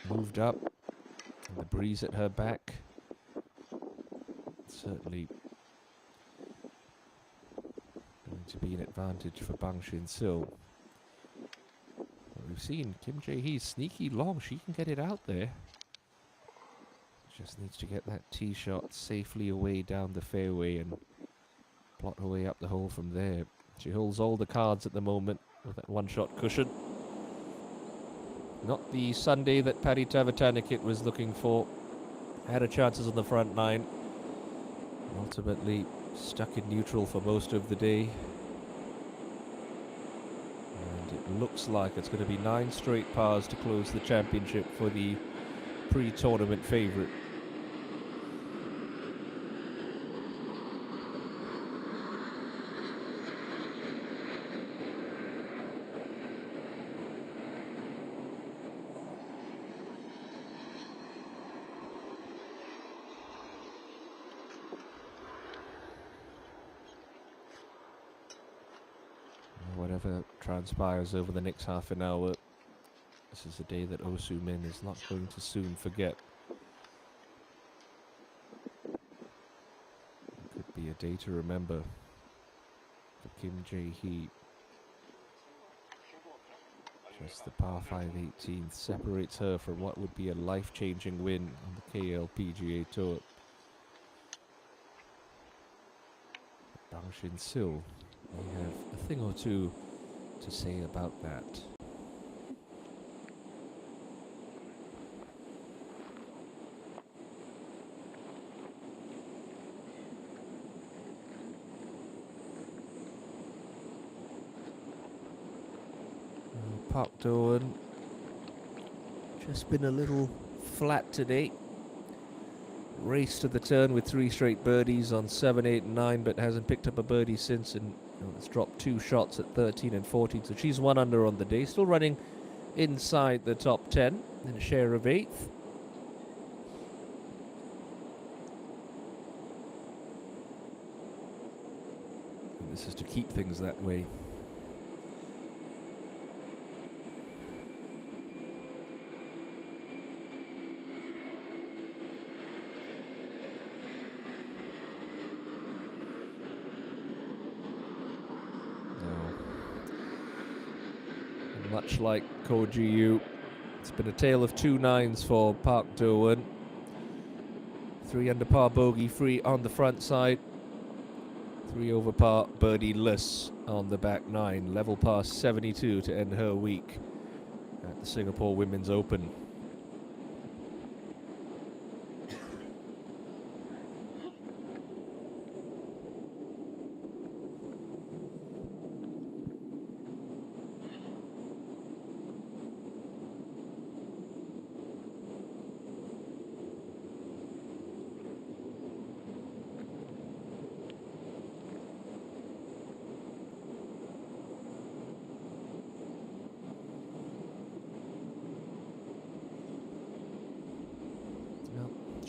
moved up, and the breeze at her back. Certainly going to be an advantage for Bang Shin Sil. We've seen Kim Jae-hee sneaky long. She can get it out there. Just needs to get that tee shot safely away down the fairway and plot her way up the hole from there. She holds all the cards at the moment with that one-shot cushion. Not the Sunday that Paddy Tavatanakit was looking for. Had her chances on the front 9. Ultimately stuck in neutral for most of the day. And it looks like it's going to be 9 straight pars to close the championship for the pre-tournament favourite. Whatever transpires over the next half an hour, this is a day that Oh Soo Min is not going to soon forget. It could be a day to remember for Kim Jae-hee. Just the par 5 18th separates her from what would be a life-changing win on the KLPGA Tour. Bang Shin Sil, we have a thing or two to say about that. Park Do-won just been a little flat today. Race to the turn with 3 straight birdies on 7, 8, and 9, but hasn't picked up a birdie since, and it's dropped 2 shots at 13 and 14, so she's 1 under on the day. Still running inside the top 10 in a share of 8th. And this is to keep things that way. Much like Ko Ji-yu, it's been a tale of 2 9s for Park Do-won. 3 under par bogey free on the front side. 3 over par birdie-less on the back 9. Level par 72 to end her week at the Singapore Women's Open.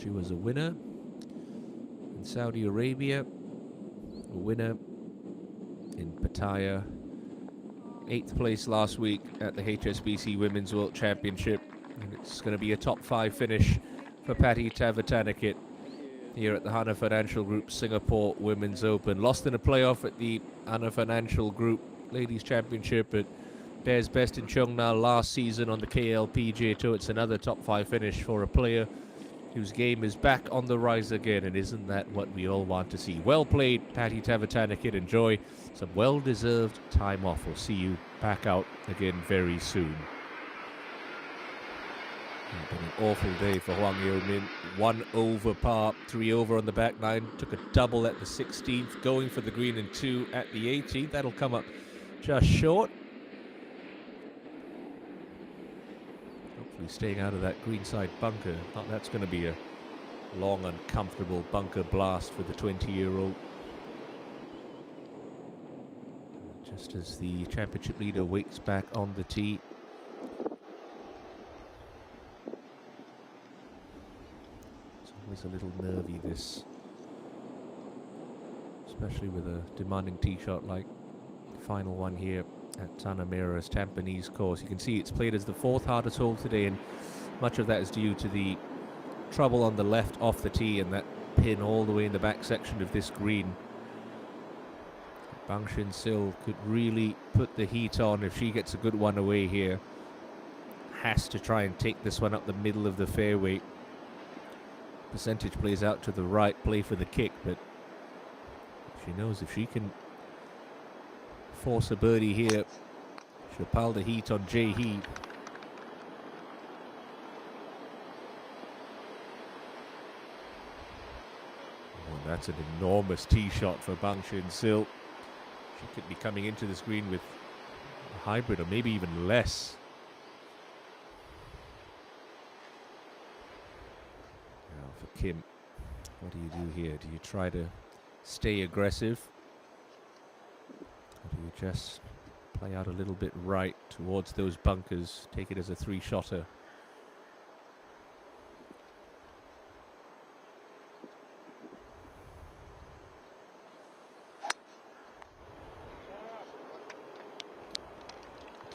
She was a winner in Saudi Arabia, a winner in Pattaya, 8th place last week at the HSBC Women's World Championship, and it's going to be a top 5 finish for Patty Tavatanakit here at the Hana Financial Group Singapore Women's Open. Lost in a playoff at the Hana Financial Group Ladies Championship at Bears Best in Cheongna last season on the KLPGA Tour. It's another top 5 finish for a player whose game is back on the rise again, and isn't that what we all want to see? Well played, Patty Tavatanakit. Enjoy some well-deserved time off. We'll see you back out again very soon. It's been an awful day for Hwang Yeo-min. 1 over par, 3 over on the back nine. Took a double at the 16th, going for the green and 2 at the 18th. That'll come up just short. Hopefully staying out of that greenside bunker. Not that's going to be a long, uncomfortable bunker blast for the 20-year-old. Just as the championship leader wakes back on the tee. It's always a little nervy, this. Especially with a demanding tee shot like the final one here at Tanamera's Tampines course. You can see it's played as the 4th hardest hole today, and much of that is due to the trouble on the left off the tee and that pin all the way in the back section of this green. Bang Shin Sil could really put the heat on if she gets a good one away here. Has to try and take this one up the middle of the fairway. Percentage plays out to the right, play for the kick, but she knows if she can force a birdie here, she'll pile the heat on Jae Hee. Oh, that's an enormous tee shot for Bang Shin Sil. She could be coming into this green with a hybrid or maybe even less. Now for Kim, what do you do here? Do you try to stay aggressive? Or do you just play out a little bit right towards those bunkers, take it as a 3-shotter?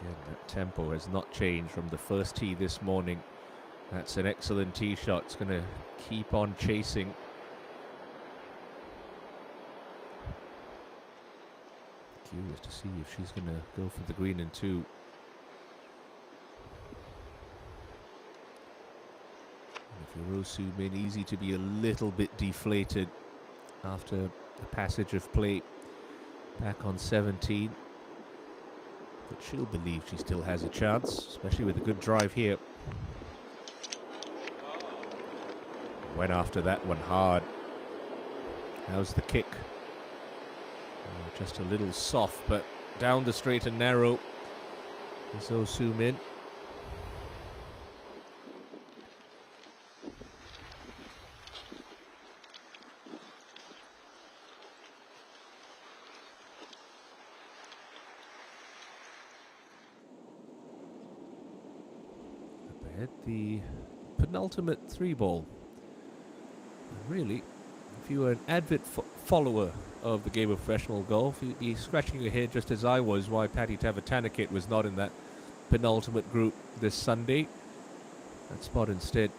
Again, that tempo has not changed from the first tee this morning. That's an excellent tee shot. It's going to keep on chasing. Curious to see if she's going to go for the green and 2. And if Yorosu Min, easy to be a little bit deflated after the passage of play back on 17. But she'll believe she still has a chance, especially with a good drive here. Went after that one hard. How's the kick? Just a little soft, but down the straight and narrow is Oh Soo Min. Up ahead, the penultimate 3-ball. Really, if you were an avid follower of the game of professional golf, you'd be scratching your head just as I was why Patty Tavatanakit was not in that penultimate group this Sunday. That spot instead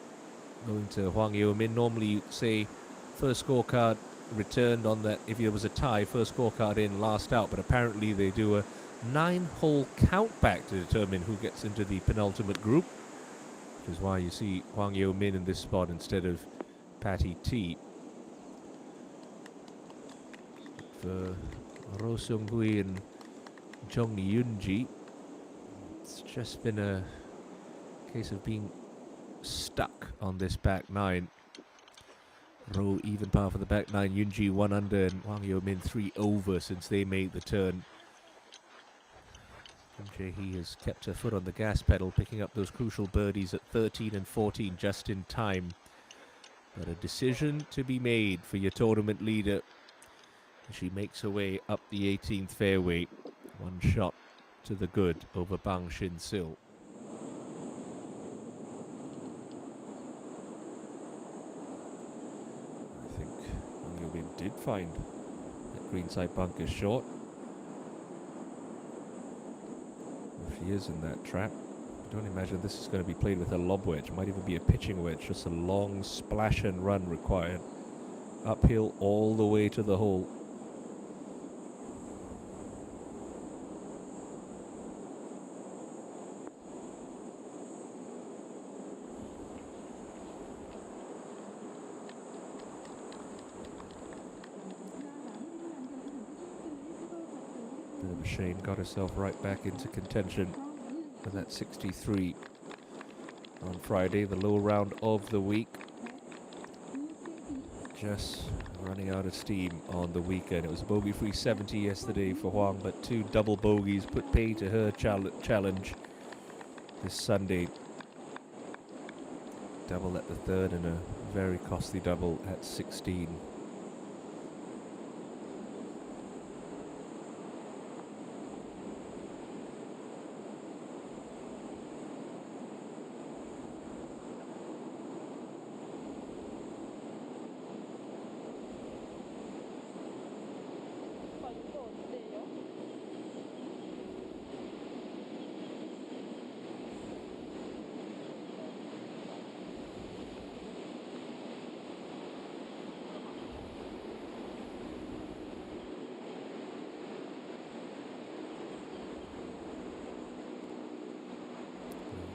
going to Hwang Yeo-min. Normally you'd say first scorecard returned on that. If there was a tie, first scorecard in, last out, but apparently they do a 9-hole count back to determine who gets into the penultimate group, which is why you see Hwang Yeo-min in this spot instead of Patty T. For Ro Seung-hui and Jong Yoon-ji, it's just been a case of being stuck on this back nine. Ro even par for the back nine, Yoon-ji 1 under, and Hwang Yeo-min 3 over since they made the turn. And Jae Hee has kept her foot on the gas pedal, picking up those crucial birdies at 13 and 14 just in time. But a decision to be made for your tournament leader. She makes her way up the 18th fairway. 1 shot to the good over Bang Shin Sil. did find that greenside bunker short. If she is in that trap, I don't imagine this is going to be played with a lob wedge. Might even be a pitching wedge. Just a long splash and run required. Uphill all the way to the hole. Bit of a shame, got herself right back into contention with that 63 on Friday, the low round of the week. Just running out of steam on the weekend. It was a bogey-free 70 yesterday for Huang, but 2 double bogeys put pay to her challenge this Sunday. Double at the third and a very costly double at 16.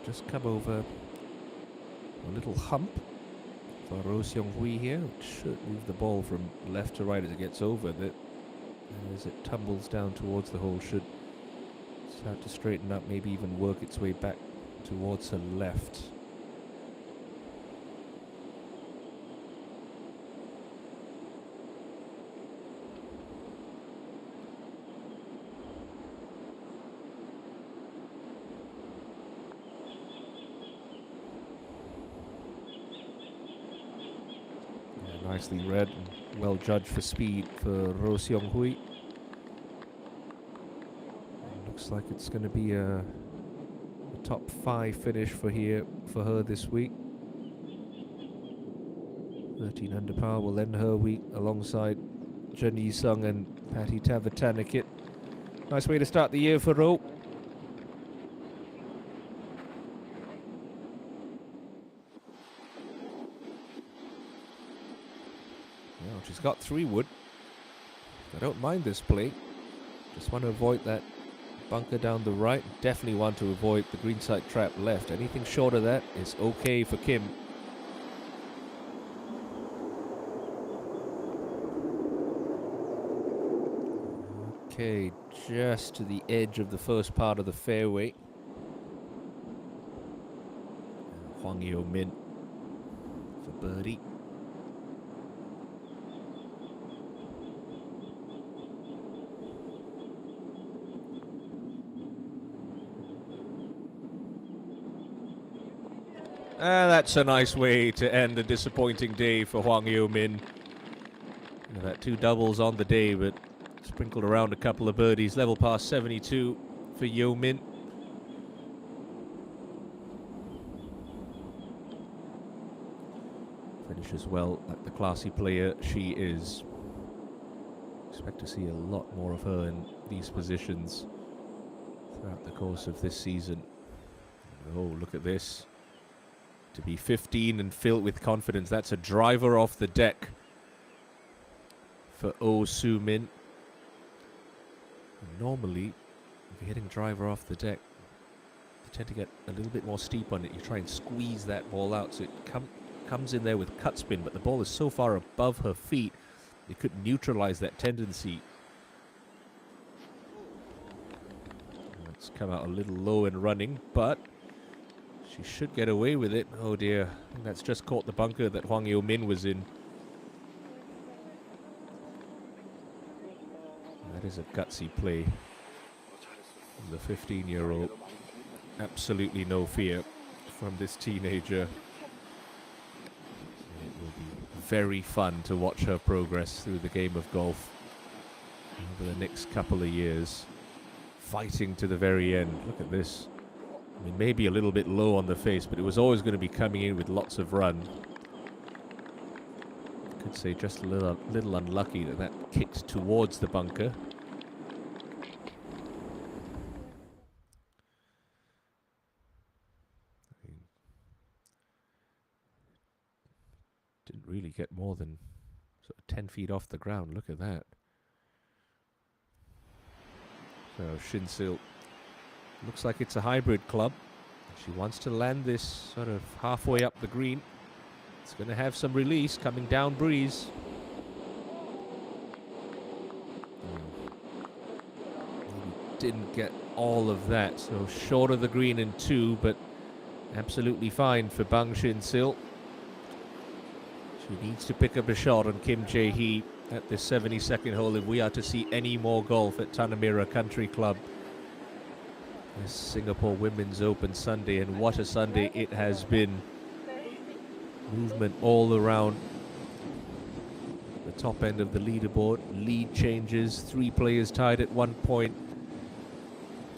Just come over a little hump for Ro Seong Hui here, which should move the ball from left to right as it gets over it. And as it tumbles down towards the hole, should start to straighten up, maybe even work its way back towards her left. Nicely read and well judged for speed for Ro Seong Hui. Looks like it's going to be a top 5 finish for her this week. 13 under par will end her week alongside Chen Yi-sung and Patty Tavatanakit. Nice way to start the year for Ro. She's got 3 wood. I don't mind this play. Just want to avoid that bunker down the right. Definitely want to avoid the greenside trap left. Anything short of that is okay for Kim. Okay, just to the edge of the first part of the fairway. Hwang Yo-min for birdie. That's a nice way to end a disappointing day for Hwang Yo-min. That 2 doubles on the day, but sprinkled around a couple of birdies. Level past 72 for Yo-min. Finishes well like the classy player she is. Expect to see a lot more of her in these positions throughout the course of this season. Oh, look at this. To be 15 and filled with confidence. That's a driver off the deck for Oh Soo-min. Normally, if you're hitting driver off the deck, you tend to get a little bit more steep on it. You try and squeeze that ball out so it comes in there with cut spin, but the ball is so far above her feet, it could neutralize that tendency. It's come out a little low and running, but she should get away with it. Oh dear, I think that's just caught the bunker that Hwang Yo-min was in. That is a gutsy play. The 15-year-old. Absolutely no fear from this teenager. It will be very fun to watch her progress through the game of golf over the next couple of years. Fighting to the very end. Look at this. I mean, maybe a little bit low on the face, but it was always going to be coming in with lots of run. could say just a little unlucky that kicked towards the bunker. Didn't really get more than sort of 10 feet off the ground. Look at that. So Shinsil looks like it's a hybrid club. She wants to land this sort of halfway up the green. It's going to have some release coming down breeze. Maybe didn't get all of that, so short of the green in 2, but absolutely fine for Bang Shin-sil. She needs to pick up a shot on Kim Jae-hee at this 72nd hole if we are to see any more golf at Tanamera Country Club. This Singapore Women's Open Sunday, and what a Sunday it has been. Movement all around the top end of the leaderboard. Lead changes, 3 players tied at one point.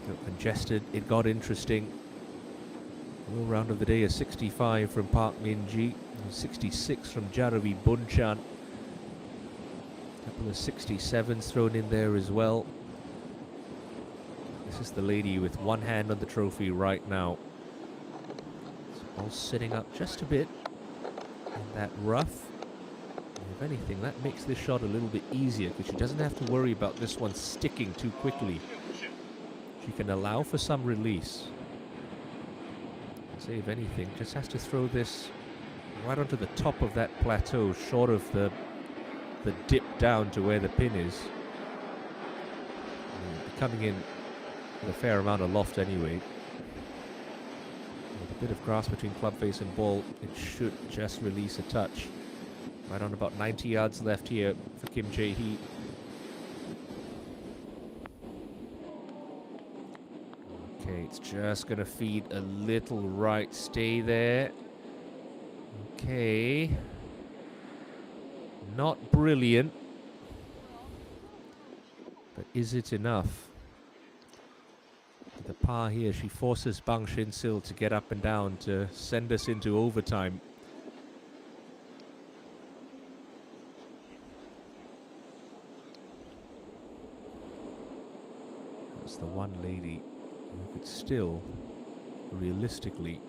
Got congested, it got interesting. Low round of the day, a 65 from Park Min-ji, 66 from Jaravi Bunchan. Couple of 67s thrown in there as well. This is the lady with one hand on the trophy right now. It's all sitting up just a bit in that rough. And if anything, that makes this shot a little bit easier because she doesn't have to worry about this one sticking too quickly. She can allow for some release. Say if anything, just has to throw this right onto the top of that plateau, short of the dip down to where the pin is. Coming in with a fair amount of loft anyway. With a bit of grass between club face and ball, it should just release a touch. Right on about 90 yards left here for Kim Jae-hee. Okay, it's just going to feed a little right. Stay there. Okay. Not brilliant. But is it enough? With the par here, she forces Bang Shin-sil to get up and down to send us into overtime. That's the one lady who could still, realistically,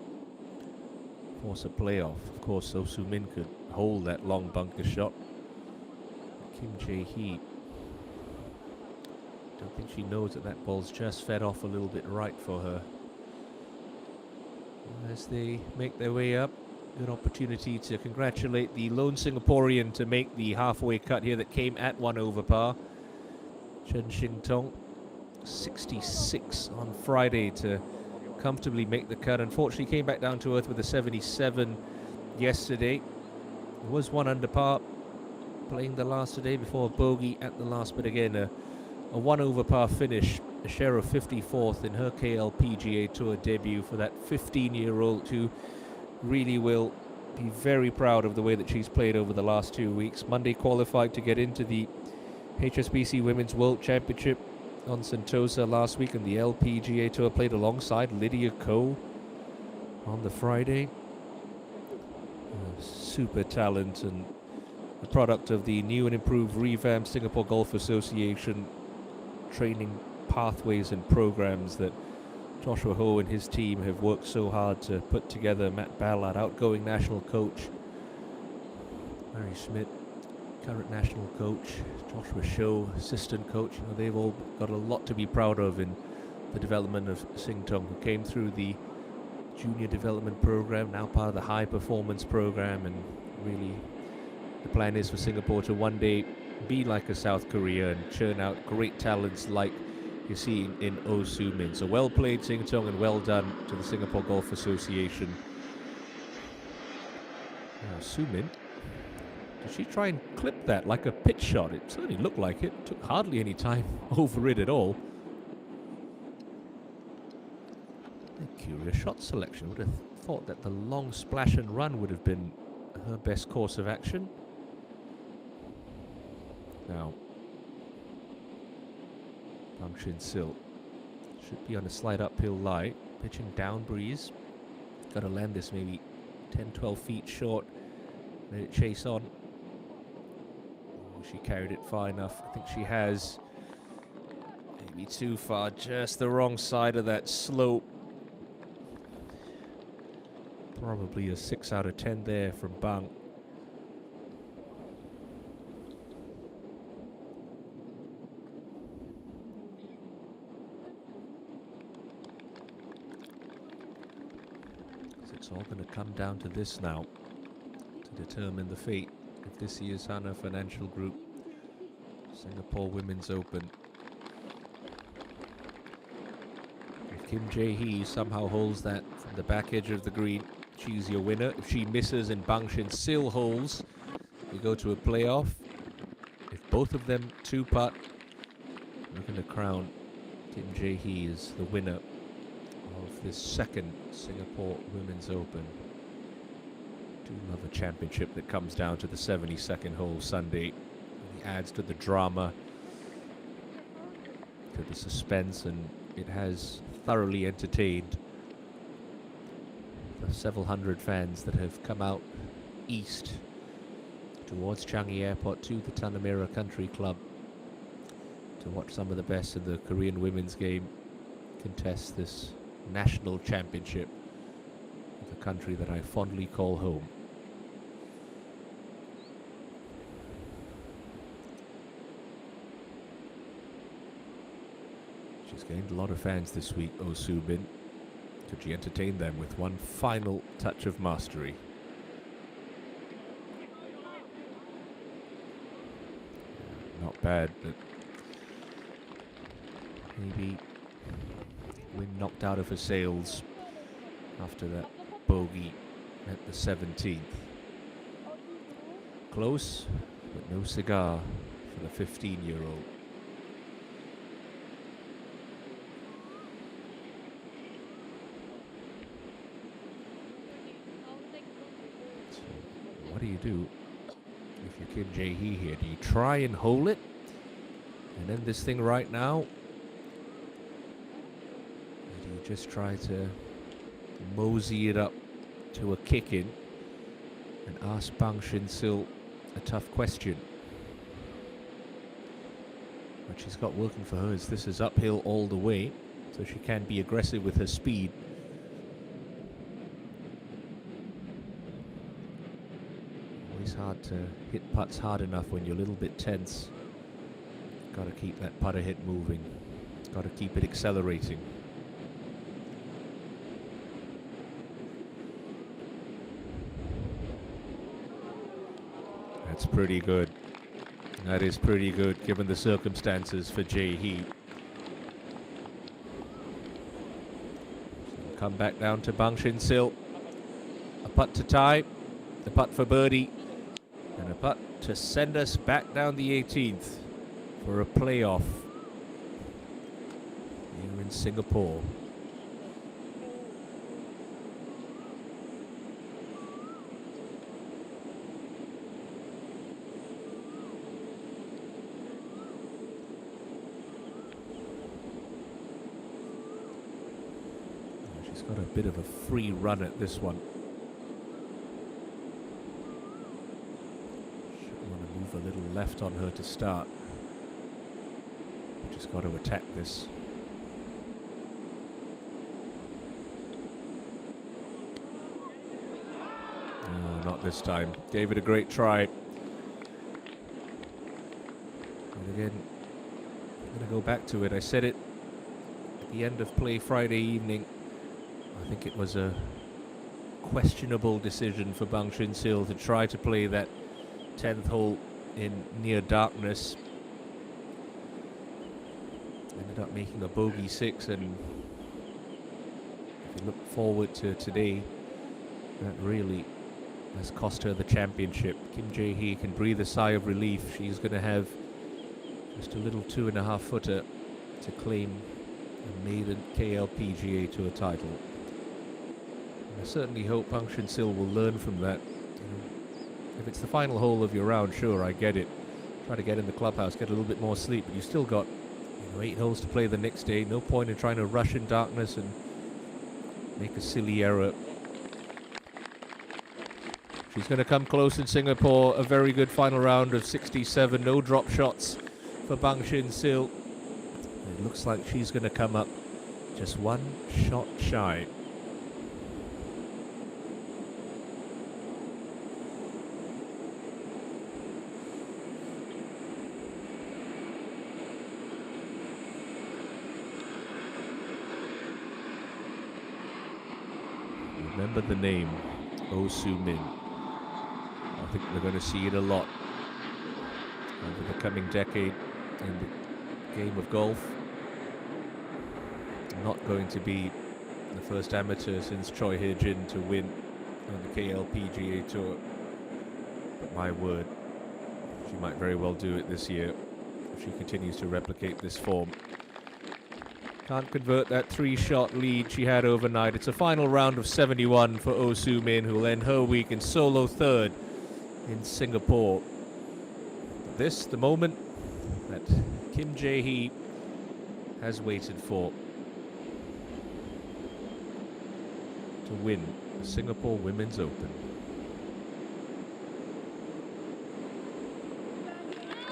force a playoff. Of course, So Soo-min could hold that long bunker shot. Kim Jae-hee, don't think she knows that that ball's just fed off a little bit right for her. As they make their way up, good opportunity to congratulate the lone Singaporean to make the halfway cut here that came at 1 over par. Chen Xing-tong, 66 on Friday to comfortably make the cut. Unfortunately, came back down to earth with a 77 yesterday. It was 1 under par, playing the last today before a bogey at the last, but again, a 1 over par finish, a share of 54th in her KLPGA Tour debut for that 15-year-old who really will be very proud of the way that she's played over the last 2 weeks. Monday qualified to get into the HSBC Women's World Championship on Sentosa last week, and the LPGA Tour played alongside Lydia Ko on the Friday. Super talent and the product of the new and improved revamped Singapore Golf Association training pathways and programs that Joshua Ho and his team have worked so hard to put together. Matt Ballard, outgoing national coach. Mary Schmidt, current national coach. Joshua Shou, assistant coach. You know, they've all got a lot to be proud of in the development of Sing Tong, who came through the junior development program, now part of the high performance program, and really the plan is for Singapore to one day be like a South Korea and churn out great talents like you see in Oh Soo-min. So well played, Sing Tong, and well done to the Singapore Golf Association. Soo-min, did she try and clip that like a pitch shot? It certainly looked like it. Took hardly any time over it at all. A curious shot selection. Would have thought that the long splash and run would have been her best course of action. Now, Bang Shin-sil should be on a slight uphill lie, pitching down breeze. Got to land this maybe 10-12 feet short. Let it chase on. she carried it far enough. I think she has. Maybe too far, just the wrong side of that slope. Probably a 6 out of 10 there from Bang. So it's all going to come down to this now to determine the fate of this year's Hana Financial Group Singapore Women's Open. If Kim Jae-hee somehow holds that from the back edge of the green, she's your winner. If she misses and Bang Shin-sil holds, you go to a playoff. If both of them two-putt, we're going to crown Kim Jae-hee as the winner of this second Singapore Women's Open. Do love a championship that comes down to the 72nd hole Sunday. It adds to the drama, to the suspense, and it has thoroughly entertained the several hundred fans that have come out east towards Changi Airport to the Tanah Merah Country Club to watch some of the best in the Korean women's game contest this national championship of the country that I fondly call home. She's gained a lot of fans this week, Oh Soo-bin. Could she entertain them with one final touch of mastery? Not bad, but maybe wind knocked out of her sails after that bogey at the 17th. Close, but no cigar for the 15-year-old. What do you do if you're Kim Jae-hee here? Do you try and hold it and end this thing right now? Or do you just try to mosey it up to a kick-in and ask Bang Shin-sil a tough question? What she's got working for her is this is uphill all the way, so she can be aggressive with her speed. Always hard to hit putts hard enough when you're a little bit tense. Got to keep that putter hit moving. Got to keep it accelerating. That's pretty good. That is pretty good given the circumstances for Jae-hee. So come back down to Bang Shin-sil. A putt to tie, a putt for birdie, and a putt to send us back down the 18th for a playoff here in Singapore. She's got a bit of a free run at this one. A little left on her to start. Just got to attack this. No, not this time. Gave it a great try. And again, I'm going to go back to it. I said it at the end of play Friday evening. I think it was a questionable decision for Bang Shin-sil to try to play that 10th hole in near darkness. Ended up making a bogey 6, and if you look forward to today, that really has cost her the championship. Kim Jae-hee can breathe a sigh of relief. She's going to have just a little 2.5 footer to claim a maiden KLPGA Tour title. And I certainly hope Bang Shin-sil will learn from that. If it's the final hole of your round, sure, I get it. Try to get in the clubhouse, get a little bit more sleep, but you still got 8 holes to play the next day. No point in trying to rush in darkness and make a silly error. She's going to come close in Singapore. A very good final round of 67. No drop shots for Bang Shin Sil. It looks like she's going to come up just one shot shy. Remember the name, Oh Soo Min. I think we're going to see it a lot over the coming decade in the game of golf. Not going to be the first amateur since Choi Hye-jin to win on the KLPGA Tour. But my word, she might very well do it this year if she continues to replicate this form. Can't convert that 3-shot lead she had overnight. It's a final round of 71 for Oh Soo Min, who will end her week in solo third in Singapore. This, the moment that Kim Jae-hee has waited for to win the Singapore Women's Open.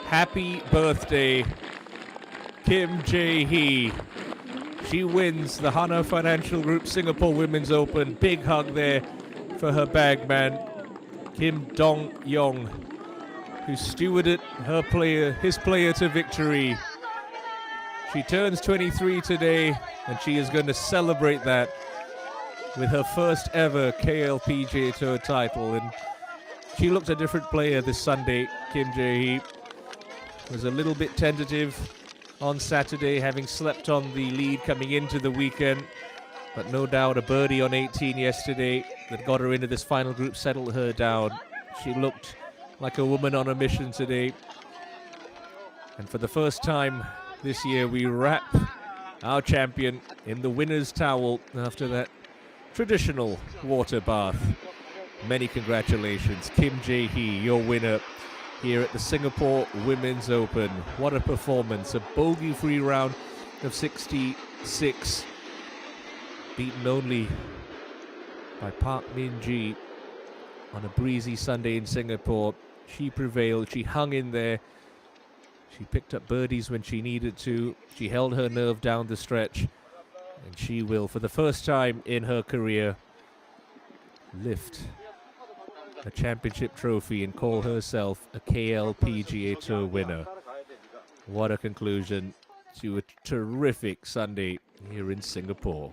Happy birthday, Kim Jae-hee. She wins the Hana Financial Group Singapore Women's Open. Big hug there for her bagman, Kim Dong-yong, who stewarded his player to victory. She turns 23 today, and she is going to celebrate that with her first ever KLPGA Tour title. And she looked a different player this Sunday. Kim Jae-hee was a little bit tentative on Saturday, having slept on the lead coming into the weekend, but no doubt a birdie on 18 yesterday that got her into this final group settled her down. She looked like a woman on a mission today, and for the first time this year we wrap our champion in the winner's towel after that traditional water bath. Many congratulations, Kim Jae-hee, your winner here at the Singapore Women's Open. What a performance. A bogey-free round of 66, beaten only by Park Min-ji on a breezy Sunday in Singapore. She prevailed. She hung in there. She picked up birdies when she needed to. She held her nerve down the stretch. And she will, for the first time in her career, lift a championship trophy and call herself a KLPGA Tour winner. What a conclusion to a terrific Sunday here in Singapore.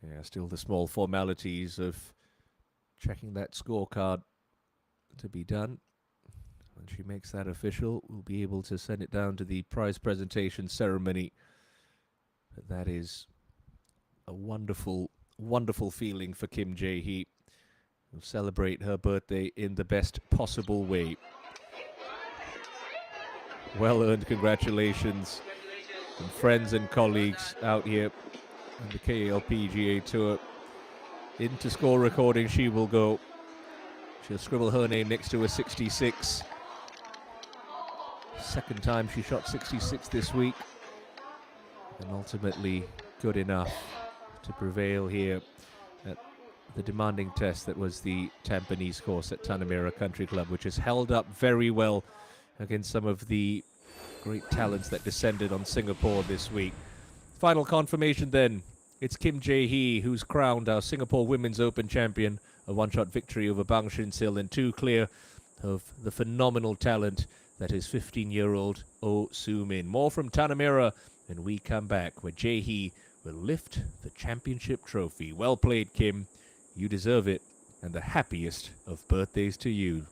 Yeah, still the small formalities of checking that scorecard to be done. When she makes that official, we'll be able to send it down to the prize presentation ceremony. But that is a wonderful, wonderful feeling for Kim Jae-hee. We'll celebrate her birthday in the best possible way. Well-earned congratulations from friends and colleagues out here on the KLPGA Tour. Into score recording she will go. She'll scribble her name next to a 66. Second time she shot 66 this week. And ultimately good enough to prevail here at the demanding test that was the Tampines course at Tanah Country Club, which has held up very well against some of the great talents that descended on Singapore this week. Final confirmation then. It's Kim Jae-hee who's crowned our Singapore Women's Open champion. A one-shot victory over Bang Shin Sil, and two clear of the phenomenal talent that is 15-year-old Oh Soo Min. More from Tanah when we come back, where Jae-hee will lift the championship trophy. Well played, Kim. You deserve it. and the happiest of birthdays to you.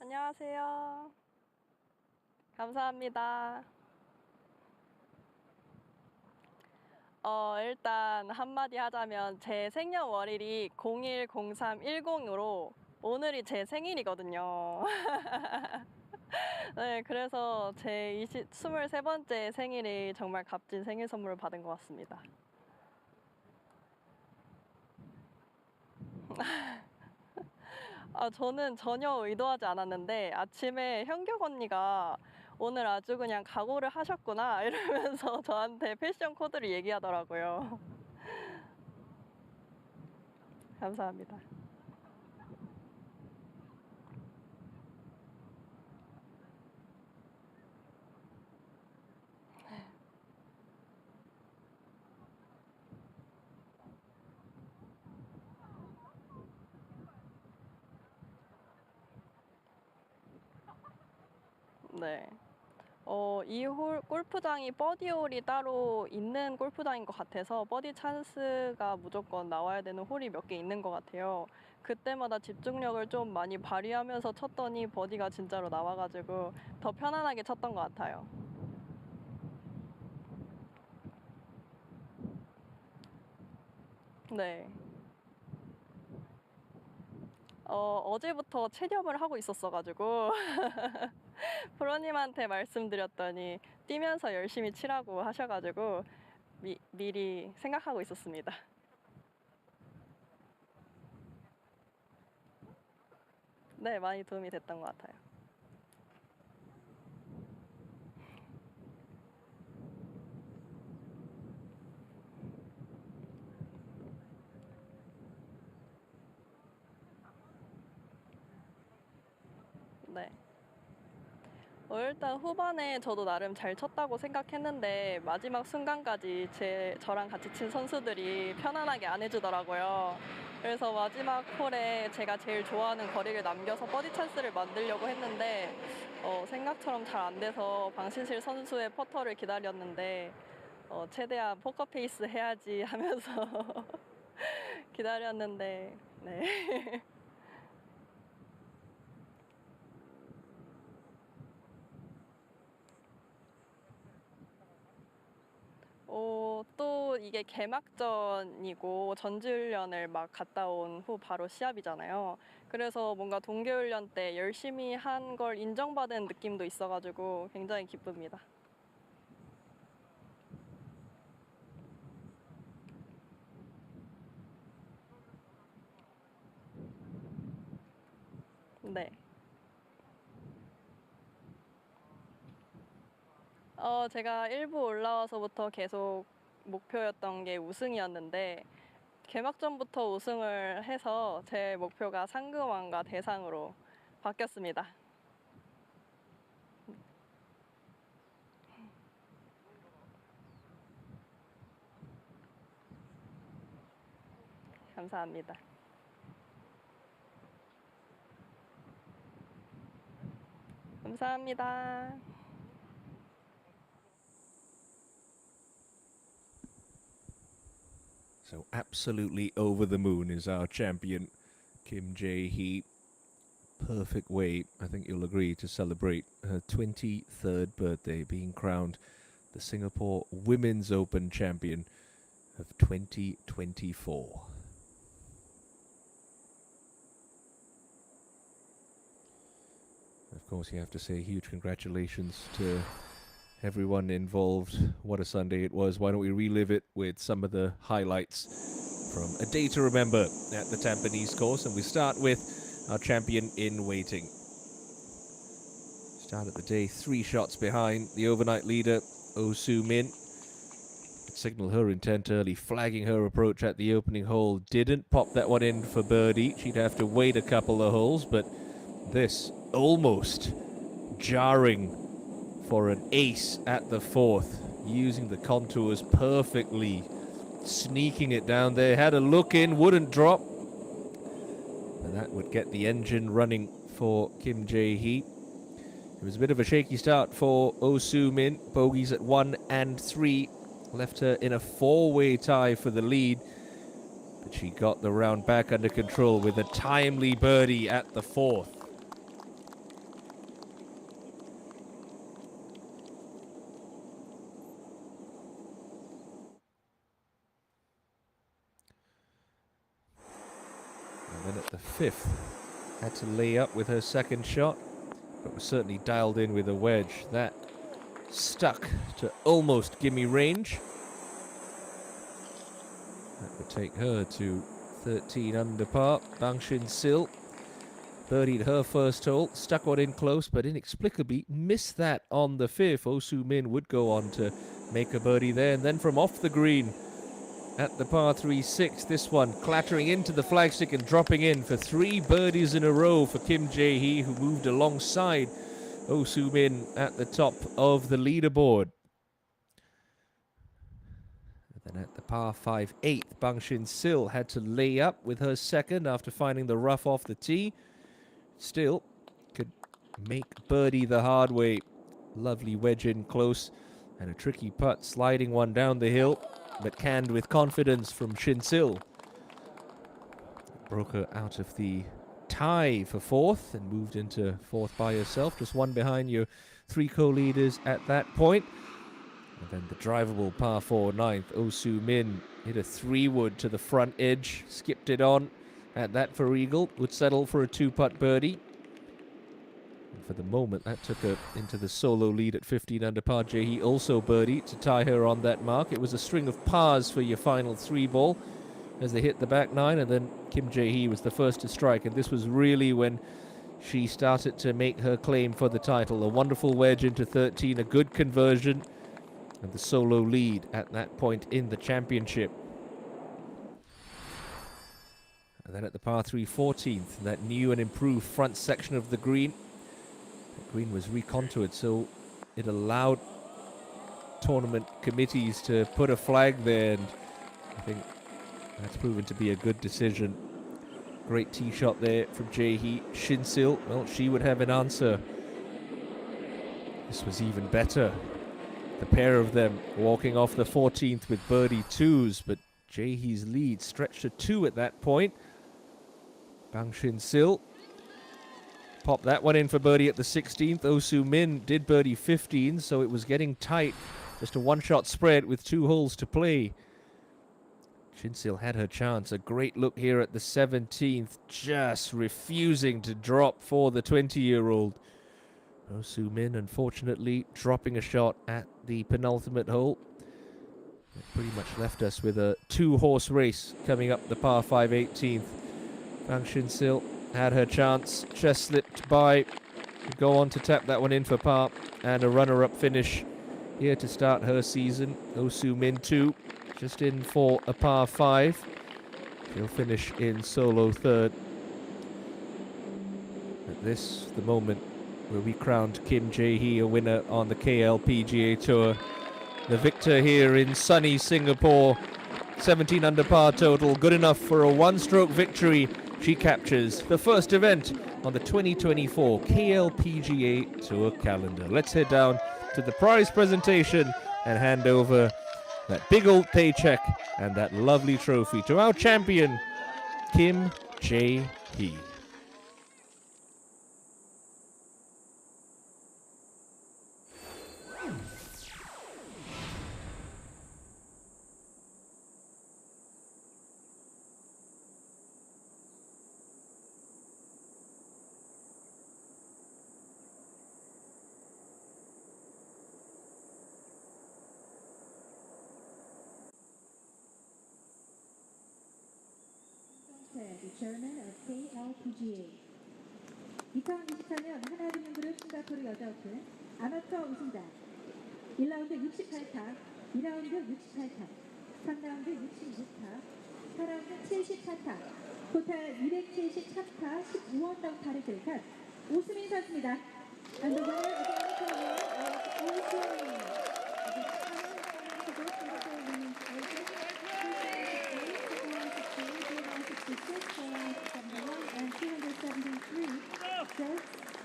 안녕하세요. 감사합니다. 일단 한마디 하자면 제 생년월일이 010310으로 오늘이 제 생일이거든요. 네, 그래서 제 23번째 생일이 정말 값진 생일 선물을 받은 것 같습니다. 저는 전혀 의도하지 않았는데 아침에 현격 언니가 오늘 아주 그냥 각오를 하셨구나 이러면서 저한테 패션 코드를 얘기하더라고요. 감사합니다. 네. 이 골프장이 버디홀이 따로 있는 골프장인 것 같아서 버디 찬스가 무조건 나와야 되는 홀이 몇 개 있는 것 같아요. 그때마다 집중력을 좀 많이 발휘하면서 쳤더니 버디가 진짜로 나와가지고 더 편안하게 쳤던 것 같아요. 네. 어제부터 체념을 하고 있었어가지고 프로님한테 말씀드렸더니 뛰면서 열심히 치라고 하셔가지고 미리 생각하고 있었습니다. 네, 많이 도움이 됐던 것 같아요. 네. 일단 후반에 저도 나름 잘 쳤다고 생각했는데 마지막 순간까지 저랑 같이 친 선수들이 편안하게 안 해주더라고요. 그래서 마지막 홀에 제가 제일 좋아하는 거리를 남겨서 버디 찬스를 만들려고 했는데 생각처럼 잘 안 돼서 방신실 선수의 퍼터를 기다렸는데 최대한 포커페이스 해야지 하면서 기다렸는데 네. 또 이게 개막전이고 전지훈련을 막 갔다 온 후 바로 시합이잖아요. 그래서 뭔가 동계훈련 때 열심히 한 걸 인정받은 느낌도 있어가지고 굉장히 기쁩니다. 네. 제가 1부 올라와서부터 계속 목표였던 게 우승이었는데 개막전부터 우승을 해서 제 목표가 상금왕과 대상으로 바뀌었습니다. 감사합니다. 감사합니다. So absolutely over the moon is our champion, Kim Jae-hee. Perfect way, I think you'll agree, to celebrate her 23rd birthday, being crowned the Singapore Women's Open champion of 2024. Of course, you have to say huge congratulations to everyone involved. What a Sunday it was. Why don't we relive it with some of the highlights from a day to remember at the Tampines course. And we start with our champion in waiting. Start at the day 3 shots behind the overnight leader, Oh Soo Min. Signal her intent early, flagging her approach at the opening hole. Didn't pop that one in for birdie. She'd have to wait a couple of holes, but this almost jarring for an ace at the 4th, using the contours perfectly, sneaking it down there. Had a look in, wouldn't drop, and that would get the engine running for Kim Jae-hee. It was a bit of a shaky start for Oh Soo Min. Bogeys at 1 and 3 left her in a 4-way tie for the lead, but she got the round back under control with a timely birdie at the 4th. And then at the 5th, had to lay up with her second shot, but was certainly dialed in with a wedge. That stuck to almost gimme range. That would take her to 13 under par. Bang Shin Sil birdied her first hole, stuck one in close, but inexplicably missed that on the 5th. Oh Soo Min would go on to make a birdie there, and then from off the green at the par 3-6, this one clattering into the flagstick and dropping in for 3 birdies in a row for Kim Jae-hee, who moved alongside Oh Soo Min at the top of the leaderboard. And then at the par 5-8, Bang Shin Sil had to lay up with her second after finding the rough off the tee. Still could make birdie the hard way. Lovely wedge in close and a tricky putt, sliding one down the hill, but canned with confidence from Shin Sil. Broke her out of the tie for 4th and moved into 4th by herself, just one behind your 3 co-leaders at that point. And then the drivable par 4 9th, Oh Soo Min hit a 3-wood to the front edge, skipped it on at that for eagle, would settle for a 2-putt birdie. And for the moment, that took her into the solo lead at 15 under par. Jae-hee also birdie to tie her on that mark. It was a string of pars for your final 3-ball as they hit the back 9, and then Kim Jae-hee was the first to strike, and this was really when she started to make her claim for the title. A wonderful wedge into 13, a good conversion, and the solo lead at that point in the championship. And then at the par 3 14th, that new and improved front section of the green. The green was recontoured, so it allowed tournament committees to put a flag there, and I think that's proven to be a good decision. Great tee shot there from Jae-hee. Shinsil, well, she would have an answer. This was even better. The pair of them walking off the 14th with birdie 2s, but Jae-hee's lead stretched to 2 at that point. Bang Shin-sil popped that one in for birdie at the 16th. Oh Soo-min did birdie 15, so it was getting tight. Just a one-shot spread with 2 holes to play. Shin-sil had her chance. A great look here at the 17th, just refusing to drop for the 20-year-old. Oh Soo-min, unfortunately, dropping a shot at the penultimate hole. It pretty much left us with a 2-horse race coming up the par 5 18th. Bang Shin-sil had her chance, just slipped by. Would go on to tap that one in for par, and a runner-up finish here to start her season. Oh Soo-min too, just in for a par 5. She'll finish in solo 3rd. At this, the moment where we crowned Kim Jae-hee a winner on the KLPGA Tour. The victor here in sunny Singapore. 17 under par total, good enough for a 1-stroke victory. She captures the first event on the 2024 KLPGA Tour calendar. Let's head down to the prize presentation and hand over that big old paycheck and that lovely trophy to our champion, Kim Jae-hee. The chairman of KLPGA. 2024년 하나금융그룹 싱가포르 여자 오픈 아마추어 우승자 1라운드 68타, 2라운드 68타, 3라운드 66타, 4라운드 74타, 토탈 273타, 15언더파를 기록한 오수민 선수입니다. And the winner of the amateur award is Osumin.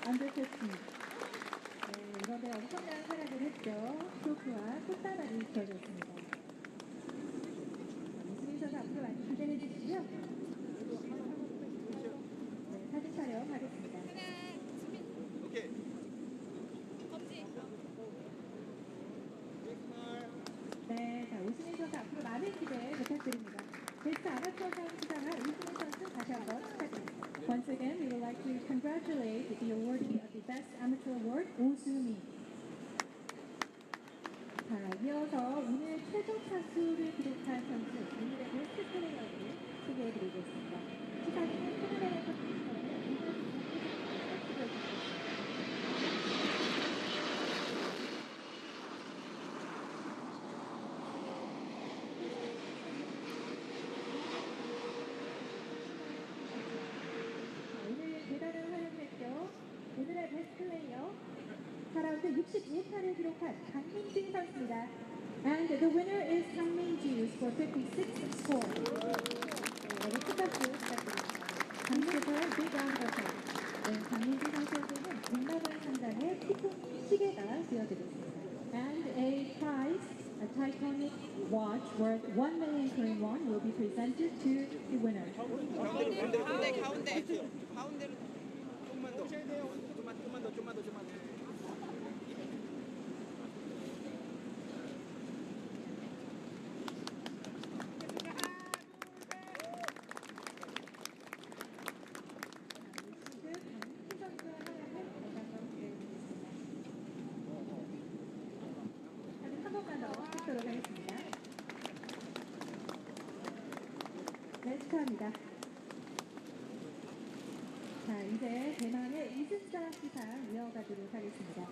under 15. 네, 이번에 엄청난 활약을 했죠. 트로피와 꽃다발이 주어졌습니다. 이수민 선수 앞으로 많이 기대해 주시고요. 네, 사진 촬영하겠습니다. 네, 자, 오수민 선수 앞으로 많은 기대 부탁드립니다. 베스트 아마추어 상을 수상한 오수민 선수 다시 한번 축하드립니다. Once again, we would like to congratulate the awardee of the Best Amateur Award, Oh Soo-min. 자, 이어서 오늘 최종 타수를 기록한 선수, 오늘의 베스트 플레이어를 소개해드리겠습니다. 시상식은 카메라에서 오늘의 베스트 플레이어 4라운드 65타를 기록한 강민진 선수입니다. And the winner is 강민주 for 56 score. 여러분 축하수 부탁드립니다. 강민주의 big round of applause. 강민진 선수에게는 동남아 상장의 티ffany 시계가 되어드렸습니다. And a prize, a Titanic watch worth 1 million Korean won will be presented to the winner. 가운데. 좀만 더. 네, 축하합니다. 자, 이제 대망의 2승자 시상 이어가도록 하겠습니다.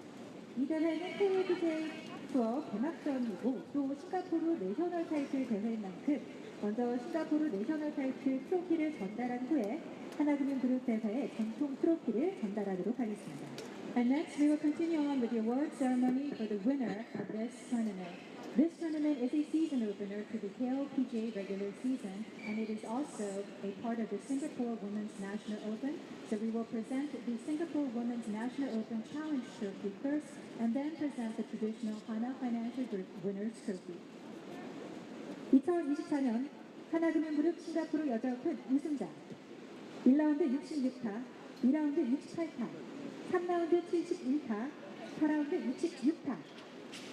이 대회는 KLPGA 투어 개막전이고 또 싱가포르 내셔널 타이틀 대회인 만큼 먼저 싱가포르 내셔널 타이틀 트로피를 전달한 후에 하나금융그룹 대회의 전통 트로피를 전달하도록 하겠습니다. And next we will continue on with the award ceremony for the winner of this tournament. This tournament is a season opener to the KLPGA regular season, and it is also a part of the Singapore Women's National Open. So we will present the Singapore Women's National Open Challenge Trophy first, and then present the traditional Hana Financial Group Winners Trophy. 2024년 하나금융그룹 싱가포르 여자오픈 우승자 1라운드 66타, 2라운드 68타, 3라운드 71타, 4라운드 66타,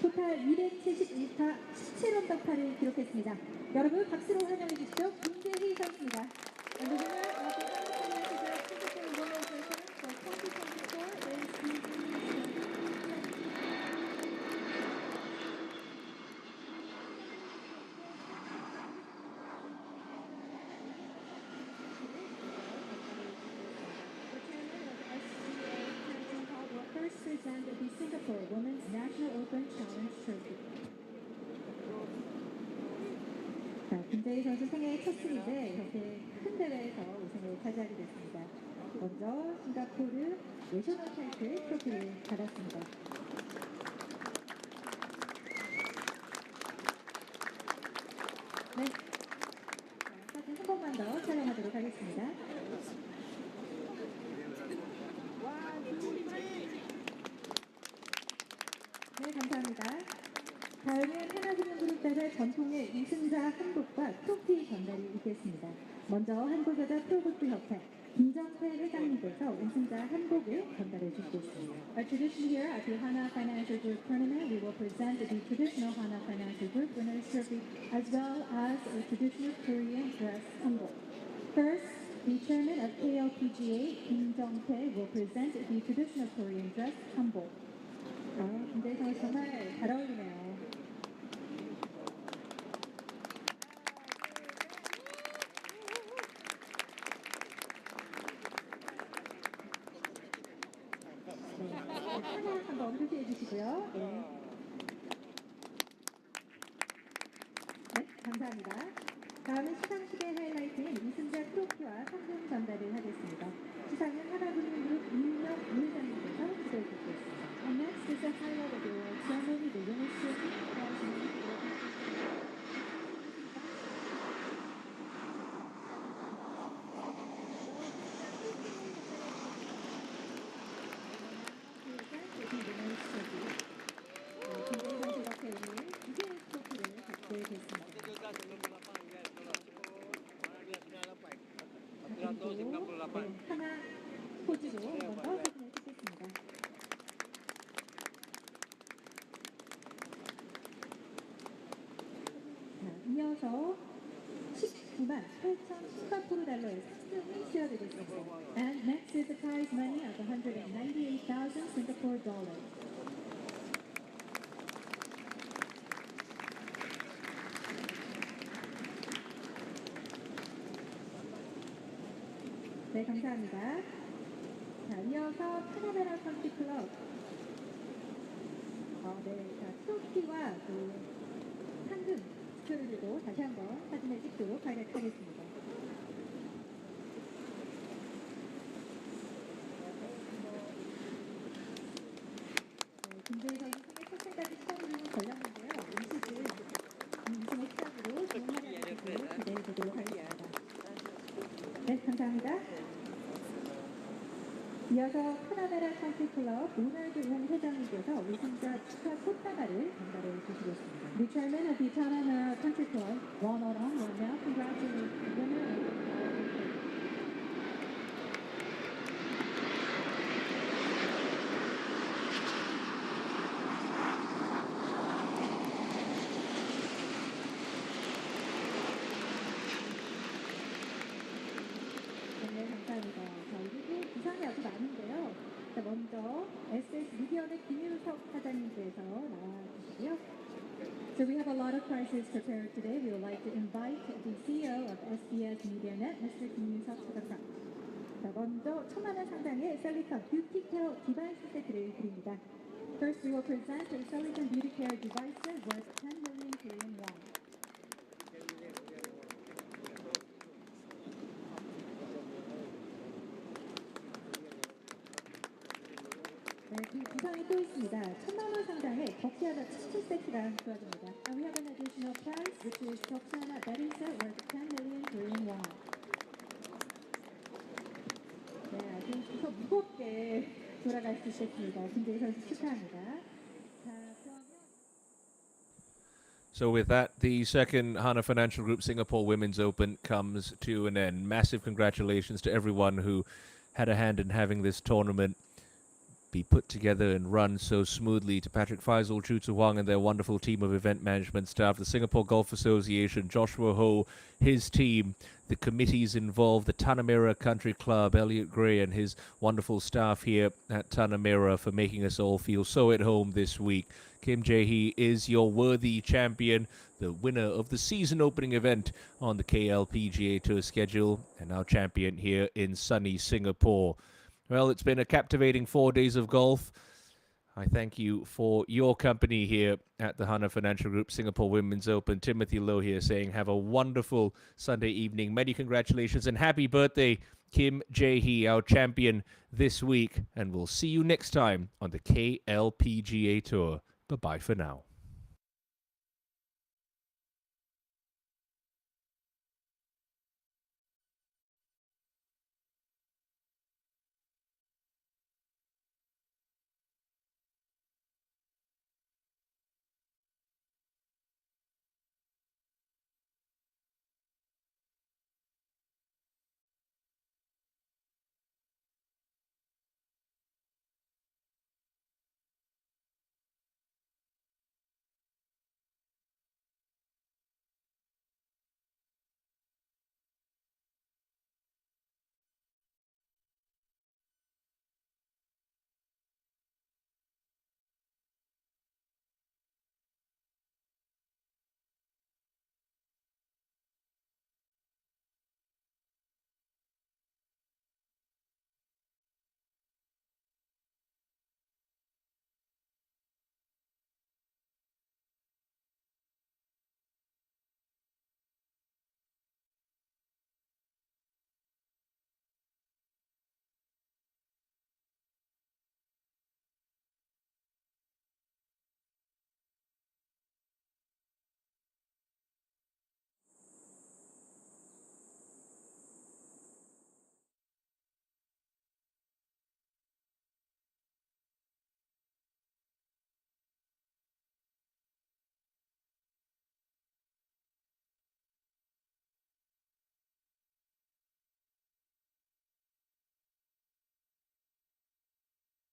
토탈 271타 17언더파를 기록했습니다. 여러분 박수로 환영해 주시죠. 김재희 선수입니다. And the winner of the Hana Financial Group Singapore Women's Open for 2024 is first present the Singapore Women's National Open Challenge Trophy. 자, 김재희 선수 생애 첫 승인데 이렇게 큰 대회에서 우승을 차지하게 됐습니다. 먼저 싱가포르 내셔널 타이틀 트로피를 받았습니다. 네, 자, 사진 한 번만 더 촬영하도록 하겠습니다. 네, 감사합니다. 다음은 하나금융그룹 대회 전통의 우승자 한복과 트로피 전달이 있겠습니다. 먼저 한국여자 프로골프 협회 김정태 회장님께서 우승자 한복을 전달해 주시겠습니다. A tradition here at the Hana Financial Group tournament, we will present the traditional Hana Financial Group winners trophy as well as a traditional Korean dress hanbok. First, the chairman of KLPGA, Kim Jong-tae, will present the traditional Korean dress hanbok. 김재희 선수 정말 잘 어울리네요. 네, 하나 한번 표시해 주시고요. 네. 네, 감사합니다. 다음은 시상식의 하이라이트인 우승자 트로피와 상금 전달을 하겠습니다. 시상은 하나금융그룹 이윤혁 부회장님께서 기도해 주시겠습니다. And next is the highlight of the award ceremony, the winners trophy. 김재희 선수 이렇게 오늘 2개의 트로피를 받게 됐습니다. 그리고 하나 포즈로 한번 더 사진을 찍겠습니다. 자, 이어서 19만 8천 싱가포르 달러의 상금이 수여되겠습니다. And next is the prize money of 198,000 Singapore dollars. 네, 감사합니다. 자, 이어서 파나메라 컨트리 클럽. 네, 자, 트로피와 그 상금 스토를 들고 다시 한번 사진을 찍도록 하겠습니다. 네, 김재희 선수 생애 첫 승까지 시간이 좀 걸렸는데요. 이 시즌 우승의 시작으로 좋은 활약을 기대해 보도록 하겠습니다. 네, 감사합니다. 이어서 파나메라 컨트리 클럽 오널드 웅 회장님께서 우승자 축하 꽃다발을 전달해 주시겠습니다. The chairman of the Panamera Country Club, Ronald Ong, will now congratulate the winner of the 네, 감사합니다. 자, 그리고 부상이 아주 많은데요. 자, 먼저 SS 미디어의 김윤석 사장님께서 나와주시고요. So we have a lot of prizes prepared today. We would like to invite the CEO of SBS MediaNet, Mr. Kim Yun-seok, to the front. 자, 먼저 1,000만 원 상당의 셀리컨 뷰티 케어 디바이스 세트를 드립니다. First, we will present a Silicon Beauty Care devices worth 10 million Korean won. 네, 그 구성이 또 있습니다. 1,000만 원 상당의 덕지하나 치킨 세트가 주어집니다. And we have an additional prize, which is 덕지하나 bedding set worth 10 million Korean won. 네, 아주 더 무겁게 돌아갈 수 있겠습니다. 김재희 선수 축하합니다. 자, 그러면 So with that, the second Hana Financial Group Singapore Women's Open comes to an end. Massive congratulations to everyone who had a hand in having this tournament be put together and run so smoothly, to Patrick Faisal, Chu Tu Huang and their wonderful team of event management staff, the Singapore Golf Association, Joshua Ho, his team, the committees involved, the Tanamera Country Club, Elliot Gray and his wonderful staff here at Tanamera for making us all feel so at home this week. Kim Jae-hee is your worthy champion, the winner of the season opening event on the KLPGA Tour schedule, and our champion here in sunny Singapore. Well, it's been a captivating 4 days of golf. I thank you for your company here at the Hana Financial Group Singapore Women's Open. Timothy Loh here saying have a wonderful Sunday evening. Many congratulations and happy birthday, Kim Jae-hee, our champion this week. And we'll see you next time on the KLPGA Tour. Bye-bye for now.